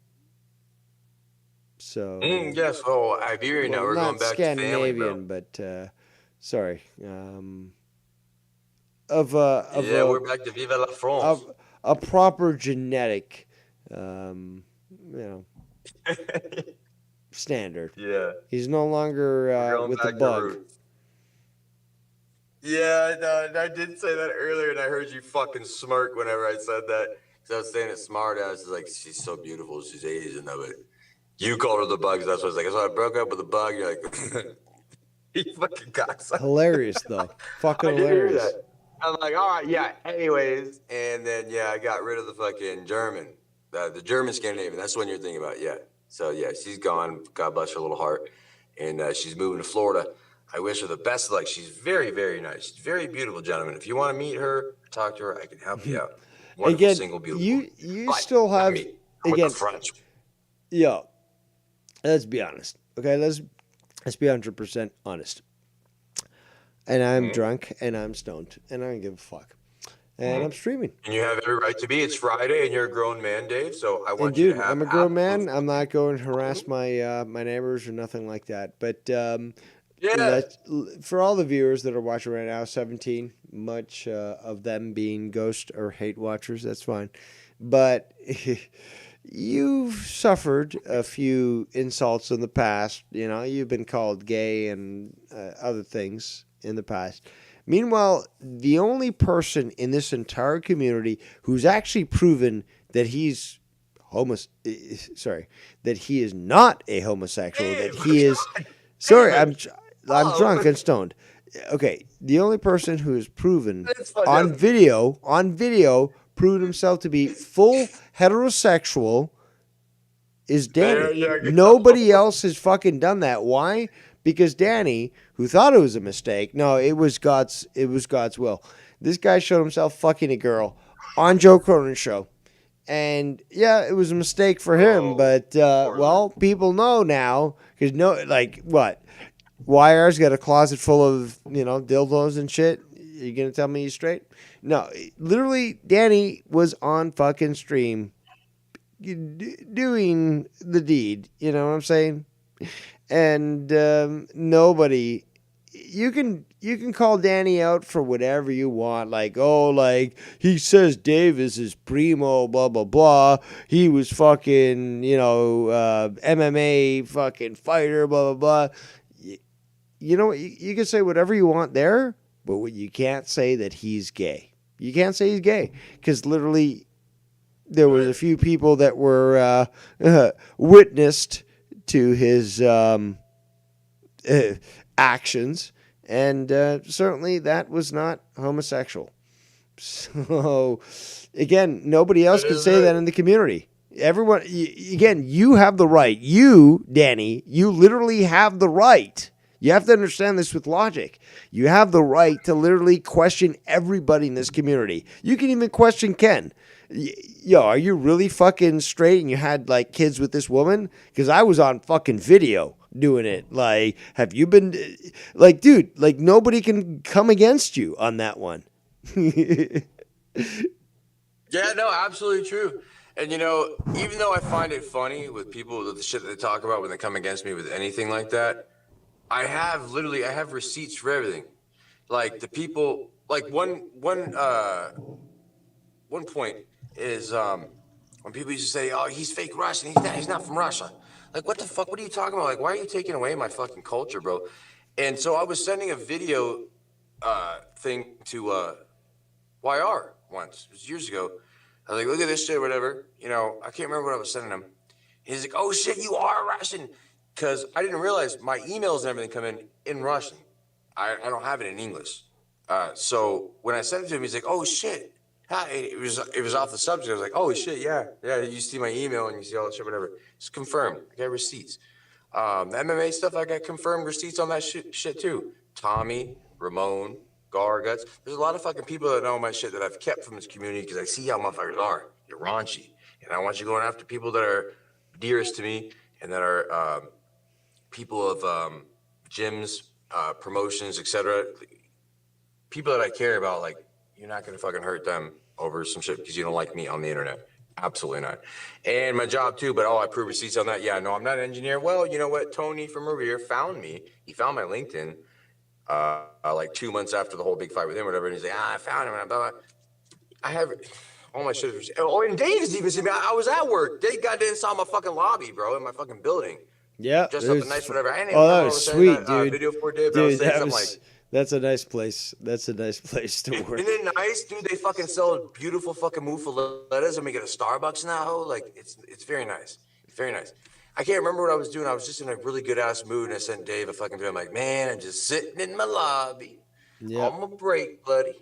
So yes, Iberian. Now we're not going back to family, bro. Scandinavian, but sorry, we're back to Viva la France. A proper genetic, standard. Yeah, he's no longer with the bug. Yeah, no, I did say that earlier, and I heard you fucking smirk whenever I said that. Because I was saying it smart ass is like, she's so beautiful, she's Asian, though, but you called her the bugs. That's what I was like. So I broke up with the bug. You're like, you fucking cocksucker. Hilarious, though. Fucking hilarious. Hear that. I'm like, all right, yeah, anyways. And then, I got rid of the fucking German. The German Scandinavian. That's the one you're thinking about, yeah. So yeah, she's gone. God bless her little heart, and she's moving to Florida. I wish her the best of luck. She's very, very nice. She's a very beautiful gentleman. If you want to meet her, talk to her. I can help you out. Wonderful, Again, single, beautiful. you still have I'm with again. the French. Yo, let's be honest. Okay, let's be 100% honest. And I'm drunk and I'm stoned and I don't give a fuck. And I'm streaming. And you have every right to be. It's Friday, and you're a grown man, Dave. So I And want you dude, to have. I'm a grown man. I'm not going to harass my my neighbors or nothing like that. But for all the viewers that are watching right now, 17, much of them being ghost or hate watchers, that's fine. But you've suffered a few insults in the past. You know, you've been called gay and other things in the past. Meanwhile, the only person in this entire community who's actually proven that he's that he is not a homosexual, that he is I'm drunk and stoned. Okay, the only person who has proven on video proved himself to be full heterosexual is Danny. Nobody else has fucking done that. Why? Because Danny, who thought it was a mistake, no, it was God's will. This guy showed himself fucking a girl on Joe Cronin's show. And yeah, it was a mistake for him, but well, people know now because what? YR's got a closet full of, dildos and shit. You gonna tell me he's straight? No, literally, Danny was on fucking stream doing the deed. You know what I'm saying? And nobody, you can call Danny out for whatever you want. Like he says Dave is his primo, blah blah blah. He was fucking MMA fucking fighter, blah blah blah. You know what? You can say whatever you want there, but what you can't say that he's gay. You can't say he's gay because literally there was a few people that were witnessed to his actions, and certainly that was not homosexual. So, again, nobody else can say that in the community. Everyone, again, you have the right. You, Danny, you literally have the right. You have to understand this with logic. You have the right to literally question everybody in this community. You can even question Ken. Yo, are you really fucking straight and you had kids with this woman? Because I was on fucking video doing it. Have you been dude, nobody can come against you on that one. Yeah, no, absolutely true. And even though I find it funny with people, the shit that they talk about when they come against me with anything like that, I have receipts for everything. Like the people, one point is when people used to say, "Oh, he's fake Russian. He's not from Russia." Like, what the fuck? What are you talking about? Like, why are you taking away my fucking culture, bro? And so I was sending a video thing to YR once. It was years ago. I was like, "Look at this shit, whatever." I can't remember what I was sending him. He's like, "Oh shit, you are Russian." Because I didn't realize my emails and everything come in Russian. I don't have it in English. So when I sent it to him, he's like, "Oh shit." It was off the subject. I was like, "Oh shit, yeah. You see my email and you see all that shit, whatever." It's confirmed. I got receipts. The MMA stuff, I got confirmed receipts on that shit too. Tommy, Ramon, Garguts. There's a lot of fucking people that know my shit that I've kept from this community because I see how motherfuckers are. You're raunchy, and I want you going after people that are dearest to me and that are people of gyms, promotions, etc. People that I care about, you're not gonna fucking hurt them over some shit because you don't like me on the internet. Absolutely not. And my job too, but I prove receipts on that. Yeah, no, I'm not an engineer. Well, you know what? Tony from Revere found me. He found my LinkedIn 2 months after the whole big fight with him, or whatever. And he's like, I found him. And I have all my shit. Oh, and Dave is even seen me. I was at work. Dave goddamn saw my fucking lobby, bro, in my fucking building. Yeah. Just up nice, whatever. I didn't that even was sweet, dude. Video for Dave, but I was saying something like, that's a nice place. That's a nice place to work. Isn't it nice, dude? They fucking sell beautiful fucking muffulettas and we get a Starbucks now. It's very nice. It's very nice. I can't remember what I was doing. I was just in a really good ass mood and I sent Dave a fucking video. I'm like, man, I'm just sitting in my lobby on my break, buddy.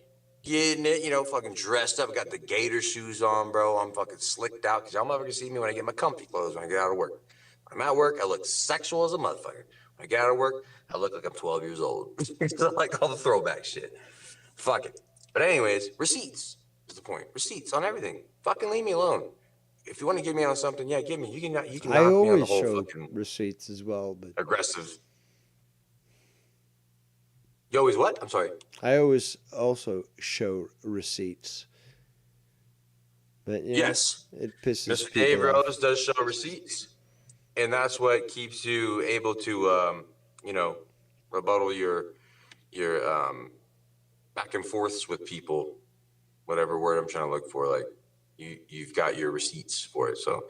Getting it, fucking dressed up. I got the gator shoes on, bro. I'm fucking slicked out because y'all never gonna see me when I get my comfy clothes when I get out of work. I'm at work, I look sexual as a motherfucker. When I get out of work, I look like I'm 12 years old. I like all the throwback shit. Fuck it. But anyways, receipts is the point. Receipts on everything. Fucking leave me alone. If you want to get me on something, yeah, give me. You can knock me on the always whole show fucking receipts as well, but aggressive. You always what? I'm sorry. I always also show receipts. But Yes, it pisses Mr. people Dave off. Rose does show receipts, and that's what keeps you able to, rebuttal your back and forths with people, whatever word I'm trying to look for. Like you've got your receipts for it, so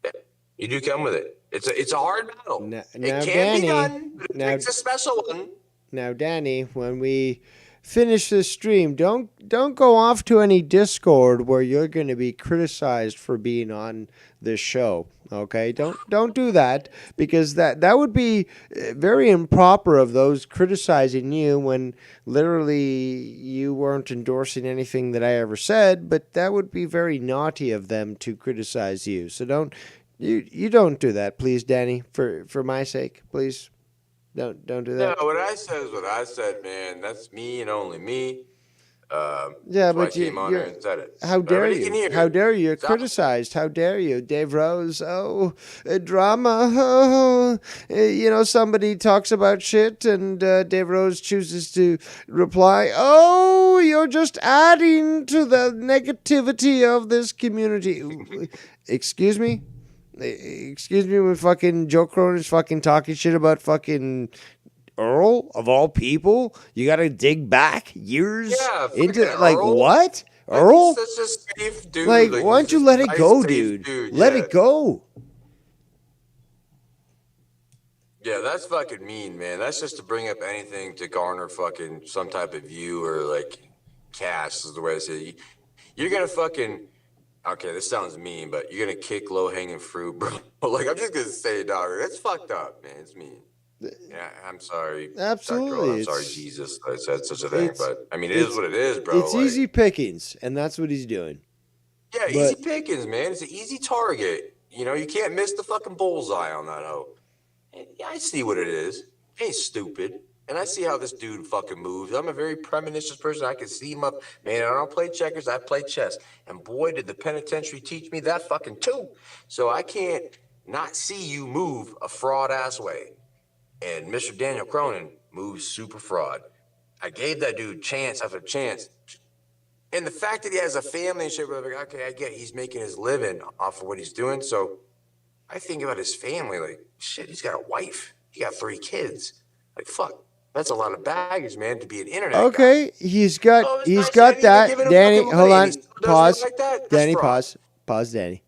yeah, you do come with it. It's a hard battle. Now, it can Danny, be done, but it takes a special one. Now, Danny, when we finish this stream, don't go off to any Discord where you're going to be criticized for being on this show. Okay, don't do that, because that would be very improper of those criticizing you when literally you weren't endorsing anything that I ever said. But that would be very naughty of them to criticize you. So don't don't do that, please, Danny. For my sake, please. Don't do that. No, what I said is what I said, man. That's me and only me. Yeah, but but I came on there and said it. How dare Everybody can you? hear How it. dare you? You're criticized. How dare you? Dave Rose, drama. Oh, somebody talks about shit and Dave Rose chooses to reply, oh, you're just adding to the negativity of this community. Excuse me? Excuse me when fucking Joe Cronin is fucking talking shit about fucking Earl, of all people? You gotta dig back years into, like, Earl? what? Earl? He's such a safe dude. Like, why don't you let it go, dude? Let it go. Yeah, that's fucking mean, man. That's just to bring up anything to garner fucking some type of view or like cash is the way I say it. You're gonna fucking, okay, this sounds mean, but you're gonna kick low hanging fruit, bro. Like, I'm just gonna say, dog, that's fucked up, man. It's mean. Yeah, I'm sorry. Absolutely. I'm sorry, Jesus, I said such a thing, but I mean, it is what it is, bro. It's easy pickings, and that's what he's doing. Yeah, easy pickings, man. It's an easy target. You can't miss the fucking bullseye on that hoe. And yeah, I see what it is. Ain't stupid. And I see how this dude fucking moves. I'm a very premonition person. I can see him up. Man, I don't play checkers. I play chess. And boy, did the penitentiary teach me that fucking too. So I can't not see you move a fraud-ass way. And Mr. Daniel Cronin moves super fraud. I gave that dude chance after chance. And the fact that he has a family and shit, okay, I get it. He's making his living off of what he's doing. So I think about his family, like, shit, he's got a wife. He got 3 kids. Like, fuck. That's a lot of baggage, man, to be an internet Okay, guy. he's got that. Danny, hold on. Pause. Danny, pause. Pause, Danny.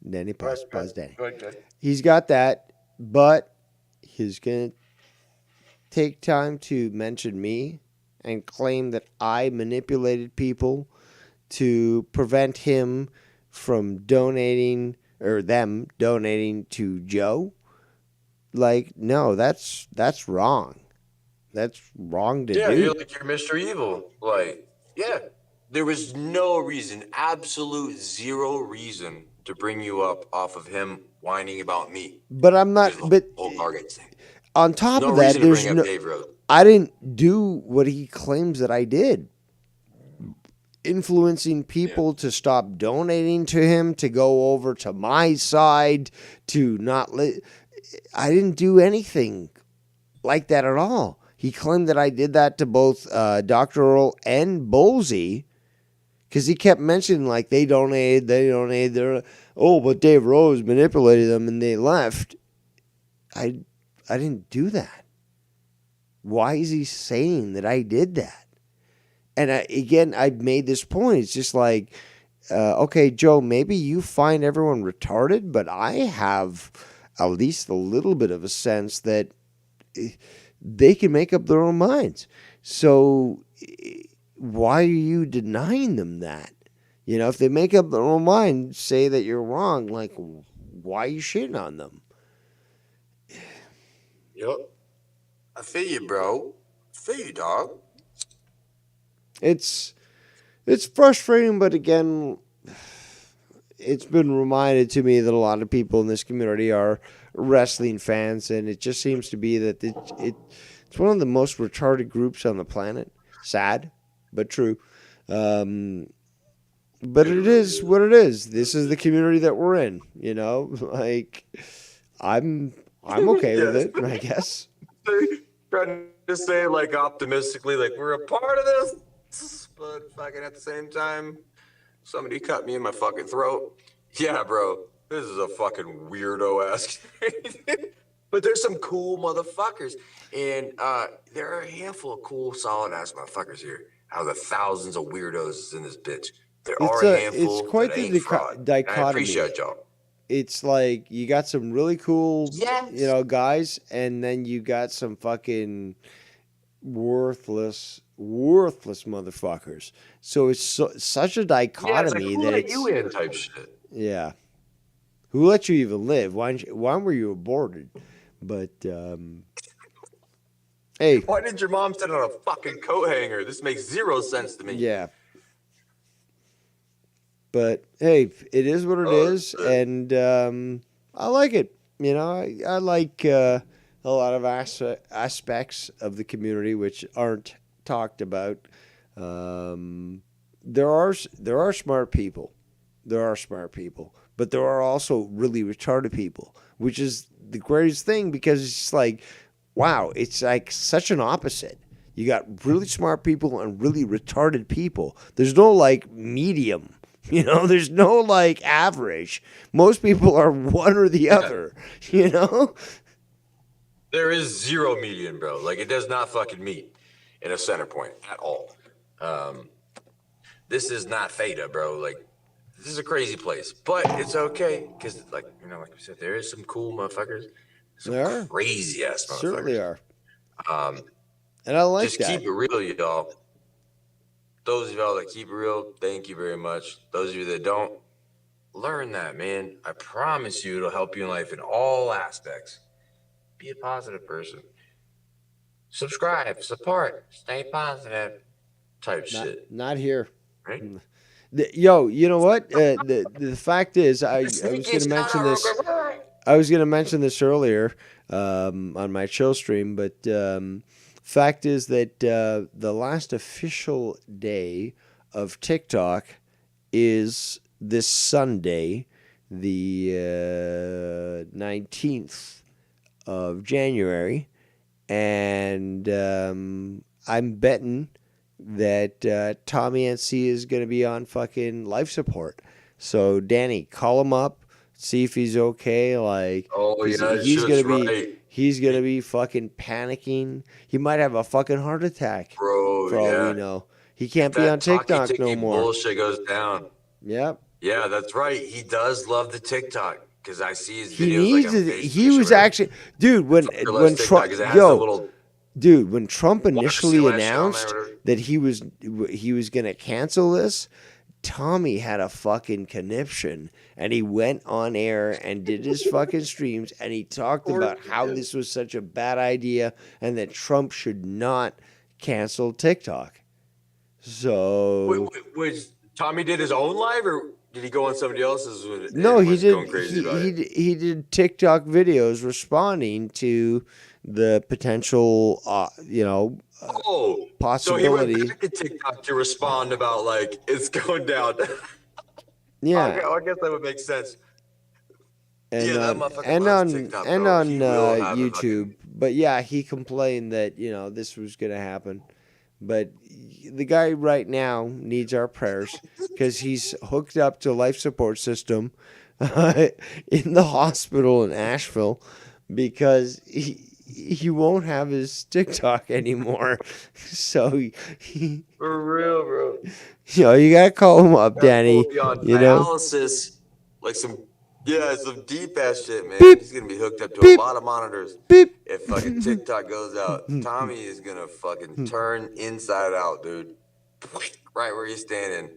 Danny, pause. Pause, Danny. Good. He's got that, but he's going to take time to mention me and claim that I manipulated people to prevent him from donating, or them donating to Joe. Like, no, that's wrong. That's wrong to do. Yeah, you're Mr. Evil. Like, yeah, there was no reason, absolute zero reason to bring you up off of him whining about me. But I'm not. But on top of that, there's no. I didn't do what he claims that I did. Influencing people to stop donating to him, to go over to my side, to not let. I didn't do anything like that at all. He claimed that I did that to both Dr. Earl and Bolsey, because he kept mentioning, like, they donated. But Dave Rose manipulated them and they left. I didn't do that. Why is he saying that I did that? And I made this point. It's just like, okay, Joe, maybe you find everyone retarded, but I have at least a little bit of a sense that they can make up their own minds. So why are you denying them that? If they make up their own mind, say that you're wrong, like, why are you shitting on them? Yep. I feel you, bro. I feel you, dog. It's frustrating, but again, it's been reminded to me that a lot of people in this community are wrestling fans, and it just seems to be that it's one of the most retarded groups on the planet. Sad, but true. But it is what it is. This is the community that we're in. You know, like I'm okay with it, I guess. Trying to say like optimistically, like we're a part of this, but fucking at the same time, somebody cut me in my fucking throat. Yeah, bro, this is a fucking weirdo ass. But there's some cool motherfuckers, and there are a handful of cool, solid ass motherfuckers here. Out of the thousands of weirdos in this bitch, there are a handful. It's quite that the ain't fraud. dichotomy. I appreciate y'all. It's like you got some really cool, Yes. guys, and then you got some fucking worthless motherfuckers. So it's such a dichotomy who that let it's you in type shit. Yeah. Who let you even live? Why were you aborted? But hey, Why did your mom sit on a fucking coat hanger? This makes zero sense to me. yeah. But hey, it is what it is, and I like it. You know, I like a lot of aspects of the community which aren't talked about. There are smart people. There are smart people, but there are also really retarded people, which is the greatest thing because it's like, wow, it's like such an opposite. You got really smart people and really retarded people. There's no like medium. You know, there's no like average. Most people are one or the other, you know? There is zero median, bro. Like, it does not fucking meet in a center point at all. This is not theta, bro. Like, this is a crazy place, but it's okay because, like, like we said, there is some cool motherfuckers. Some crazy ass motherfuckers. Certainly are. And I like just that. Keep it real, y'all. Those of y'all that keep it real, thank you very much. Those of you that don't, learn that, man. I promise you it'll help you in life in all aspects. Be a positive person. Subscribe, support, stay positive type shit. Not here. Right? Yo, you know what? The fact is, I was going to mention this. I was going to mention this earlier on my chill stream, but fact is that the last official day of TikTok is this Sunday, the 19th of January, and I'm betting that Tommy NC is going to be on fucking life support. So Danny, call him up, see if he's okay. Like, he's gonna be fucking panicking. He might have a fucking heart attack, bro. For all we know, he can't be on TikTok no more. Bullshit goes down. Yep. Yeah, that's right. He does love the TikTok because I see his videos. He needs like it. He was actually, dude. When Trump, dude, when Trump initially announced that he was gonna cancel this, Tommy had a fucking conniption, and he went on air and did his fucking streams, and he talked about how this was such a bad idea and that Trump should not cancel TikTok. So, was Tommy did his own live, or did he go on somebody else's? No, he did. He did TikTok videos responding to the potential, possibility. So he went back to TikTok to respond about like it's going down. Yeah, okay, I guess that would make sense. And yeah, on YouTube, but yeah, he complained that this was going to happen. But the guy right now needs our prayers because he's hooked up to life support system in the hospital in Asheville because he won't have his TikTok anymore. So he for real, bro. You gotta call him up, Danny. Dialysis, like some deep ass shit, man. He's gonna be hooked up to a lot of monitors. If fucking TikTok goes out, Tommy is gonna fucking turn inside out, dude. Right where he's standing.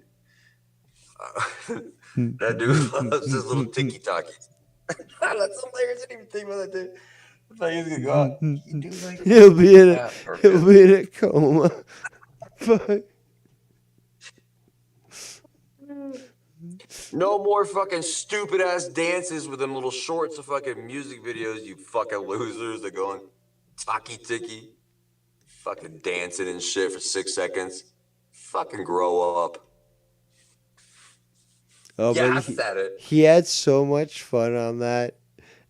That dude loves his little ticky talkies. That's hilarious. I didn't even think about that, dude. I thought he was gonna go out. He'll be in a coma. Fuck. No more fucking stupid ass dances with them little shorts of fucking music videos, you fucking losers that go on Taki Tiki. Fucking dancing and shit for 6 seconds. Fucking grow up. Oh, Yeah, but I said it. he had so much fun on that.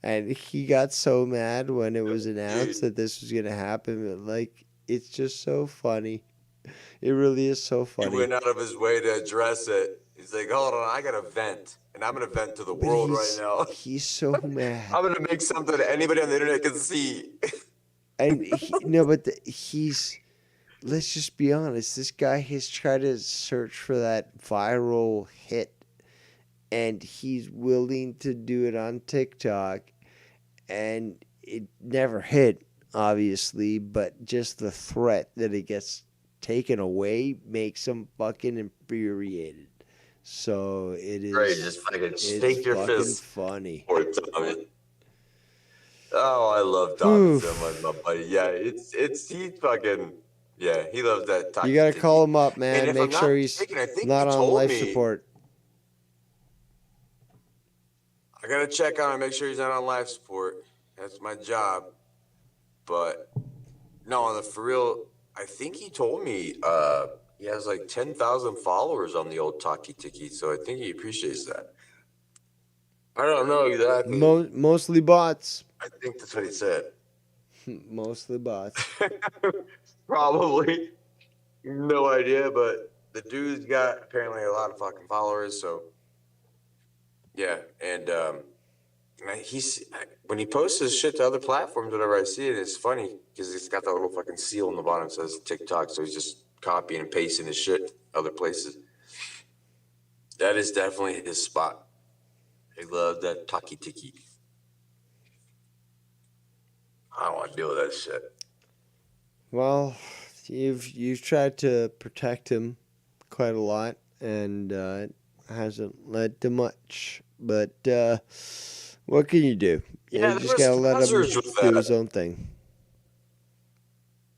And he got so mad when it was announced that this was going to happen. But, like, it's just so funny. It really is so funny. He went out of his way to address it. He's like, hold on, I got to vent. And I'm going to vent to the world right now. He's so mad. I'm going to make something that anybody on the internet can see. And he's, let's just be honest, this guy has tried to search for that viral hit, and he's willing to do it on TikTok, and it never hit, obviously, but just the threat that it gets taken away makes him fucking infuriated. So it is. Right, just fucking shake your fist. Funny. Poor Tommy. Oh, I love Tommy so much, my buddy. Yeah, he fucking, yeah, he loves that. You gotta call him up, man. And Make sure he's not on life support. I gotta check on him, make sure he's not on life support. That's my job. But no, for real, I think he told me he has like 10,000 followers on the old Taki Tiki, so I think he appreciates that. I don't know exactly. Mostly bots. I think that's what he said. Mostly bots. Probably. No idea, but the dude's got apparently a lot of fucking followers, so yeah. And when he posts his shit to other platforms, whenever I see it, it's funny because it's got that little fucking seal on the bottom that says TikTok, so he's just copying and pasting his shit other places. That is definitely his spot. I love that Taki Tiki. I don't want to deal with that shit. Well, you've tried to protect him quite a lot, and it hasn't led to much. But what can you do? Yeah, you just gotta let him do his own thing.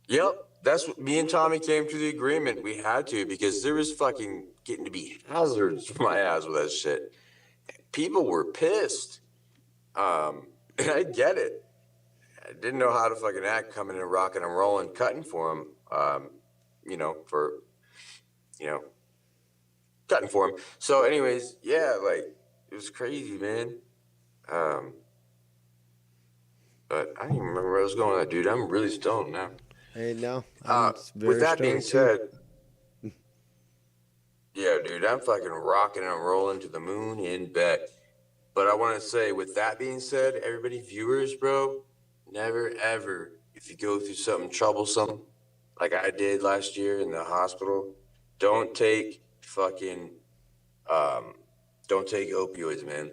Yep, that's what me and Tommy came to the agreement. We had to, because there was fucking getting to be hazards for my ass with that shit. People were pissed. And I get it. I didn't know how to fucking act coming in, rocking and rolling, cutting for him. Cutting for him. So anyways, yeah, like, it was crazy, man. But I don't even remember where I was going with that, dude. I'm really stoned now. Hey, no. With that being said, yeah, dude, I'm fucking rocking and rolling to the moon and back. But I want to say, with that being said, everybody, viewers, bro, never ever, if you go through something troublesome, like I did last year in the hospital, don't take opioids, man.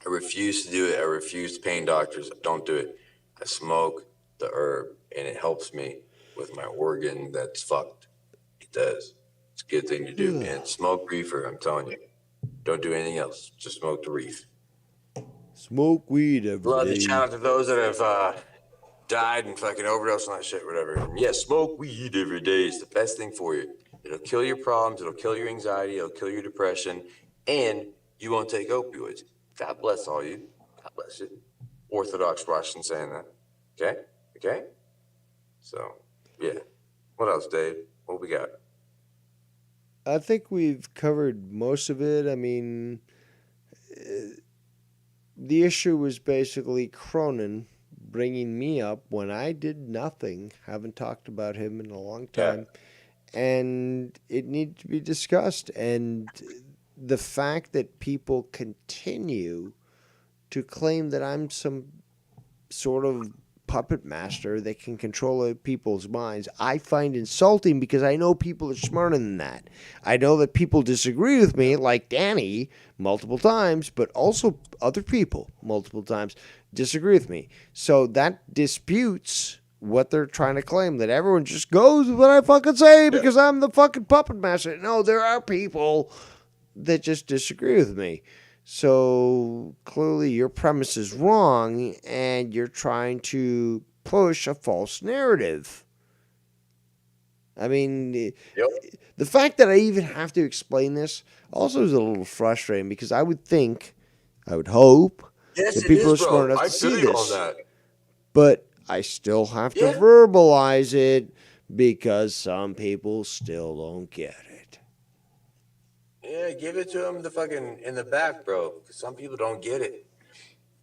I refuse to do it. I refuse pain doctors. Don't do it. I smoke the herb, and it helps me with my organ that's fucked. It does. It's a good thing to do, man. Smoke reefer, I'm telling you. Don't do anything else. Just smoke the reef. Smoke weed every Love day. to shout out to those that have died and fucking overdosed on that shit, whatever. And yeah, smoke weed every day. It's the best thing for you. It'll kill your problems. It'll kill your anxiety. It'll kill your depression. And you won't take opioids. God bless all you. God bless you. Orthodox Russian saying that. Okay? Okay? So, yeah. What else, Dave? What we got? I think we've covered most of it. I mean, the issue was basically Cronin bringing me up when I did nothing. Haven't talked about him in a long time. Yeah. And it needed to be discussed. And the fact that people continue to claim that I'm some sort of puppet master that can control other people's minds, I find insulting, because I know people are smarter than that. I know that people disagree with me, like Danny, multiple times, but also other people multiple times disagree with me. So that disputes what they're trying to claim, that everyone just goes with what I fucking say because I'm the fucking puppet master. No, there are people that just disagree with me. So clearly your premise is wrong, and you're trying to push a false narrative. I mean, The fact that I even have to explain this also is a little frustrating because I would hope Yes, that it people is, are smart bro. enough I to see feel you on this. that. But I still have to verbalize it because some people still don't get it. Yeah, give it to them the fucking in the back, bro. 'Cause some people don't get it.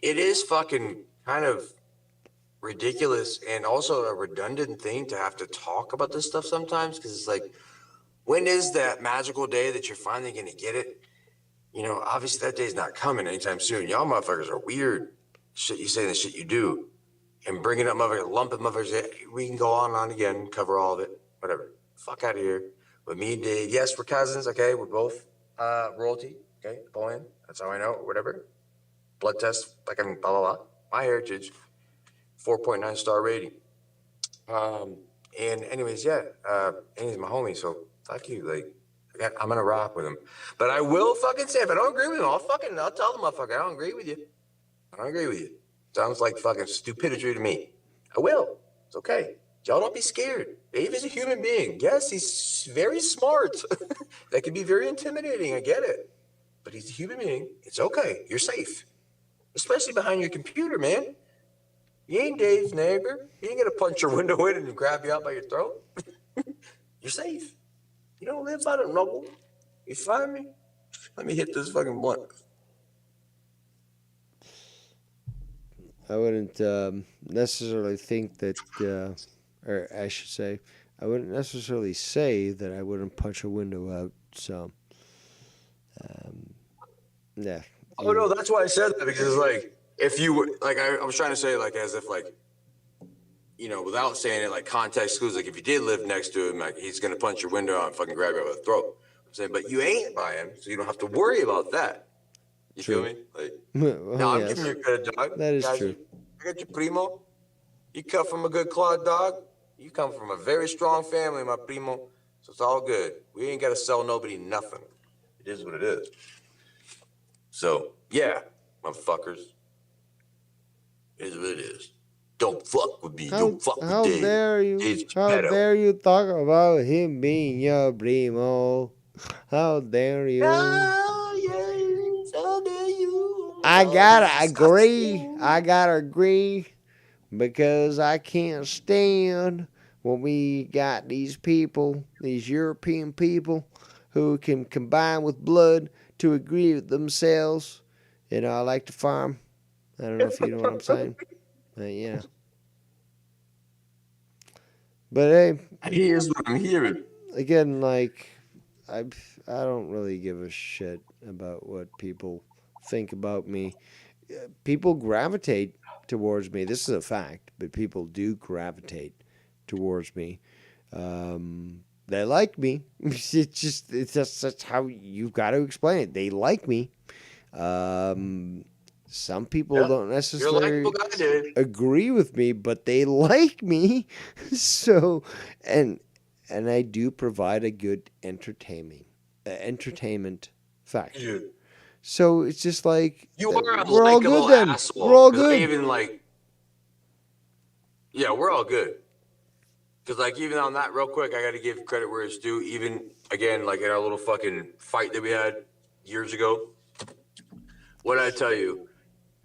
It is fucking kind of ridiculous and also a redundant thing to have to talk about this stuff sometimes because it's like, when is that magical day that you're finally going to get it? You know, obviously that day's not coming anytime soon. Y'all motherfuckers are weird. Shit you say and the shit you do. And bringing up motherfuckers, lumping motherfuckers, we can go on and on again, cover all of it, whatever. Fuck out of here. But me and Dave, yes, we're cousins, okay? We're both royalty, okay? Boyan, that's how I know, whatever. Blood test, fucking blah, blah, blah. My heritage, 4.9 star rating. And anyways, yeah, and he's my homie, so fuck you. Like, I'm gonna rock with him. But I will fucking say, if I don't agree with him, I'll tell the motherfucker, I don't agree with you. I don't agree with you. Sounds like fucking stupidity to me. I will. It's okay. Y'all don't be scared. Dave is a human being. Yes, he's very smart. That can be very intimidating. I get it. But he's a human being. It's okay. You're safe. Especially behind your computer, man. You ain't Dave's neighbor. He ain't gonna punch your window in and grab you out by your throat. You're safe. You don't live by the rubble. You find me? Let me hit this fucking blunt. I wouldn't necessarily think that, or I should say, I wouldn't necessarily say that I wouldn't punch a window out. So, yeah. Oh no, that's why I said that, because like, if you were like, I was trying to say like as if like, you know, without saying it, like context clues, like if you did live next to him, like he's gonna punch your window out and fucking grab you by the throat. I'm saying, but you ain't by him, so you don't have to worry about that. You True. feel me? Like, Well, no, I'm yes. giving you credit, dog. That is Guys, true. I got you, primo. You come from a good clawed dog. You come from a very strong family, my primo. So it's all good. We ain't gotta sell nobody nothing. It is what it is. So yeah, motherfuckers. It is what it is. Don't fuck with me. Don't fuck with How Dave. dare you? Dave's How pedo. dare you talk about him being your primo? How dare you? Oh, yes, how dare you? I gotta agree. I gotta agree because I can't stand when we got these people, these European people, who can combine with blood to agree with themselves. You know, I like to farm. I don't know if you know what I'm saying. Yeah. But hey, here's what I'm hearing. Again, like I don't really give a shit about what people think about me. People gravitate towards me. This is a fact, but people do gravitate towards me. They like me. It's just that's how you've got to explain it. They like me. Some people don't necessarily agree with me, but they like me. So, and I do provide a good entertainment factor. So it's just like You are a we're all likable good then. asshole. We're all 'Cause I good. even like, yeah, we're all good. Because like even on that, real quick, I got to give credit where it's due. Even again, like in our little fucking fight that we had years ago. What did I tell you?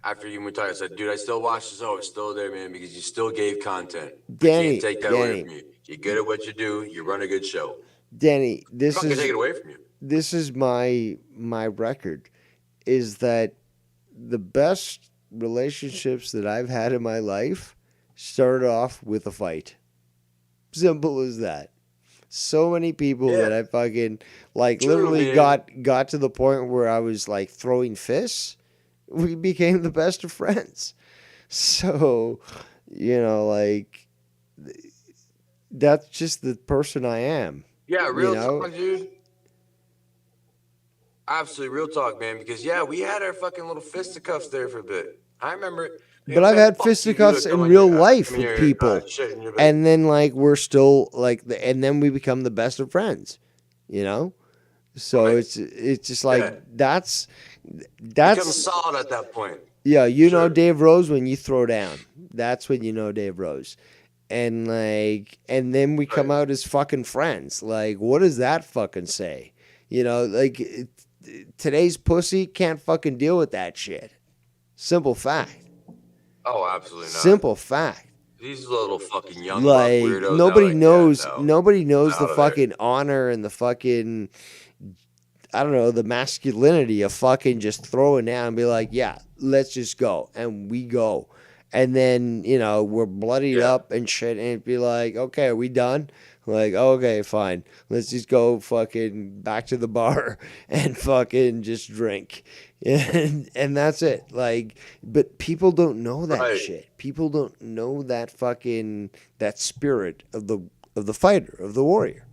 After you were talking, I said, dude, I still watch the show. It's still there, man, because you still gave content. Danny, Can't take that away from you. You're good at what you do. You run a good show. Danny, I'm this not gonna is take it away from you. This is my record, is that the best relationships that I've had in my life started off with a fight. Simple as that. So many people that I fucking like literally got to the point where I was like throwing fists. We became the best of friends. So, you know, like that's just the person I am. Yeah, real you know? talk, dude. Absolutely real talk, man. Because yeah, we had our fucking little fisticuffs there for a bit. I remember it. But I've had fisticuffs in real life with people, and then like we're still like, and then we become the best of friends, you know. So it's just like that's become solid at that point. Yeah, you know Dave Rose when you throw down. That's when you know Dave Rose. And and then we come out as fucking friends. Like, what does that fucking say? Today's pussy can't fucking deal with that shit. Simple fact. Oh, absolutely not. Simple fact. These little fucking young buck weirdos. Nobody knows. Yeah, no. Nobody knows the Out of fucking honor and the fucking, I don't know, the masculinity of fucking just throwing down and be like, yeah, let's just go, and we go, and then we're bloodied up and shit, and it'd be like, okay, are we done? Like, okay, fine, let's just go fucking back to the bar and fucking just drink. And that's it. But people don't know that shit. People don't know that fucking, that spirit of the fighter, of the warrior.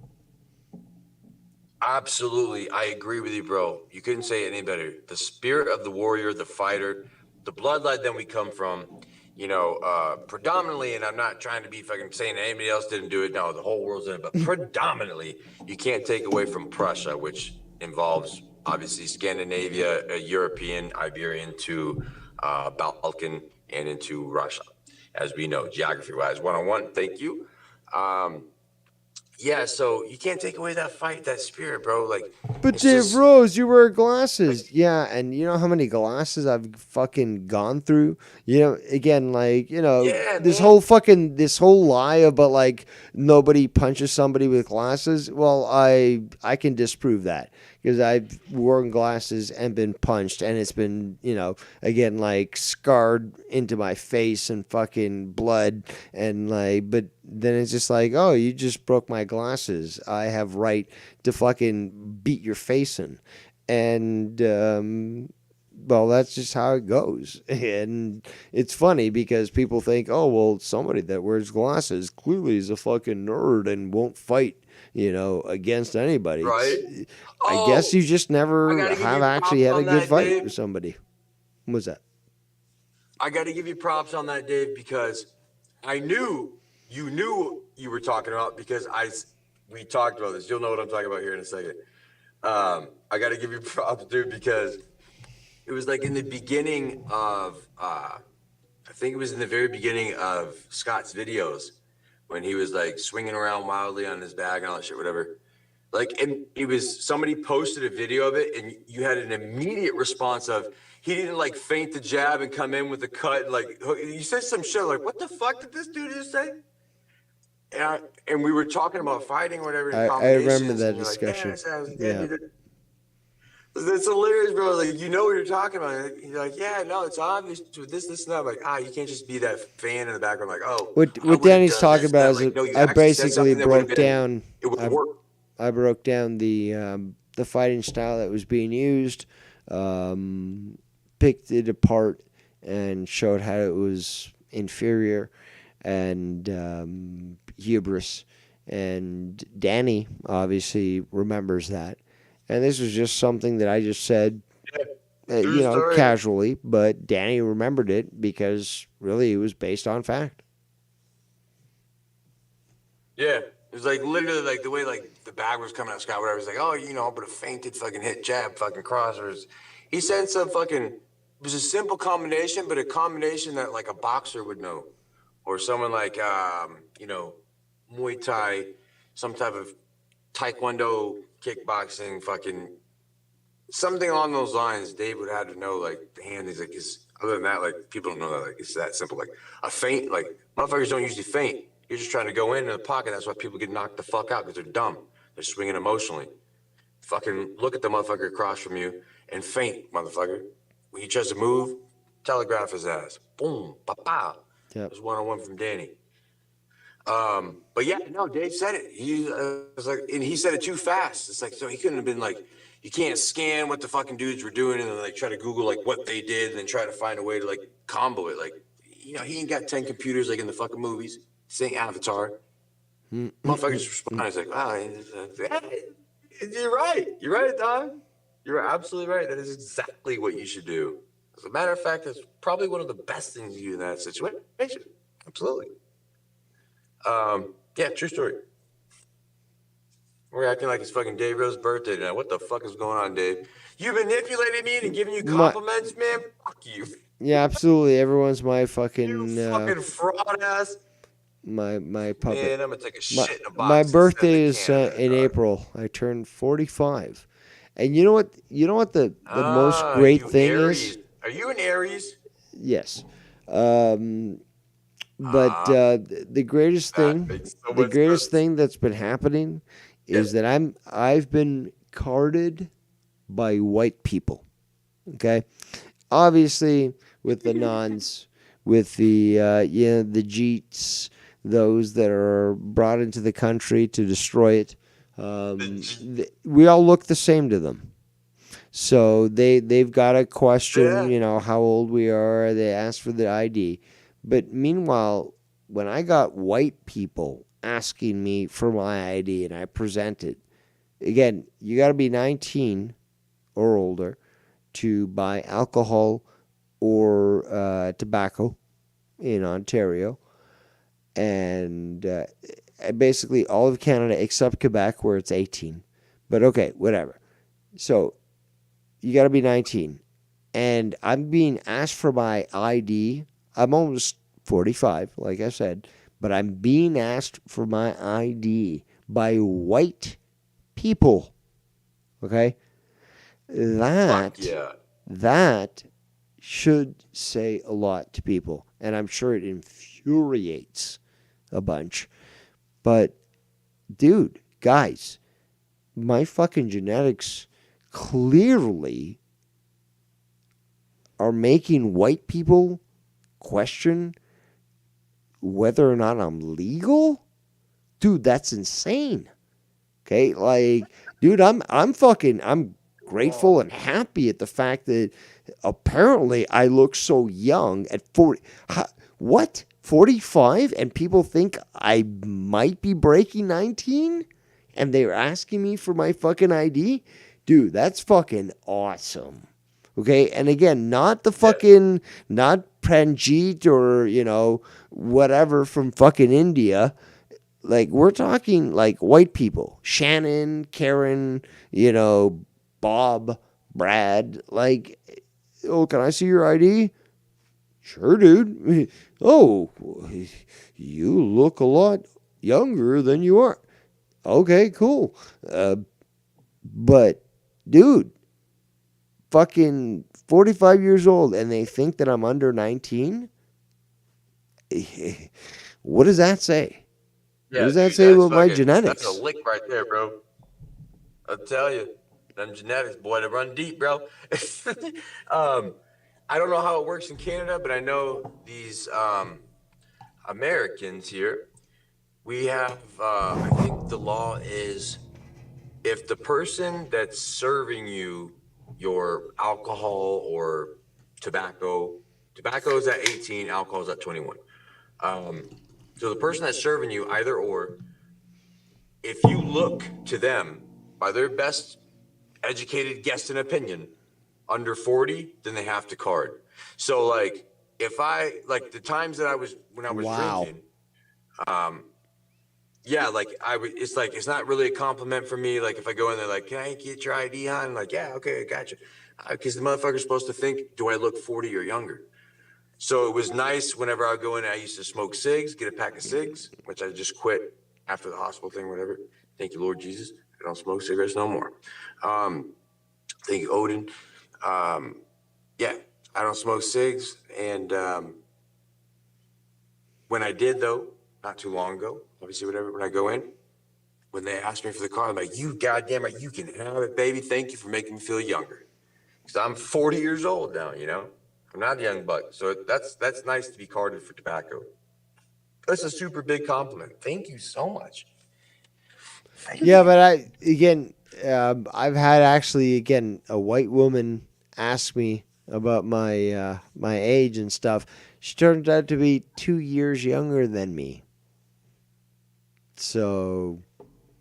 Absolutely. I agree with you, bro. You couldn't say it any better. The spirit of the warrior, the fighter, the bloodline that we come from, predominantly, and I'm not trying to be fucking saying anybody else didn't do it. No, the whole world's in it, but predominantly, you can't take away from Prussia, which involves obviously Scandinavia, European, Iberian to Balkan, and into Russia, as we know, geography-wise. 101, thank you. Yeah, so you can't take away that fight, that spirit, bro. But Dave Rose, you wear glasses. Yeah, and you know how many glasses I've fucking gone through? Again, this whole lie about nobody punches somebody with glasses. Well, I can disprove that, because I've worn glasses and been punched, and it's been, again, scarred into my face and fucking blood, and but then it's just oh, you just broke my glasses. I have right to fucking beat your face in. And, well, that's just how it goes. And it's funny because people think, oh, well, somebody that wears glasses clearly is a fucking nerd and won't fight, against anybody. Right? I guess you just never have actually had a good fight with somebody. What's that? I got to give you props on that, Dave, because I knew you were talking about, because we talked about this. You'll know what I'm talking about here in a second. I got to give you props, dude, because it was in the beginning of, I think it was in the very beginning of Scott's videos, when he was swinging around wildly on his bag and all that shit, whatever. And it was, somebody posted a video of it, and you had an immediate response of, he didn't faint the jab and come in with the cut. You said some shit what the fuck did this dude just say? And we were talking about fighting or whatever. I remember that discussion. Yeah. That's hilarious, bro. You know what you're talking about. You're yeah, no, it's obvious with this, and that. I'm you can't just be that fan in the background, oh. What Danny's talking about is no, I basically broke down. It would work. I broke down the fighting style that was being used, picked it apart, and showed how it was inferior and hubris. And Danny obviously remembers that. And this was just something that I just said, casually, but Danny remembered it because really it was based on fact. Yeah. It was literally the way the bag was coming out, Scott, whatever. It was oh, but a fainted fucking hit jab, fucking crossers. He said some fucking, it was a simple combination, but a combination that a boxer would know. Or someone Muay Thai, some type of Taekwondo, kickboxing, fucking something along those lines. Dave would have to know the hand. He's other than that, people don't know that it's that simple. A feint, motherfuckers don't usually feint. You're just trying to go in the pocket. That's why people get knocked the fuck out, because they're dumb. They're swinging emotionally. Fucking look at the motherfucker across from you and feint, motherfucker. When he tries to move, telegraph his ass. Boom, pa-pow. Yep. It was 101 from Danny. But yeah, no, Dave said it. He was and he said it too fast. It's so he couldn't have been you can't scan what the fucking dudes were doing and then try to Google what they did and then try to find a way to combo it. He ain't got 10 computers in the fucking movies. This ain't Avatar. Motherfuckers respond. It's wow, you're right. You're right, dog. You're absolutely right. That is exactly what you should do. As a matter of fact, that's probably one of the best things you do in that situation. Absolutely. Yeah, true story. We're acting like it's fucking Dave Rose's birthday tonight. What the fuck is going on, Dave? You manipulated me and giving you compliments, man? Fuck you. Yeah, absolutely. Everyone's my fucking... You fucking fraud ass. my puppet. Man, I'm gonna take a My, shit in a box. my and send birthday to is Canada, in dog. April. I turned 45. And you know what? You know what the most great You thing Aries. is? Are you an Aries? Yes. But the greatest That thing, makes so much sense. that's been happening is Yeah. that I've been carded by white people. Okay, obviously with the nuns, with the the Jeets, those that are brought into the country to destroy it. We all look the same to them. So they've got a question, how old we are. They ask for the ID. But meanwhile, when I got white people asking me for my ID and I presented, again, you got to be 19 or older to buy alcohol or tobacco in Ontario. And basically all of Canada except Quebec where it's 18. But okay, whatever. So you got to be 19. And I'm being asked for my ID. I'm almost 45, like I said, but I'm being asked for my ID by white people. Okay? Fuck yeah. That should say a lot to people. And I'm sure it infuriates a bunch. But, dude, guys, my fucking genetics clearly are making white people question whether or not I'm legal. Dude, that's insane. Okay, like, dude, I'm grateful and happy at the fact that apparently I look so young at 40. What? 45? And people think I might be breaking 19? And they're asking me for my fucking ID? Dude, that's fucking awesome. Okay, and again, not the fucking, not Pranjit or, whatever from fucking India. Like, we're talking like white people. Shannon, Karen, Bob, Brad. Like, oh, can I see your ID? Sure, dude. Oh, you look a lot younger than you are. Okay, cool. But, dude, fucking 45 years old and they think that I'm under 19? What does that say? Yeah, What does that dude, say that's about my fucking- genetics? That's a lick right there, bro. I'll tell you, them genetics, boy, they run deep, bro. I don't know how it works in Canada, but I know these Americans here, we have, I think the law is if the person that's serving you your alcohol or tobacco is at 18, alcohol is at 21. So the person that's serving you, either or, if you look to them by their best educated guess and opinion under 40, then they have to card. So like if I like the times that I was drinking, yeah, like it's like it's not really a compliment for me. Like if I go in there like, can I get your ID on? I'm like, yeah, okay, I got you. Because the motherfucker's supposed to think, do I look 40 or younger? So it was nice whenever I would go in, I used to smoke cigs, get a pack of cigs, which I just quit after the hospital thing, whatever. Thank you, Lord Jesus. I don't smoke cigarettes no more. Thank you, Odin. Yeah, I don't smoke cigs. And when I did, though, not too long ago, obviously, whatever, when I go in, when they ask me for the card, I'm like, you goddamn right, you can have it, baby. Thank you for making me feel younger. Because I'm 40 years old now, I'm not a young buck. So that's nice to be carded for tobacco. That's a super big compliment. Thank you so much. Yeah, but I've had actually, again, a white woman ask me about my my age and stuff. She turned out to be 2 years younger than me. So.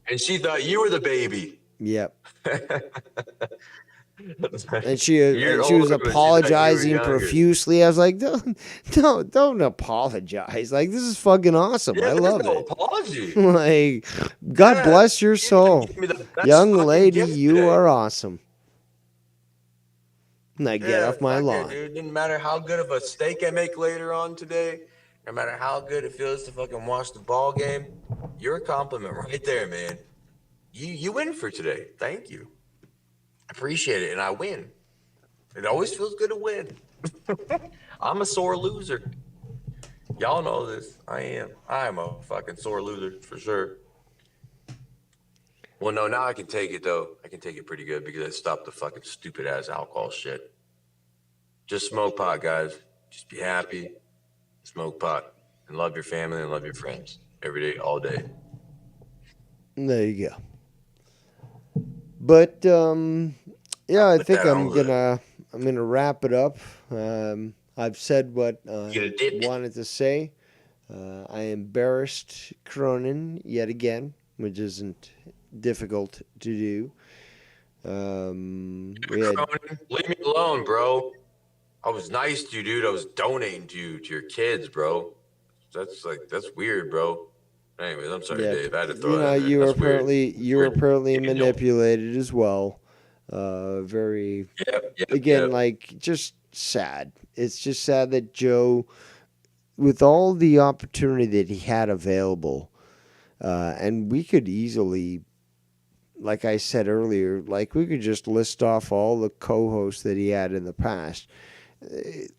And she thought you were the baby. Yep. And she was apologizing profusely. I was like, don't apologize. Like, this is fucking awesome. I love it. Apology. Like, God bless your soul, young lady. You are awesome. Now get off my lawn. It didn't matter how good of a steak I make later on today. no matter how good it feels to fucking watch the ball game, you're a compliment right there, man. You win for today. Thank you. I appreciate it, and I win. It always feels good to win. I'm a sore loser. Y'all know this. I am. I am a fucking sore loser for sure. Well, no, now I can take it though. I can take it pretty good because I stopped the fucking stupid ass alcohol shit. Just smoke pot, guys. Just be happy. Smoke pot and love your family and love your friends every day, all day. There you go. But yeah, I think I'm gonna wrap it up. I've said what I wanted to say. I embarrassed Cronin yet again, which isn't difficult to do. Cronin, leave me alone, bro. I was nice to you, dude. I was donating to your kids, bro. That's weird, bro. Anyways, I'm sorry, Dave. I had to throw that in there. You were apparently manipulated as well. Very like just sad. It's just sad that Joe, with all the opportunity that he had available, and we could easily, like I said earlier, like we could just list off all the co-hosts that he had in the past.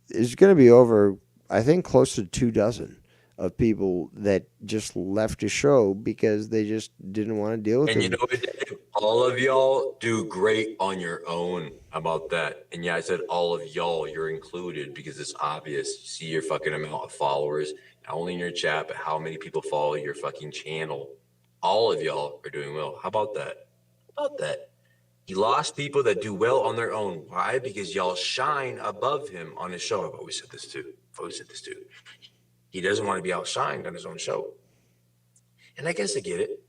It's going to be over, I think, close to 24 of people that just left the show because they just didn't want to deal with it. And you know what, Dave? All of y'all do great on your own. How about that? And yeah, I said all of y'all, you're included because it's obvious. You see your fucking amount of followers, not only in your chat, but how many people follow your fucking channel. All of y'all are doing well. How about that? How about that? He lost people that do well on their own. Why? Because y'all shine above him on his show. I've always said this too. He doesn't want to be outshined on his own show. And I guess I get it.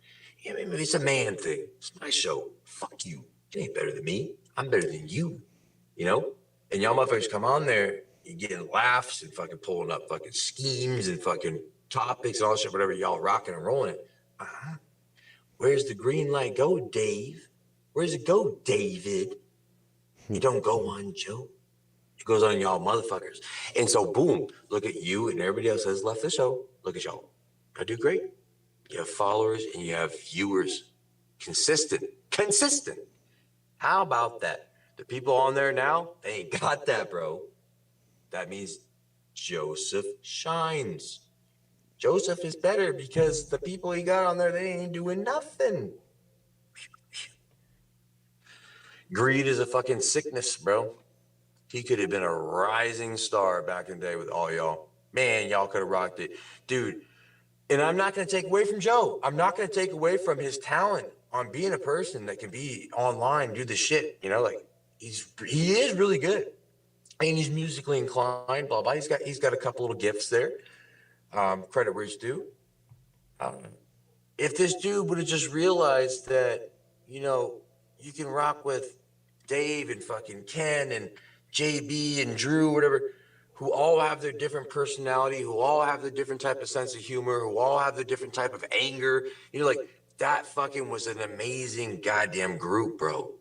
Yeah, maybe it's a man thing. It's my show. Fuck you. You ain't better than me. I'm better than you. You know? And y'all motherfuckers come on there, you're getting laughs and fucking pulling up fucking schemes and fucking topics and all that shit, whatever y'all rocking and rolling it. Where's the green light go, Dave? Where's it go, David? You don't go on, Joe. It goes on y'all motherfuckers. And so, boom, look at you and everybody else has left the show. Look at y'all. I do great. You have followers and you have viewers. Consistent. How about that? The people on there now, they ain't got that, bro. That means Joseph shines. Joseph is better because the people he got on there, they ain't doing nothing. Greed is a fucking sickness, bro. He could have been a rising star back in the day with all y'all. Man, y'all could have rocked it. Dude, and I'm not going to take away from Joe. I'm not going to take away from his talent on being a person that can be online, do the shit, you know, like he is really good. And he's musically inclined, blah, blah. He's got a couple little gifts there. Credit where it's due. If this dude would have just realized that, you know, you can rock with Dave and fucking Ken and JB and Drew, whatever, who all have their different personality, who all have their different type of sense of humor, who all have their different type of anger. You know, like that fucking was an amazing goddamn group, bro.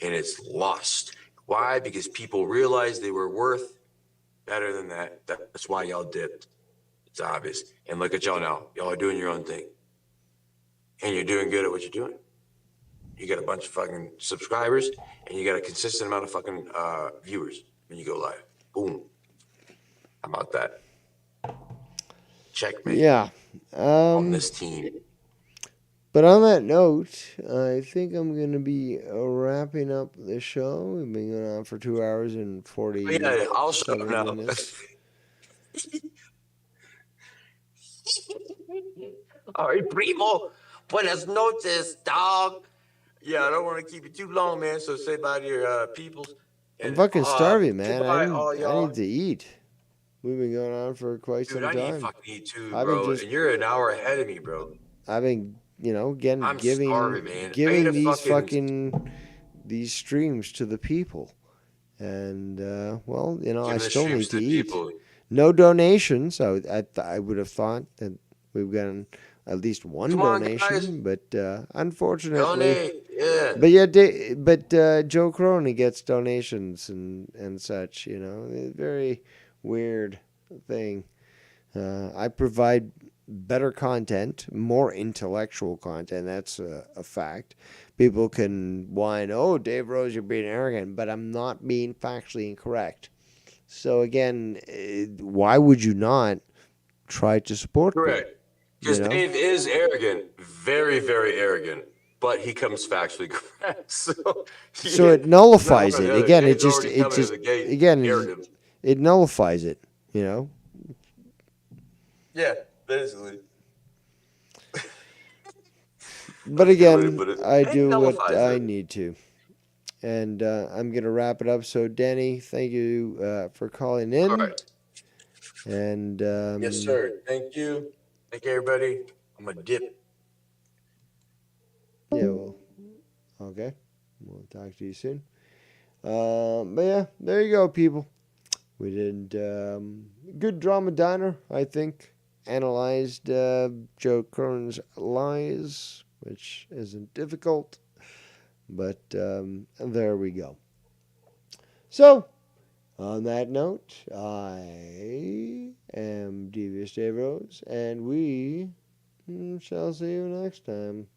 And it's lost. Why? Because people realized they were worth better than that. That's why y'all dipped. It's obvious. And look at y'all now. Y'all are doing your own thing. And you're doing good at what you're doing. You got a bunch of fucking subscribers, and you got a consistent amount of fucking viewers when you go live. Boom. How about that? Checkmate. Yeah. On this team. But on that note, I think I'm going to be wrapping up the show. We've been going on for 2 hours and 40 minutes. Yeah, I'll shut up now. All right, primo. Buenas noches, dog. Yeah, I don't want to keep you too long, man. So say bye to your peoples. I'm fucking starving, man. goodbye, I need to eat. We've been going on for quite some I time. need to fucking eat too, bro. And you're an hour ahead of me, bro. I've been, you know, I'm starving, man. giving these streams to the people. And, well, you know, I still need to eat. People. No donations. I would have thought that we've gotten at least one donation, but unfortunately, yeah. But Joe Cronin gets donations and such. You know, very weird thing. I provide better content, more intellectual content. That's a fact. People can whine, "Oh, Dave Rose, you're being arrogant," but I'm not being factually incorrect. So again, why would you not try to support me? Correct. Because You know? Dave is arrogant, very, very arrogant, but he comes factually correct. So it nullifies Not one or it. the other. Again, Dave's already coming to the gate arrogant. it nullifies it, you know? Yeah, basically. But again, But it I do what nullifies I it. need to. And I'm going to wrap it up. So, Danny, thank you for calling in. All right. And Yes, sir. Thank you. Thank you, everybody. I'm a dip. Yeah, well, okay. We'll talk to you soon. But yeah, there you go, people. We did good drama diner, I think. Analyzed Joe Cronin's lies, which isn't difficult. But there we go. So, on that note, I am Devious Dave Rose, and we shall see you next time.